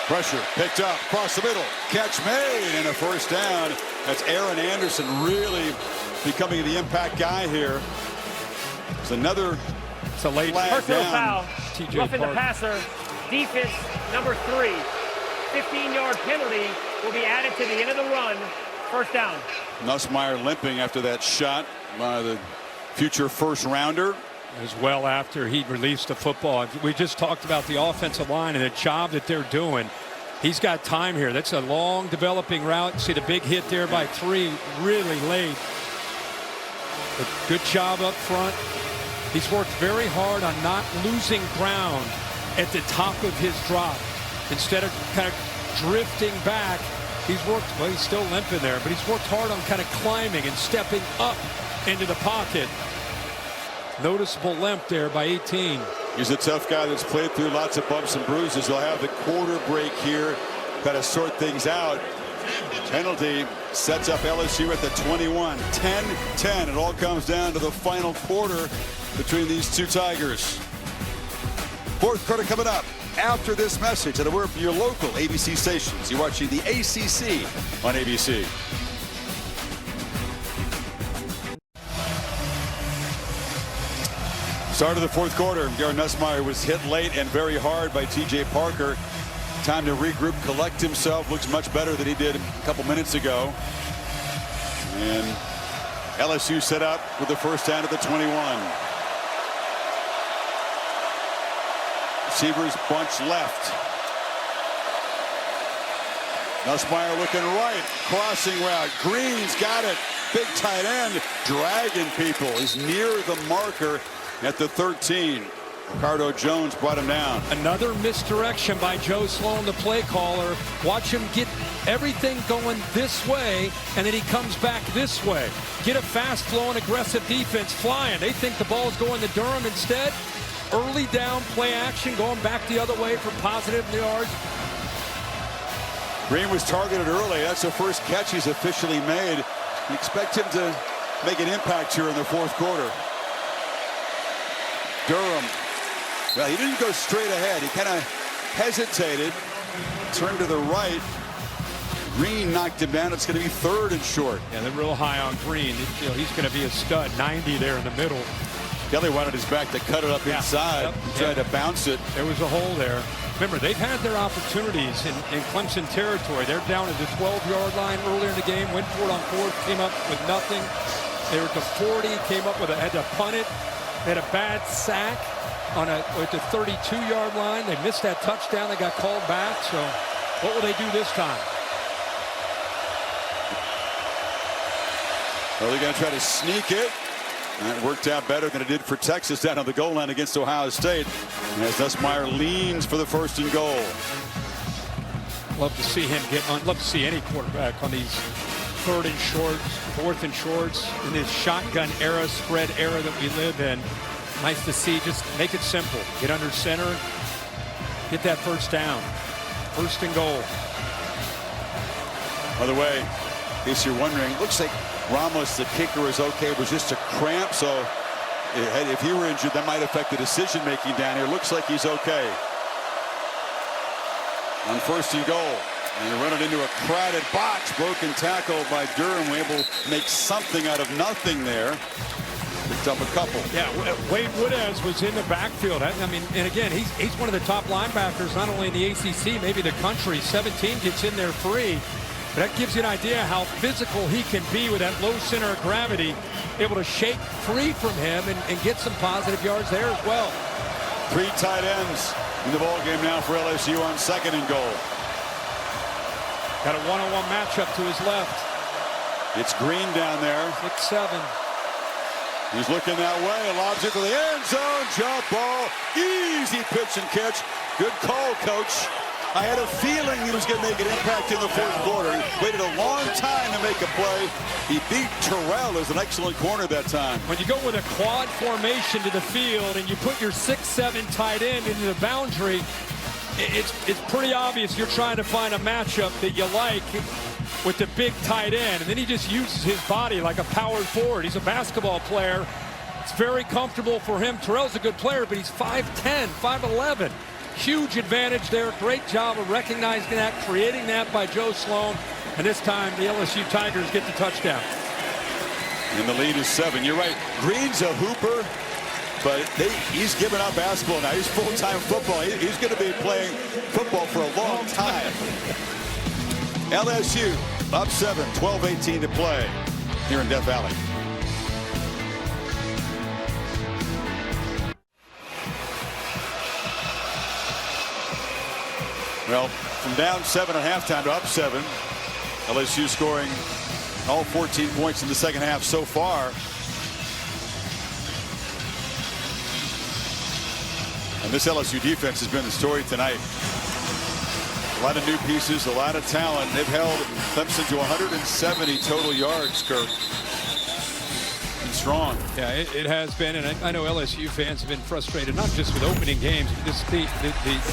Pressure picked up across the middle. Catch made and a first down. That's Aaron Anderson really becoming the impact guy here. It's another late personal foul. TJ Roughing the passer. Defense number 3. 15-yard penalty will be added to the end of the run. First down. Nussmeier limping after that shot by the future first rounder. As well after he released the football. We just talked about the offensive line and the job that they're doing. He's got time here. That's a long developing route. See the big hit there by 3 really late. But good job up front. He's worked very hard on not losing ground at the top of his drop. Instead of kind of drifting back, he's worked, well, he's still limping there, but he's worked hard on kind of climbing and stepping up into the pocket. Noticeable limp there by 18. He's a tough guy that's played through lots of bumps and bruises. He'll have the quarter break here. Got to sort things out. Penalty sets up LSU at the 21. 10-10. It all comes down to the final quarter between these two Tigers. Fourth quarter coming up after this message, and a word from your local ABC stations. You're watching the ACC on ABC. Start of the fourth quarter. Garrett Nussmeier was hit late and very hard by T.J. Parker. Time to regroup, collect himself. Looks much better than he did a couple minutes ago. And LSU set up with the first down at the 21. Receivers bunch left. Nussmeier looking right. Crossing route. Green's got it. Big tight end. Dragging people. He's near the marker at the 13. Ricardo Jones brought him down. Another misdirection by Joe Sloan, the play caller. Watch him get everything going this way, and then he comes back this way. Get a fast-flowing, aggressive defense flying. They think the ball's going to Durham instead. Early down play action, going back the other way for positive yards. Green was targeted early. That's the first catch he's officially made. You expect him to make an impact here in the fourth quarter. Durham. Well, he didn't go straight ahead. He kind of hesitated, turned to the right. Green knocked him down. It's going to be third and short. Yeah, they're real high on Green. You know, he's going to be a stud. 90 there in the middle. Kelly wanted his back to cut it up inside. Tried to bounce it. There was a hole there. Remember, they've had their opportunities in Clemson territory. They're down at the 12-yard line earlier in the game. Went for it on fourth, came up with nothing. They were at the 40, came up with had to punt it. They had a bad sack at the 32-yard line. They missed that touchdown. They got called back. So what will they do this time? Well, they're going to try to sneak it. That worked out better than it did for Texas down on the goal line against Ohio State. And as Nussmeier leans for the first and goal. Love to see him love to see any quarterback on these third and shorts, fourth and shorts, in this shotgun era, spread era that we live in. Nice to see. Just make it simple. Get under center. Get that first down. First and goal. By the way, in case you're wondering, looks like Ramos, the kicker, is okay. It was just a cramp, so if he were injured, that might affect the decision-making down here. Looks like he's okay. On first and goal. And running into a crowded box. Broken tackle by Durham. We're able to make something out of nothing there. Picked up a couple. Yeah, Wade Woodaz was in the backfield. I mean, and again, he's one of the top linebackers, not only in the ACC, maybe the country. 17 gets in there free. But that gives you an idea how physical he can be with that low center of gravity, able to shake free from him and get some positive yards there as well. Three tight ends in the ball game now for LSU on second and goal. Got a one-on-one matchup to his left. It's Green down there. 6'7". He's looking that way. Lobs it to the end zone. Jump ball. Easy pitch and catch. Good call, Coach. I had a feeling he was going to make an impact in the fourth quarter. He waited a long time to make a play. He beat Terrell as an excellent corner that time. When you go with a quad formation to the field and you put your 6'7" tight end into the boundary, it's pretty obvious you're trying to find a matchup that you like with the big tight end. And then he just uses his body like a power forward. He's a basketball player. It's very comfortable for him. Terrell's a good player, but he's 5'10", 5'11". Huge advantage there. Great job of recognizing that, creating that by Joe Sloan. And this time, the LSU Tigers get the touchdown. And the lead is 7. You're right. Green's a hooper, but he's given up basketball now. He's full-time football. He's going to be playing football for a long time. LSU up 7, 12-18 to play here in Death Valley. Well, from down 7 at halftime to up 7, LSU scoring all 14 points in the second half so far. And this LSU defense has been the story tonight. A lot of new pieces, a lot of talent. They've held Clemson to 170 total yards, Kirk. And strong. Yeah, it has been, and I know LSU fans have been frustrated, not just with opening games, but the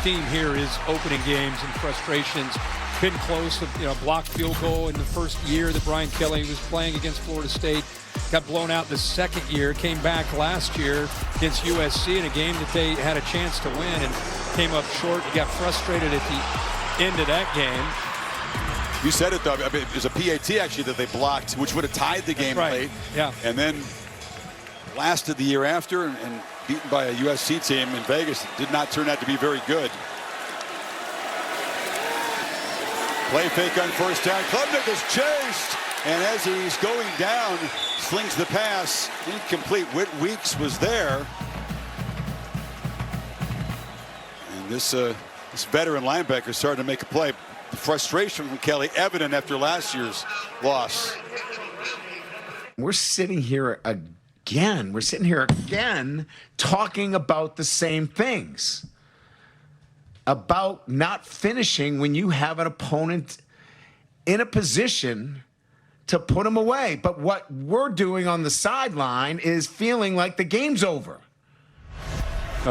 theme here is opening games and frustrations been close. Blocked field goal in the first year that Brian Kelly was playing against Florida State. Got blown out the second year. Came back last year against USC in a game that they had a chance to win and came up short. He got frustrated at the end of that game. You said it, though. I mean, it was a PAT, actually, that they blocked, which would have tied the game late. Yeah. And then lasted the year after and beaten by a USC team in Vegas. It did not turn out to be very good. Play fake on first down. Klubnik is chased. And as he's going down, slings the pass. Incomplete. Whit Weeks was there. And this veteran linebacker started to make a play. The frustration from Kelly evident after last year's loss. We're sitting here again. We're sitting here again talking about the same things. About not finishing when you have an opponent in a position to put them away. But what we're doing on the sideline is feeling like the game's over.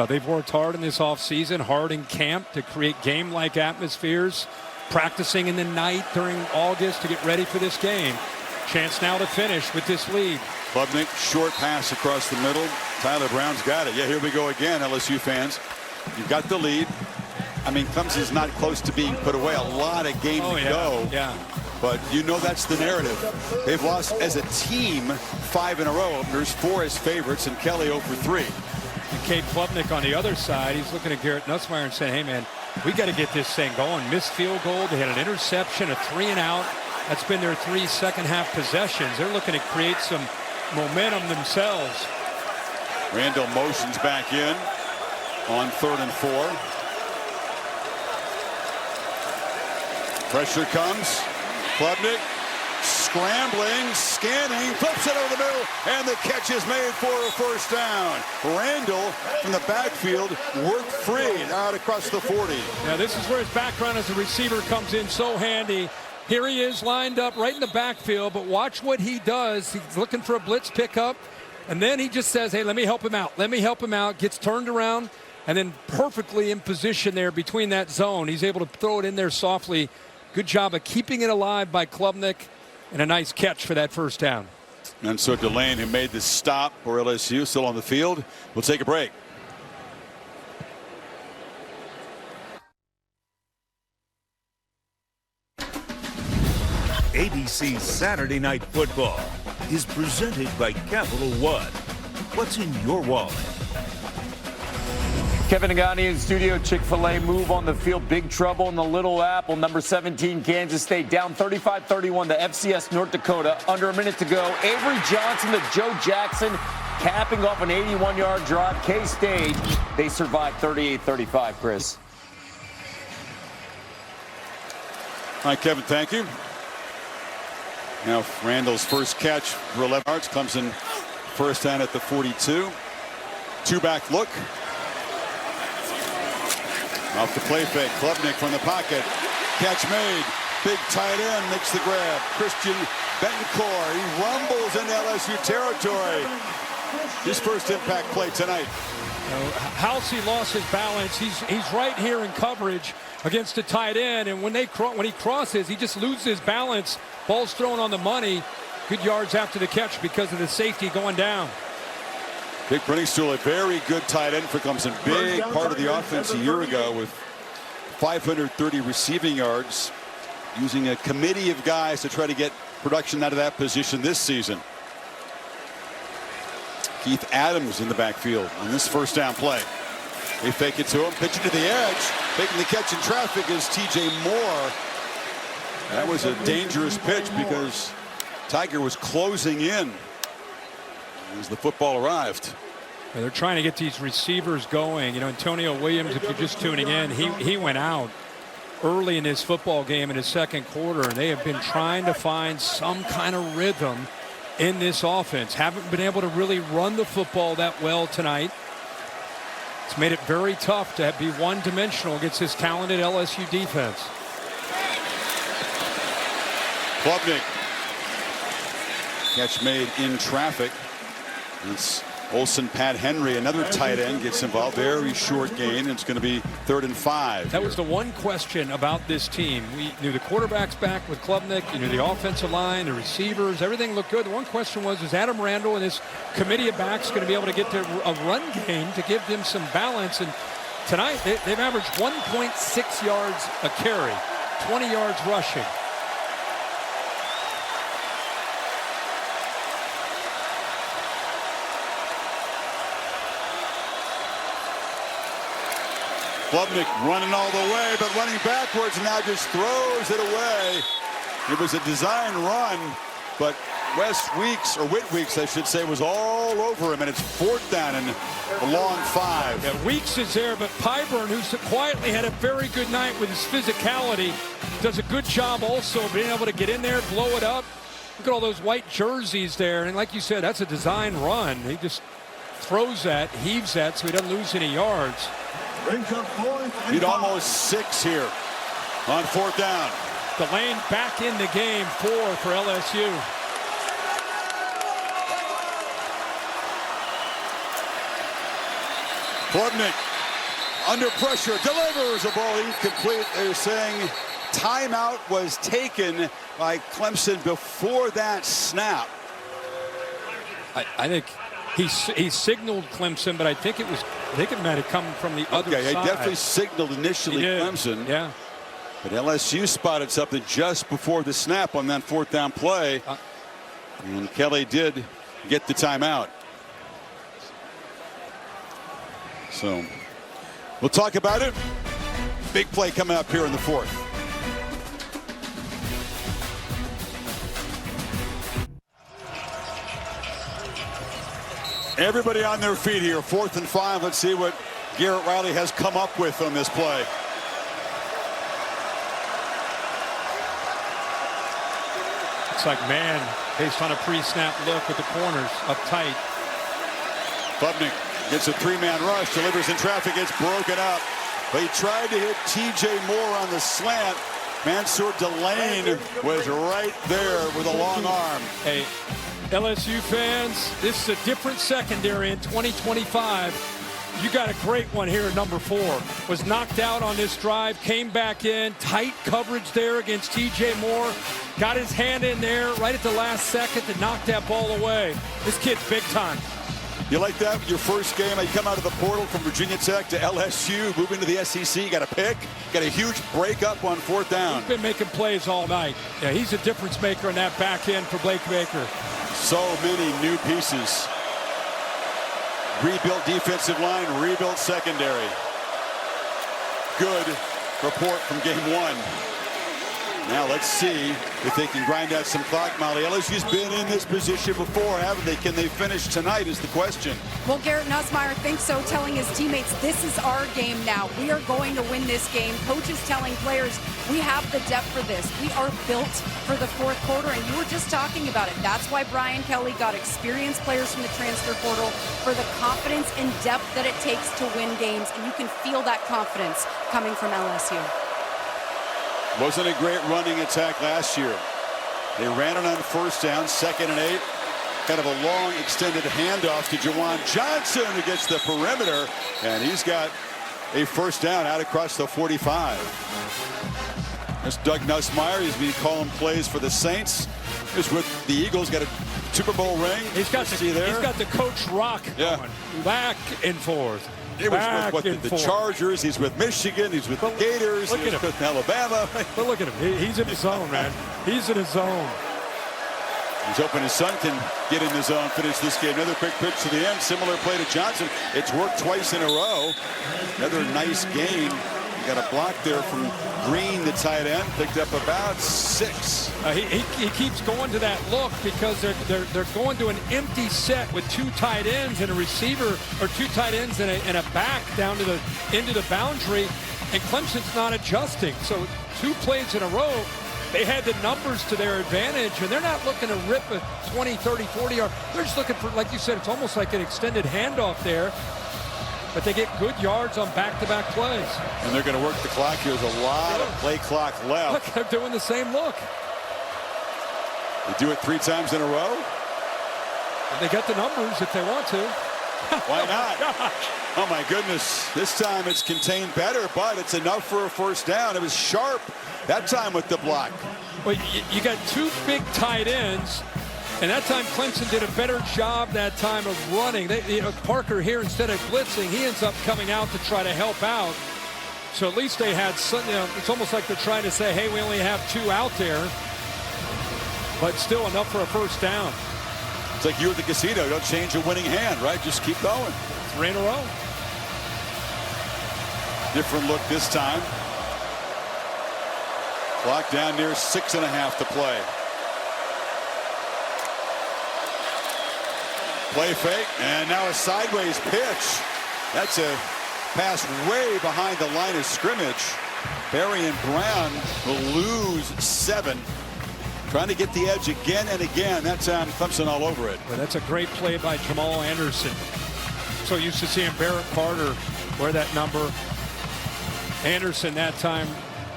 They've worked hard in this offseason, hard in camp to create game-like atmospheres, practicing in the night during August to get ready for this game. Chance now to finish with this lead. Klubnik, short pass across the middle. Tyler Brown's got it. Yeah, here we go again, LSU fans. You've got the lead. I mean, Clemson's not close to being put away. A lot of game to go. Yeah. But you know that's the narrative. They've lost as a team 5 in a row. There's 4 as favorites, and Kelly 0 for 3. And Cade Klubnik on the other side, he's looking at Garrett Nussmeier and saying, hey, man, we got to get this thing going. Missed field goal. They had an interception, a 3-and-out. That's been their 3 second-half possessions. They're looking to create some momentum themselves. Randall motions back in on 3rd and 4. Pressure comes. Klubnik scrambling, scanning, flips it over the middle, and the catch is made for a first down. Randall from the backfield worked free out across the 40. Now this is where his background as a receiver comes in so handy. Here he is lined up right in the backfield, but watch what he does. He's looking for a blitz pickup, and then he just says, hey, let me help him out. Let me help him out. Gets turned around, and then perfectly in position there between that zone. He's able to throw it in there softly. Good job of keeping it alive by Klubnik, and a nice catch for that first down. And so Delane, who made this stop for LSU, still on the field. We'll take a break. ABC Saturday Night Football is presented by Capital One. What's in your wallet? Kevin Nagani in studio. Chick-fil-A move on the field. Big trouble in the Little Apple. Number 17, Kansas State down 35-31 to FCS North Dakota. Under a minute to go. Avery Johnson to Joe Jackson capping off an 81-yard drive. K-State, they survived 38-35, Chris. All right, Kevin, thank you. Now Randall's first catch for 11 yards. Clemson first down at the 42. 2-back look. Off the play fake. Klubnik from the pocket. Catch made. Big tight end makes the grab. Christian Bencour. He rumbles into LSU territory. His first impact play tonight. Halsey lost his balance. He's right here in coverage against a tight end, and when he crosses, he just loses his balance. Ball's thrown on the money. Good yards after the catch because of the safety going down. Big Brenningstool, a very good tight end for Clemson. Big part of the offense a year ago with 530 receiving yards, using a committee of guys to try to get production out of that position this season. Keith Adams in the backfield on this first down play. They fake it to him, pitch it to the edge. Making the catch in traffic is TJ Moore. That was a dangerous pitch because Tiger was closing in as the football arrived. They're trying to get these receivers going. You know, Antonio Williams, if you're just tuning in, he went out early in this football game in his second quarter, and they have been trying to find some kind of rhythm in this offense. Haven't been able to really run the football that well tonight. It's made it very tough to be one-dimensional against this talented LSU defense. Klubnik. Catch made in traffic. It's Olsen, Pat Henry, another tight end, gets involved. Very short gain. It's going to be 3rd and 5. That was the one question about this team. We knew the quarterback's back with Klubnik. You knew the offensive line, the receivers, everything looked good. The one question was, is Adam Randall and his committee of backs going to be able to get to a run game to give them some balance? And tonight, they've averaged 1.6 yards a carry, 20 yards rushing. Klubnik running all the way, but running backwards now just throws it away. It was a design run, but Whit Weeks, I should say, was all over him, and it's 4th down and a long 5. Yeah, Weeks is there, but Pyburn, who's quietly had a very good night with his physicality, does a good job also being able to get in there, blow it up. Look at all those white jerseys there, and like you said, that's a design run. He just throws that, heaves that, so he doesn't lose any yards. Need almost 6 here on 4th down. Delane back in the game, 4 for LSU. Klubnik under pressure, delivers a ball incomplete. They're saying timeout was taken by Clemson before that snap. I think he signaled Clemson, but I think it might have come from the other side. Okay, he definitely signaled initially Clemson. Yeah. But LSU spotted something just before the snap on that 4th down play. And Kelly did get the timeout. So we'll talk about it. Big play coming up here in the 4th. Everybody on their feet here. 4th and 5. Let's see what Garrett Riley has come up with on this play. It's like man based on a pre-snap look with the corners up tight. Klubnik gets a 3-man rush, delivers in traffic, gets broken up. But he tried to hit T.J. Moore on the slant. Mansour Delane was right there with a long arm. Hey, LSU fans, this is a different secondary in 2025. You got a great one here at number 4. Was knocked out on this drive, came back in, tight coverage there against T.J. Moore. Got his hand in there right at the last second to knock that ball away. This kid's big time. You like that? Your first game, you come out of the portal from Virginia Tech to LSU, moving to the SEC, got a pick, got a huge break up on 4th down. He's been making plays all night. Yeah, he's a difference maker in that back end for Blake Baker. So many new pieces. Rebuilt defensive line, rebuilt secondary. Good report from game 1. Now let's see if they can grind out some clock, Molly. LSU's been in this position before, haven't they? Can they finish tonight is the question. Well, Garrett Nussmeier thinks so, telling his teammates, this is our game now. We are going to win this game. Coaches telling players, we have the depth for this. We are built for the 4th quarter, and you were just talking about it. That's why Brian Kelly got experienced players from the transfer portal for the confidence and depth that it takes to win games, and you can feel that confidence coming from LSU. Wasn't a great running attack last year. They ran it on 1st down, 2nd and 8. Kind of a long extended handoff to Jawan Johnson, who gets the perimeter, and he's got a 1st down out across the 45. There's Doug Nussmeier. He's been calling plays for the Saints. He's with the Eagles, got a Super Bowl ring. He's got the Coach Rock going back and forth. He was with the Chargers. He's with Michigan. He's with the Gators. He's with Alabama. But look at him. He's in his zone, man. He's in his zone. He's hoping his son can get in the zone, finish this game. Another quick pitch to the end. Similar play to Johnson. It's worked twice in a row. Another nice game. Got a block there from Green, the tight end. Picked up about 6. He keeps going to that look because they're going to an empty set with 2 tight ends and a receiver, or 2 tight ends and a back down to the into the boundary, and Clemson's not adjusting. So 2 plays in a row, they had the numbers to their advantage, and they're not looking to rip a 20, 30, 40 yard. They're just looking for, like you said, it's almost like an extended handoff there. But they get good yards on back-to-back plays. And they're going to work the clock. There's a lot of play clock left. Look, they're doing the same look. They do it 3 times in a row. And they got the numbers if they want to. Why not? Oh, my goodness. This time it's contained better, but it's enough for a first down. It was sharp that time with the block. Well, you got two big tight ends, and that time Clemson did a better job that time of running. Parker here, instead of blitzing, he ends up coming out to try to help out. So at least they had some, it's almost like they're trying to say, hey, we only have two out there, but still enough for a first down. It's like you at the casino. Don't change a winning hand, right? Just keep going. 3 in a row. Different look this time. Clock down near 6.5 to play. Play fake, and now a sideways pitch. That's a pass way behind the line of scrimmage. Barry and Brown will lose 7. Trying to get the edge again and again. That time Clemson all over it. Well, that's a great play by Jamal Anderson. So used to seeing Barrett Carter wear that number. Anderson that time,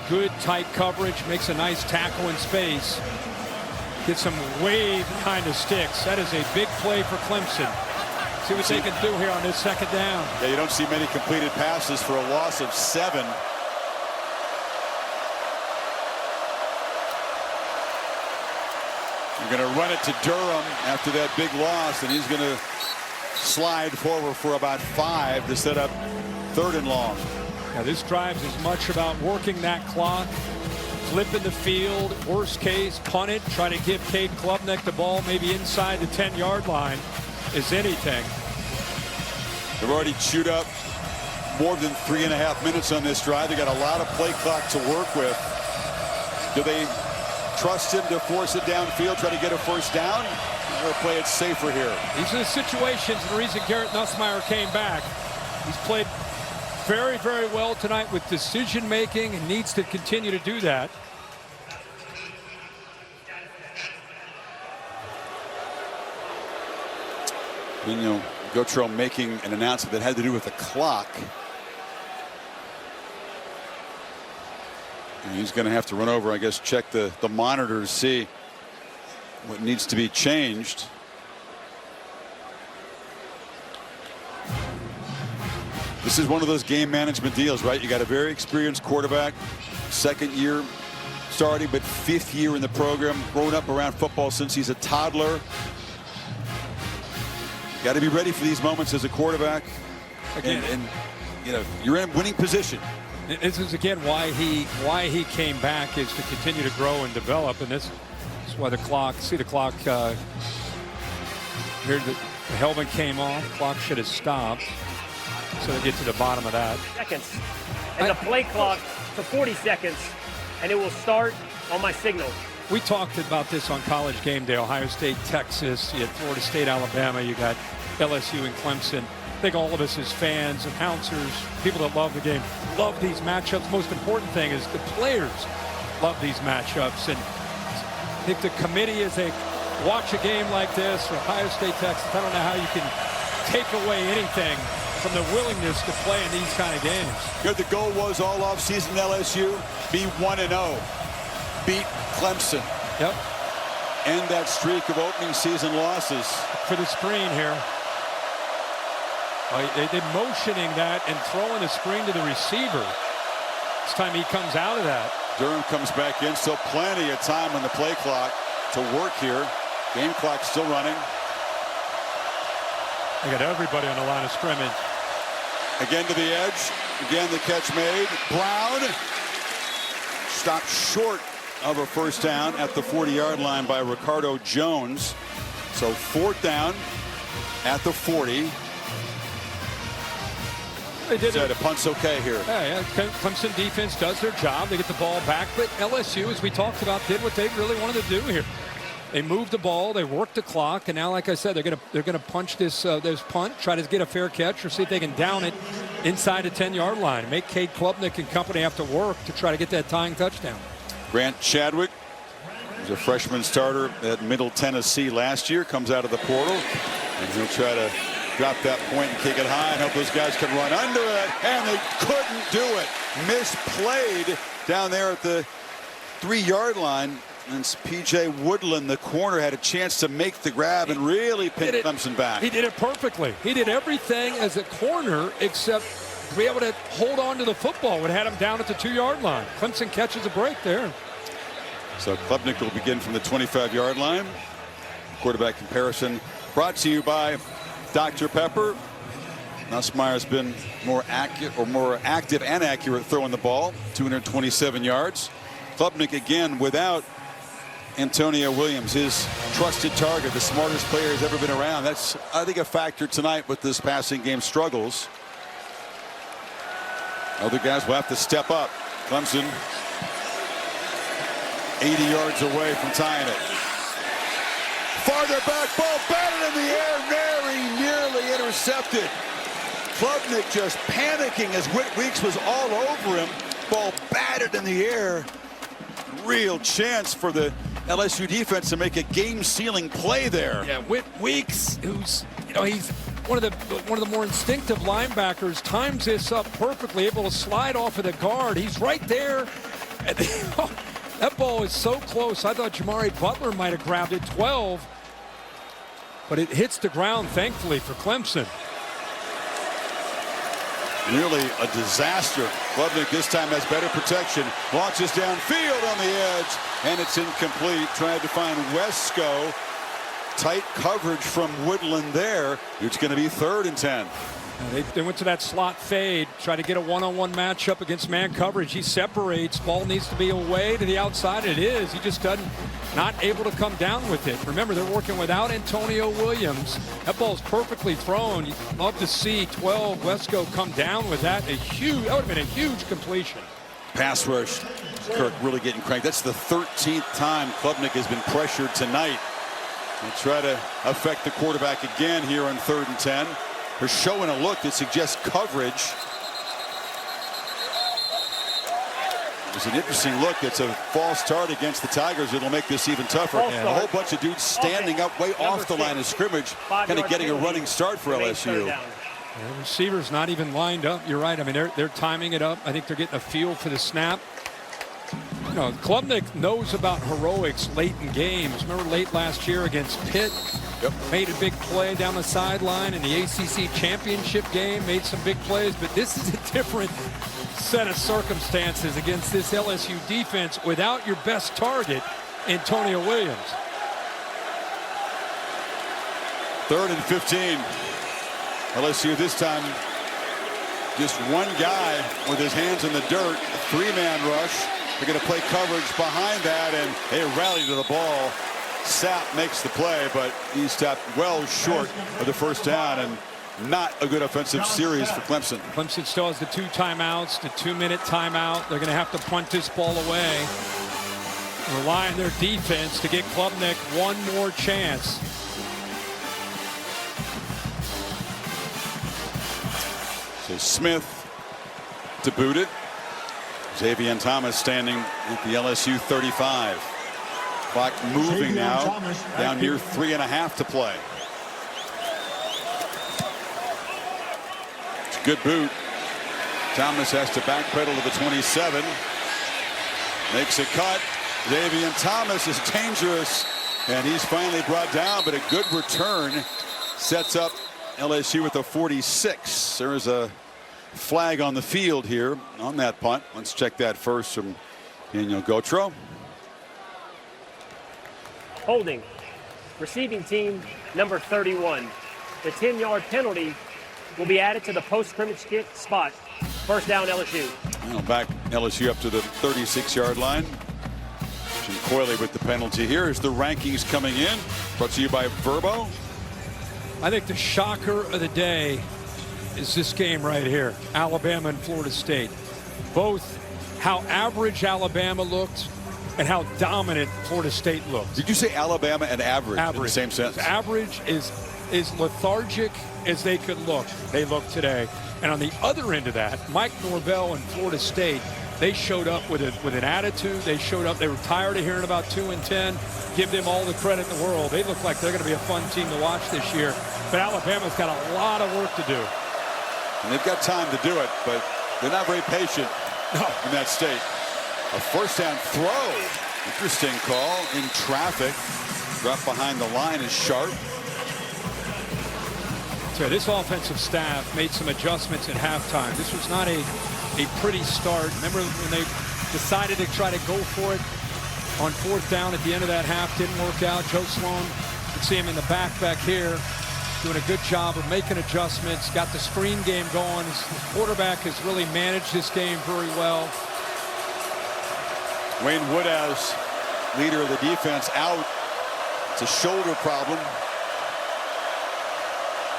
good tight coverage, makes a nice tackle in space. Gets him way behind the sticks. That is a big play for Clemson. See what they can do here on this second down. Yeah, you don't see many completed passes for a loss of 7. You're going to run it to Durham after that big loss, and he's going to slide forward for about 5 to set up 3rd and long. Now this drive is as much about working that clock, flipping the field, worst case, punt it, try to give Cade Klubnik the ball maybe inside the 10-yard line as anything. They've already chewed up more than 3.5 minutes on this drive. They got a lot of play clock to work with. Do they trust him to force it downfield, try to get a first down, or play it safer here? These are the situations, the reason Garrett Nussmeier came back. He's played very, very well tonight with decision making and needs to continue to do that. Gautreau making an announcement that had to do with the clock. And he's going to have to run over, I guess, check the monitor to see what needs to be changed. This is one of those game management deals, right? You got a very experienced quarterback, 2nd year starting, but 5th year in the program, grown up around football since he's a toddler. Got to be ready for these moments as a quarterback. Again, and you're in a winning position. This is again why he came back, is to continue to grow and develop, and this is why the clock. See the clock here. The helmet came off. Clock should have stopped. So they get to the bottom of that. Seconds, and the play clock for 40 seconds, and it will start on my signal. We talked about this on College Game Day. Ohio State, Texas, you had Florida State, Alabama, you got LSU and Clemson. I think all of us as fans, announcers, people that love the game, love these matchups. Most important thing is the players love these matchups. And I think the committee, as they watch a game like this, or Ohio State, Texas, I don't know how you can take away anything from the willingness to play in these kind of games. Good. The goal was all offseason LSU be 1-0. Beat Clemson. Yep. End that streak of opening season losses. For the screen here. They're motioning that and throwing the screen to the receiver. This time he comes out of that. Durham comes back in, so plenty of time on the play clock to work here. Game clock still running. They got everybody on the line of scrimmage. Again to the edge. Again the catch made. Brown stopped short of a first down at the 40-yard line by Ricardo Jones. So 4th down at the 40. They did it. The punt's okay here. Yeah, Clemson defense does their job. They get the ball back, but LSU, as we talked about, did what they really wanted to do here. They moved the ball, they worked the clock, and now, like I said, they're gonna punch this punt, try to get a fair catch, or see if they can down it inside the 10-yard line. Make Cade Klubnik and company have to work to try to get that tying touchdown. Grant Chadwick was a freshman starter at Middle Tennessee last year, comes out of the portal, and he'll try to drop that point and kick it high and hope those guys can run under it, and they couldn't do it. Misplayed down there at the 3-yard line. And P.J. Woodland, the corner, had a chance to make the grab and really pin Clemson back. He did it perfectly. He did everything as a corner except be able to hold on to the football. It had him down at the 2-yard line. Clemson catches a break there. So Klubnik will begin from the 25-yard line. Quarterback comparison brought to you by Dr. Pepper. Nussmeier's been more active and accurate throwing the ball. 227 yards. Klubnik again without Antonio Williams, his trusted target, the smartest player he's ever been around. That's, I think, a factor tonight with this passing game struggles. Other guys will have to step up. Clemson 80 yards away from tying it. Farther back, ball batted in the air, very nearly intercepted. Klubnik just panicking as Whit Weeks was all over him. Ball batted in the air. Real chance for the LSU defense to make a game-sealing play there. Yeah, Whit Weeks, who's, he's one of the more instinctive linebackers, times this up perfectly, able to slide off of the guard. He's right there. And that ball is so close. I thought Jamari Butler might have grabbed it. 12, but it hits the ground, thankfully, for Clemson. Really a disaster. Klubnik this time has better protection. Launches downfield on the edge, and it's incomplete. Trying to find Wesco. Tight coverage from Woodland there. It's going to be 3rd and 10. They went to that slot fade, try to get a one-on-one matchup against man coverage. He separates. Ball needs to be away to the outside. It is. He just doesn't, not able to come down with it. Remember, they're working without Antonio Williams. That ball's perfectly thrown. You'd love to see 12 Wesco come down with that. That would have been a huge completion. Pass rush. Kirk really getting cranked. That's the 13th time Klubnik has been pressured tonight. They'll try to affect the quarterback again here on 3rd and 10. They're showing a look that suggests coverage. It's an interesting look. It's a false start against the Tigers. It'll make this even tougher. And a whole bunch of dudes standing up way off the line of scrimmage, kind of getting a running start for LSU. The receiver's not even lined up. You're right. I mean, they're timing it up. I think they're getting a feel for the snap. Klubnik knows about heroics late in games. Remember late last year against Pitt? Yep. Made a big play down the sideline in the ACC championship game. Made some big plays, but this is a different set of circumstances against this LSU defense without your best target, Antonio Williams. 3rd and 15. LSU this time just one guy with his hands in the dirt. 3-man rush. They're going to play coverage behind that, and they rally to the ball. Sapp makes the play, but he's tapped well short of the 1st down, and not a good offensive series for Clemson. Clemson still has the 2 timeouts, the 2-minute timeout. They're going to have to punt this ball away. Rely on their defense to get Klubnik one more chance. So Smith to boot it. Xavier Thomas standing at the LSU 35. Clock moving now, down near 3.5 to play. It's a good boot. Thomas has to backpedal to the 27. Makes a cut. Xavier Thomas is dangerous, and he's finally brought down, but a good return sets up LSU with a 46. There is a flag on the field here on that punt. Let's check that first from Daniel Gautreaux. Holding. Receiving team number 31. The 10-yard penalty will be added to the post-scrimmage kick spot. 1st down LSU. Well, back LSU up to the 36-yard line. Jim Coyley with the penalty here. Here's the rankings coming in. Brought to you by Verbo. I think the shocker of the day is this game right here. Alabama and Florida State. Both how average Alabama looked and how dominant Florida State looked. Did you say Alabama and average in the same sentence? Average is lethargic as they could look. They look today. And on the other end of that, Mike Norvell and Florida State, they showed up with an attitude. They showed up. They were tired of hearing about 2 and 10. Give them all the credit in the world. They look like they're going to be a fun team to watch this year. But Alabama's got a lot of work to do. And they've got time to do it, but they're not very patient in that state. A 1st down throw. Interesting call in traffic. Drop behind the line is Sharp. So this offensive staff made some adjustments at halftime. This was not a pretty start. Remember when they decided to try to go for it on 4th down at the end of that half? Didn't work out. Joe Sloan, you can see him in the back here, doing a good job of making adjustments. Got the screen game going. His quarterback has really managed this game very well. Wayne Woodhouse, leader of the defense, out. It's a shoulder problem.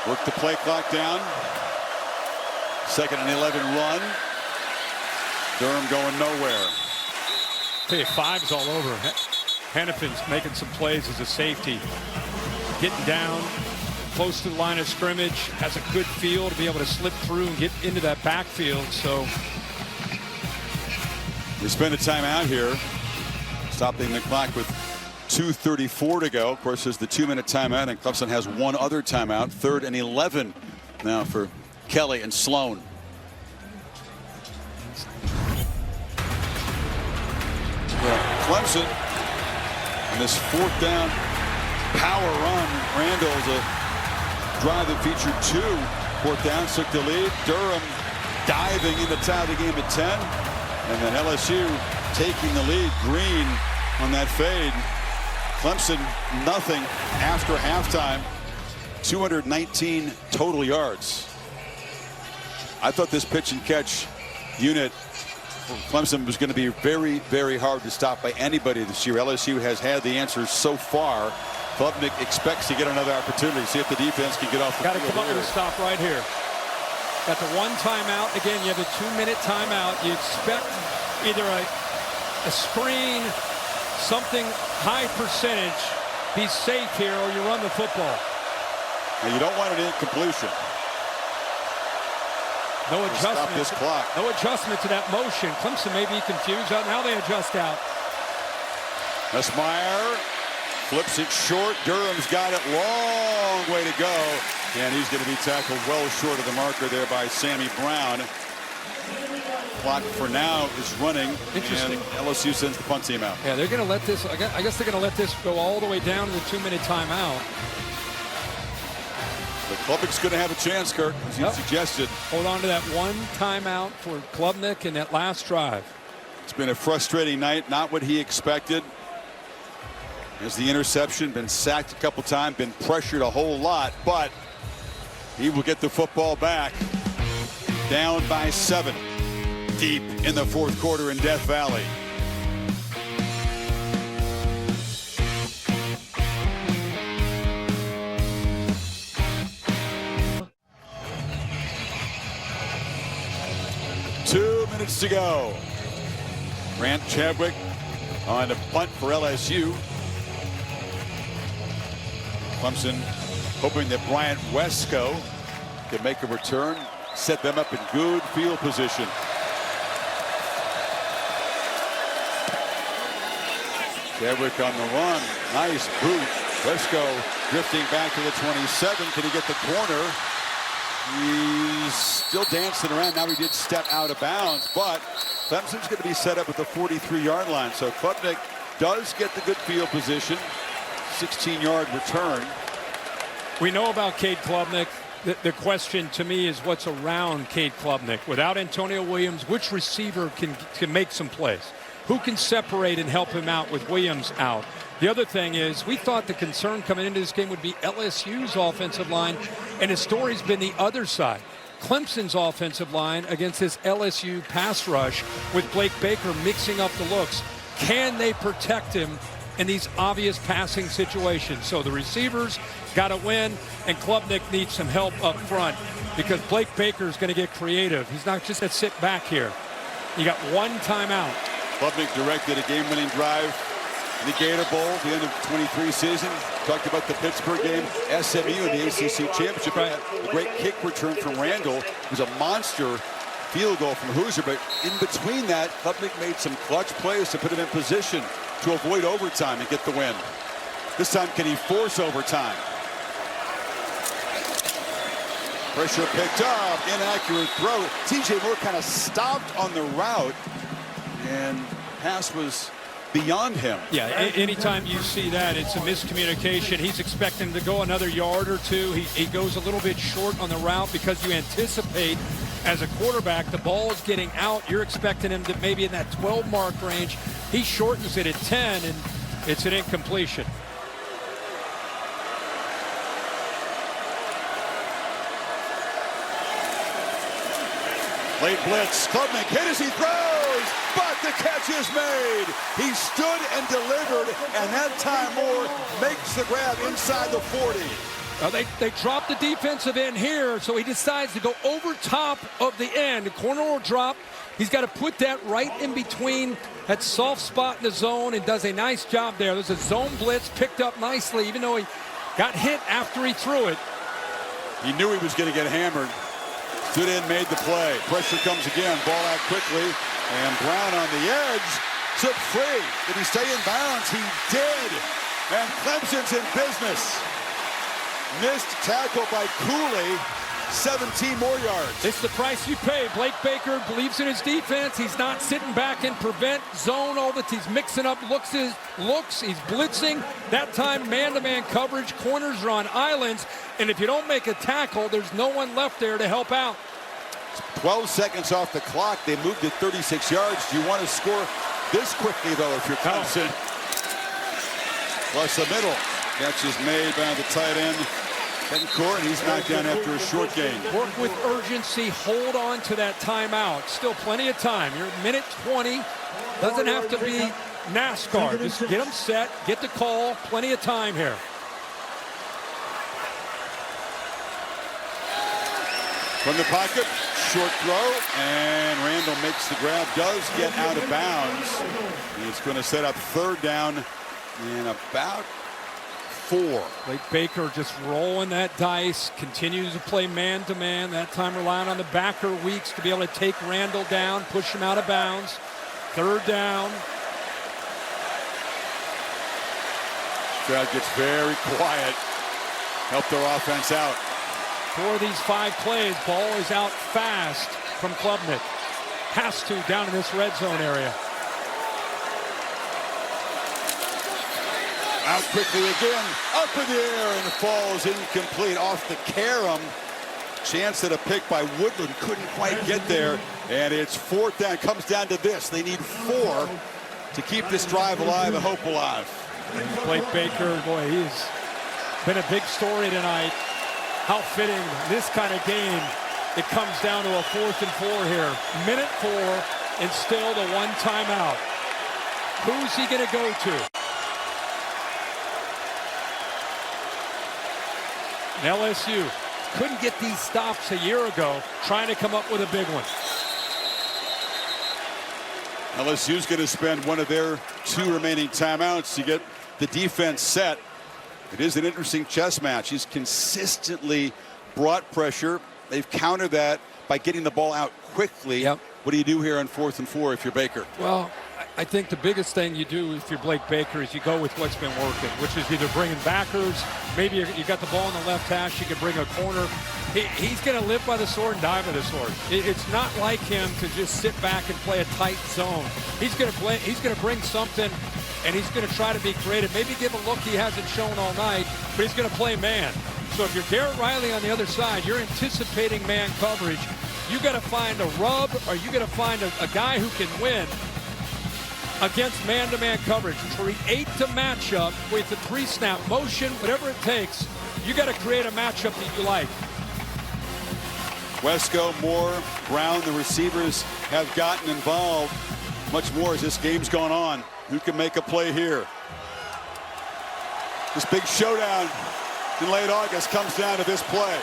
Work the play clock down. 2nd and 11 run. Durham going nowhere. Tell you, 5's all over. Hennefin's making some plays as a safety. Getting down close to the line of scrimmage. Has a good feel to be able to slip through and get into that backfield. So we spend a timeout here, stopping the clock with 2:34 to go. Of course, there's the 2-minute timeout, and Clemson has one other timeout. 3rd and 11 now for Kelly and Sloan. Clemson, and this 4th down power run. Randall's a drive that featured 2 4th downs, took the lead. Durham diving in to tie the game at 10. And then LSU taking the lead. Green on that fade. Clemson nothing after halftime. 219 total yards. I thought this pitch and catch unit for Clemson was going to be very, very hard to stop by anybody this year. LSU has had the answers so far. Klubnik expects to get another opportunity. See if the defense can get off the field. Got to come up with a stop right here. Got the 1 timeout. Again, you have a 2-minute timeout. You expect either a screen, something high percentage, be safe here, or you run the football. Now you don't want an incompletion. No adjustment. Stop this clock. No adjustment to that motion. Clemson may be confused out. Now they adjust out. Nussmeier flips it short. Durham's got it. Long way to go. And he's going to be tackled well short of the marker there by Sammy Brown. Clock for now is running. Interesting. And LSU sends the punt team out. Yeah, they're going to let this, I guess they're going to let this go all the way down to the 2-minute timeout. The Klubnik's going to have a chance, Kirk, as you suggested. Hold on to that 1 timeout for Klubnik in that last drive. It's been a frustrating night, not what he expected. There's the interception, been sacked a couple times, been pressured a whole lot, but he will get the football back. Down by 7, deep in the 4th quarter in Death Valley. Two minutes to go. Grant Chadwick on a punt for LSU. Clemson hoping that Bryant Wesco can make a return, set them up in good field position. Chadwick on the run. Nice boot. Wesco drifting back to the 27. Can he get the corner? He's still dancing around. Now he did step out of bounds, but Clemson's going to be set up at the 43-yard line. So Klubnik does get the good field position. 16-yard return. We know about Cade Klubnik. The question to me is what's around Cade Klubnik. Without Antonio Williams, which receiver can make some plays? Who can separate and help him out with Williams out? The other thing is we thought the concern coming into this game would be LSU's offensive line, and the story's been the other side. Clemson's offensive line against this LSU pass rush with Blake Baker mixing up the looks. Can they protect him in these obvious passing situations? So the receivers got to win, and Klubnik needs some help up front because Blake Baker is going to get creative. He's not just going to sit back here. You got 1 timeout. Klubnik directed a game-winning drive in the Gator Bowl, the end of the 23 season. Talked about the Pittsburgh game, SMU in the ACC championship. Right. A great kick return from Randall. It was a monster field goal from Hoosier, but in between that, Klubnik made some clutch plays to put him in position to avoid overtime and get the win. This time, can he force overtime? Pressure picked up, inaccurate throw. TJ Moore kind of stopped on the route, and pass was beyond him. Yeah, anytime you see that, it's a miscommunication. He's expecting to go another yard or two. He goes a little bit short on the route because you anticipate as a quarterback the ball is getting out. You're expecting him to maybe in that 12-mark range. He shortens it at 10, and it's an incompletion. Late blitz. Klubnik hit as he throws, but the catch is made. He stood and delivered, and that time Moore makes the grab inside the 40. They drop the defensive end here, so he decides to go over top of the end. The corner will drop. He's got to put that right in between that soft spot in the zone and does a nice job there. There's a zone blitz picked up nicely, even though he got hit after he threw it. He knew he was going to get hammered. Stood in, made the play. Pressure comes again. Ball out quickly. And Brown on the edge. Took free. Did he stay in bounds? He did. And Clemson's in business. Missed tackle by Cooley. 17 more yards. It's the price you pay. Blake Baker believes in his defense. He's not sitting back in prevent zone all that. He's mixing up looks. He's blitzing. That time man-to-man coverage. Corners are on islands. And if you don't make a tackle, there's no one left there to help out. 12 seconds off the clock. They moved it 36 yards. Do you want to score this quickly, though, if you're Clemson? Plus the middle. Catch is made by the tight end. Court, and he's knocked down after a short gain. Work with urgency. Hold on to that timeout. Still plenty of time. You're at minute 20. Doesn't have to be NASCAR. Just get them set. Get the call. Plenty of time here. From the pocket, short throw, and Randall makes the grab. Does get out of bounds. And it's going to set up third down in about 4. Blake Baker just rolling that dice, continues to play man-to-man, that time relying on the backer Weeks to be able to take Randall down, push him out of bounds. Third down. Crowd gets very quiet. Help their offense out. For these 5 plays, ball is out fast from Klubnik. Has to down in this red zone area. Out quickly again, up in the air, and falls incomplete off the carom. Chance at a pick by Woodland, couldn't quite get there, and it's fourth down. Comes down to this. They need 4 to keep this drive alive and hope alive. Blake Baker, boy, he's been a big story tonight. How fitting this kind of game. It comes down to a 4th and 4 here. Minute 4, and still the one timeout. Who's he going to go to? And LSU couldn't get these stops a year ago, trying to come up with a big one. LSU's going to spend one of their 2 remaining timeouts to get the defense set. It is an interesting chess match. He's consistently brought pressure. They've countered that by getting the ball out quickly. Yep. What do you do here on 4th and 4 if you're Baker? Well, I think the biggest thing you do if you're Blake Baker is you go with what's been working, which is either bringing backers. Maybe you got the ball in the left hash. You can bring a corner. He's going to live by the sword and die by the sword. It's not like him to just sit back and play a tight zone. He's going to bring something, and he's going to try to be creative. Maybe give a look he hasn't shown all night, but he's going to play man. So if you're Garrett Riley on the other side, you're anticipating man coverage. You got to find a rub, or you got to find a guy who can win against man-to-man coverage. Create the matchup with the pre-snap motion, whatever it takes. You got to create a matchup that you like. Wesco, Moore, Brown, the receivers have gotten involved much more as this game's gone on. Who can make a play here? This big showdown in late August comes down to this play.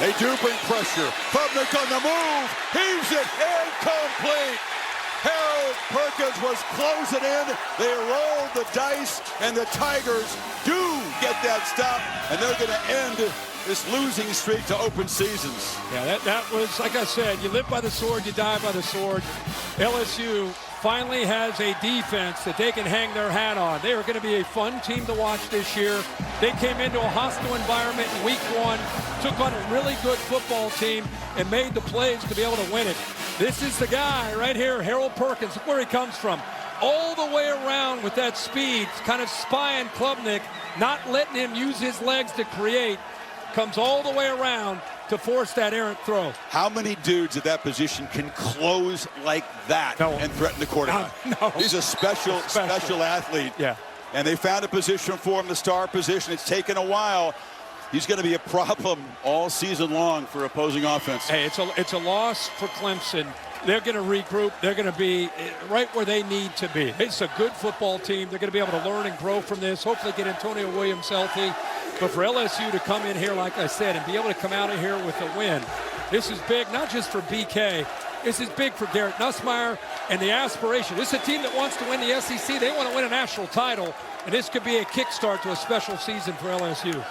They do bring pressure. Klubnik on the move. Heaves it incomplete. Harold Perkins was closing in. They rolled the dice, and the Tigers do get that stop, and they're going to end this losing streak to open seasons. Yeah, that was, like I said, you live by the sword, you die by the sword. LSU finally has a defense that they can hang their hat on. They are going to be a fun team to watch this year. They came into a hostile environment in week 1, took on a really good football team, and made the plays to be able to win it. This is the guy right here, Harold Perkins, where he comes from. All the way around with that speed, kind of spying Klubnik, not letting him use his legs to create. Comes all the way around to force that errant throw. How many dudes at that position can close like that and threaten the quarterback? No. He's a special athlete. Yeah. And they found a position for him, the star position. It's taken a while. He's going to be a problem all season long for opposing offense. Hey, it's a loss for Clemson. They're going to regroup. They're going to be right where they need to be. It's a good football team. They're going to be able to learn and grow from this. Hopefully get Antonio Williams healthy. But for LSU to come in here, like I said, and be able to come out of here with a win, this is big, not just for BK. This is big for Garrett Nussmeier and the aspiration. This is a team that wants to win the SEC. They want to win a national title, and this could be a kickstart to a special season for LSU.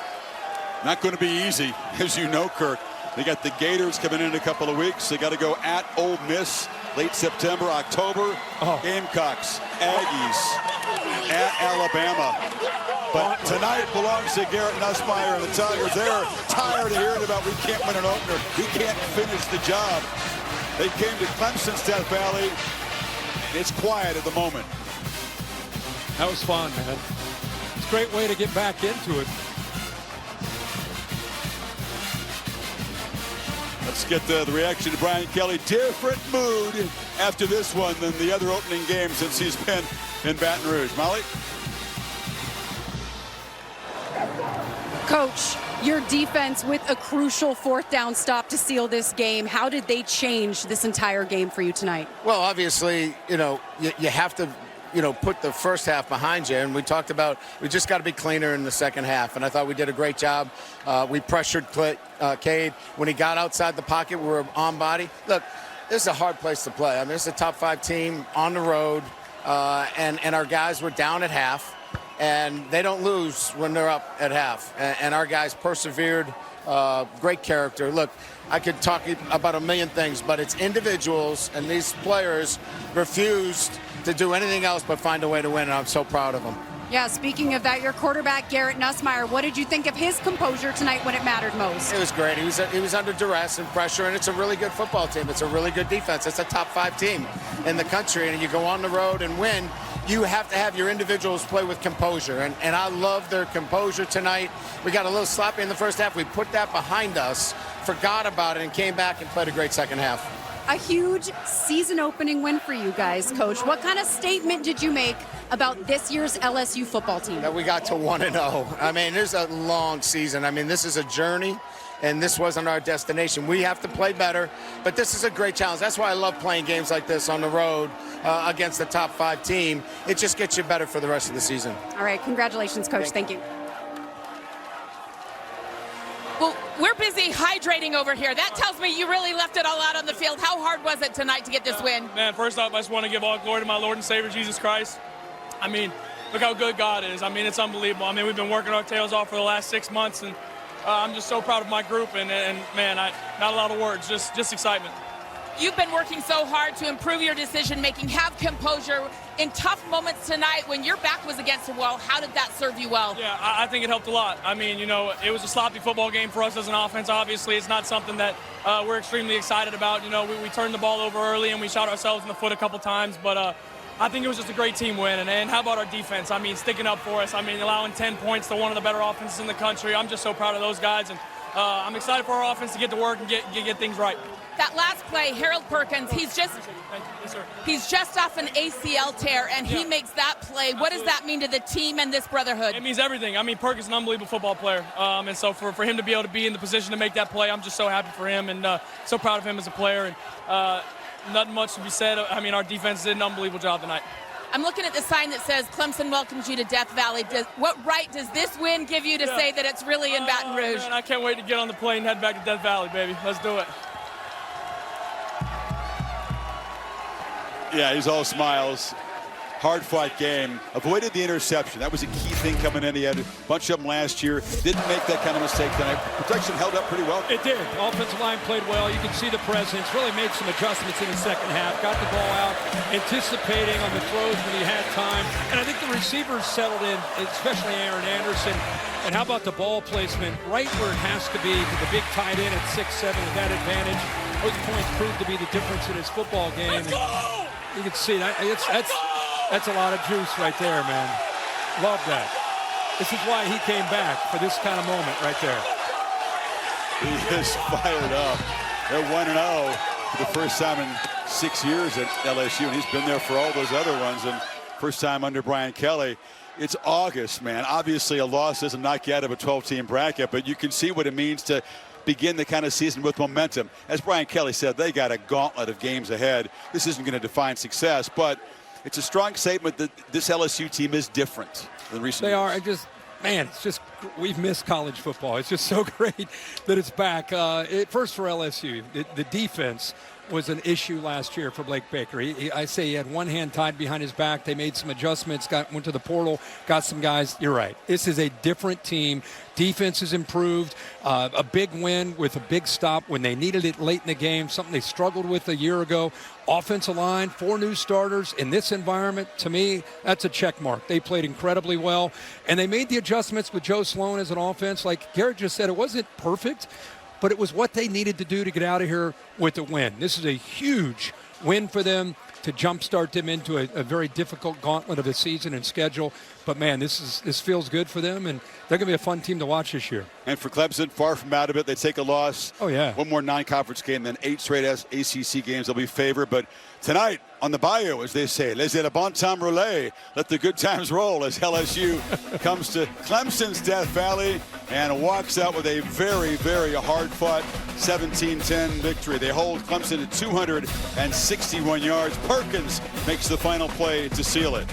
Not going to be easy, as you know, Kirk. They got the Gators coming in a couple of weeks. They got to go at Ole Miss late September, October. Gamecocks, Aggies, at Alabama. But tonight belongs to Garrett Nussmeier and the Tigers. They're tired of hearing about we can't win an opener. We can't finish the job. They came to Clemson, Death Valley. It's quiet at the moment. That was fun, man. It's a great way to get back into it. Let's get the reaction to Brian Kelly. Different mood after this one than the other opening game since he's been in Baton Rouge. Molly? Coach, your defense with a crucial 4th down stop to seal this game. How did they change this entire game for you tonight? Well, obviously, you have to, put the first half behind you. And we talked about we just got to be cleaner in the second half. And I thought we did a great job. We pressured Cade. When he got outside the pocket, we were on body. Look, this is a hard place to play. I mean, it's a top 5 team on the road. And our guys were down at half. And they don't lose when they're up at half. And our guys persevered. Great character. Look, I could talk about a million things, but it's individuals, and these players refused to do anything else but find a way to win, and I'm so proud of them. Yeah, speaking of that, your quarterback, Garrett Nussmeier, what did you think of his composure tonight when it mattered most? It was great. He was under duress and pressure, and it's a really good football team. It's a really good defense. It's a top 5 team in the country, and you go on the road and win, you have to have your individuals play with composure, and I love their composure tonight. We got a little sloppy in the first half. We put that behind us, forgot about it, and came back and played a great second half. A huge season-opening win for you guys, Coach. What kind of statement did you make about this year's LSU football team? That we got to 1-0. I mean, there's a long season. I mean, this is a journey, and this wasn't our destination. We have to play better, but this is a great challenge. That's why I love playing games like this on the road against the top 5 team. It just gets you better for the rest of the season. All right, congratulations, Coach. Thank you. Well, we're busy hydrating over here. That tells me you really left it all out on the field. How hard was it tonight to get this win? Man, first off, I just want to give all glory to my Lord and Savior, Jesus Christ. I mean, look how good God is. I mean, it's unbelievable. I mean, we've been working our tails off for the last 6 months, and I'm just so proud of my group, and man, not a lot of words, just excitement. You've been working so hard to improve your decision-making, have composure. In tough moments tonight, when your back was against the wall, how did that serve you well? Yeah, I think it helped a lot. I mean, it was a sloppy football game for us as an offense. Obviously, it's not something that we're extremely excited about. We turned the ball over early, and we shot ourselves in the foot a couple times, but I think it was just a great team win. And how about our defense? I mean, sticking up for us. I mean, allowing 10 points to one of the better offenses in the country. I'm just so proud of those guys, and I'm excited for our offense to get to work and get things right. That last play, Harold Perkins, he's just off an ACL tear, and he makes that play. What does that mean to the team and this brotherhood? It means everything. I mean, Perkins is an unbelievable football player, and so for him to be able to be in the position to make that play, I'm just so happy for him and so proud of him as a player. And nothing much to be said. I mean, our defense did an unbelievable job tonight. I'm looking at the sign that says Clemson welcomes you to Death Valley. What right does this win give you to say that it's really in Baton Rouge? Man, I can't wait to get on the plane and head back to Death Valley, baby. Let's do it. Yeah, he's all smiles. hard-fought game. Avoided the interception. That was a key thing coming in. He had a bunch of them last year. Didn't make that kind of mistake tonight. Protection held up pretty well. It did. Offensive line played well. You can see the presence. Really made some adjustments in the second half. Got the ball out, anticipating on the throws when he had time. And I think the receivers settled in, especially Aaron Anderson. And how about the ball placement right where it has to be to the big tight end at 6'7" with that advantage. Those points proved to be the difference in his football game. And you can see that. That's a lot of juice right there, man. Love that. This is why he came back, for this kind of moment right there. He is fired up. They're 1-0 for the first time in 6 years at LSU, and he's been there for all those other ones, and first time under Brian Kelly. It's August, man. Obviously, a loss doesn't knock you out of a 12-team bracket, but you can see what it means to begin the kind of season with momentum. As Brian Kelly said, they got a gauntlet of games ahead. This isn't going to define success, but it's a strong statement that this LSU team is different than recent years. Man, it's just, we've missed college football. It's just so great that it's back. First for LSU, the defense was an issue last year for Blake Baker. I say he had one hand tied behind his back. They made some adjustments, went to the portal, got some guys. You're right. This is a different team. Defense has improved. A big win with a big stop when they needed it late in the game, something they struggled with a year ago. Offensive line, 4 new starters in this environment. To me, that's a check mark. They played incredibly well, and they made the adjustments with Joe Sloan as an offense. Like Garrett just said, it wasn't perfect, but it was what they needed to do to get out of here with a win. This is a huge win for them to jumpstart them into a very difficult gauntlet of a season and schedule. But, man, this feels good for them, and they're going to be a fun team to watch this year. And for Clemson, far from out of it. They take a loss. Oh, yeah. One more non-conference game, then 8 straight ACC games. They'll be favored. But tonight, on the bayou, as they say, laissez le bon temps rouler. Let the good times roll as LSU comes to Clemson's Death Valley and walks out with a very, very hard-fought 17-10 victory. They hold Clemson at 261 yards. Perkins makes the final play to seal it.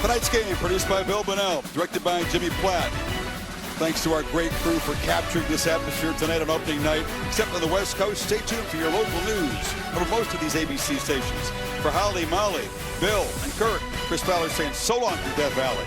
Tonight's game produced by Bill Bunnell, directed by Jimmy Platt. Thanks to our great crew for capturing this atmosphere tonight on opening night. Except on the West Coast, stay tuned for your local news over most of these ABC stations. For Holly, Molly, Bill, and Kirk, Chris Fowler saying so long from Death Valley.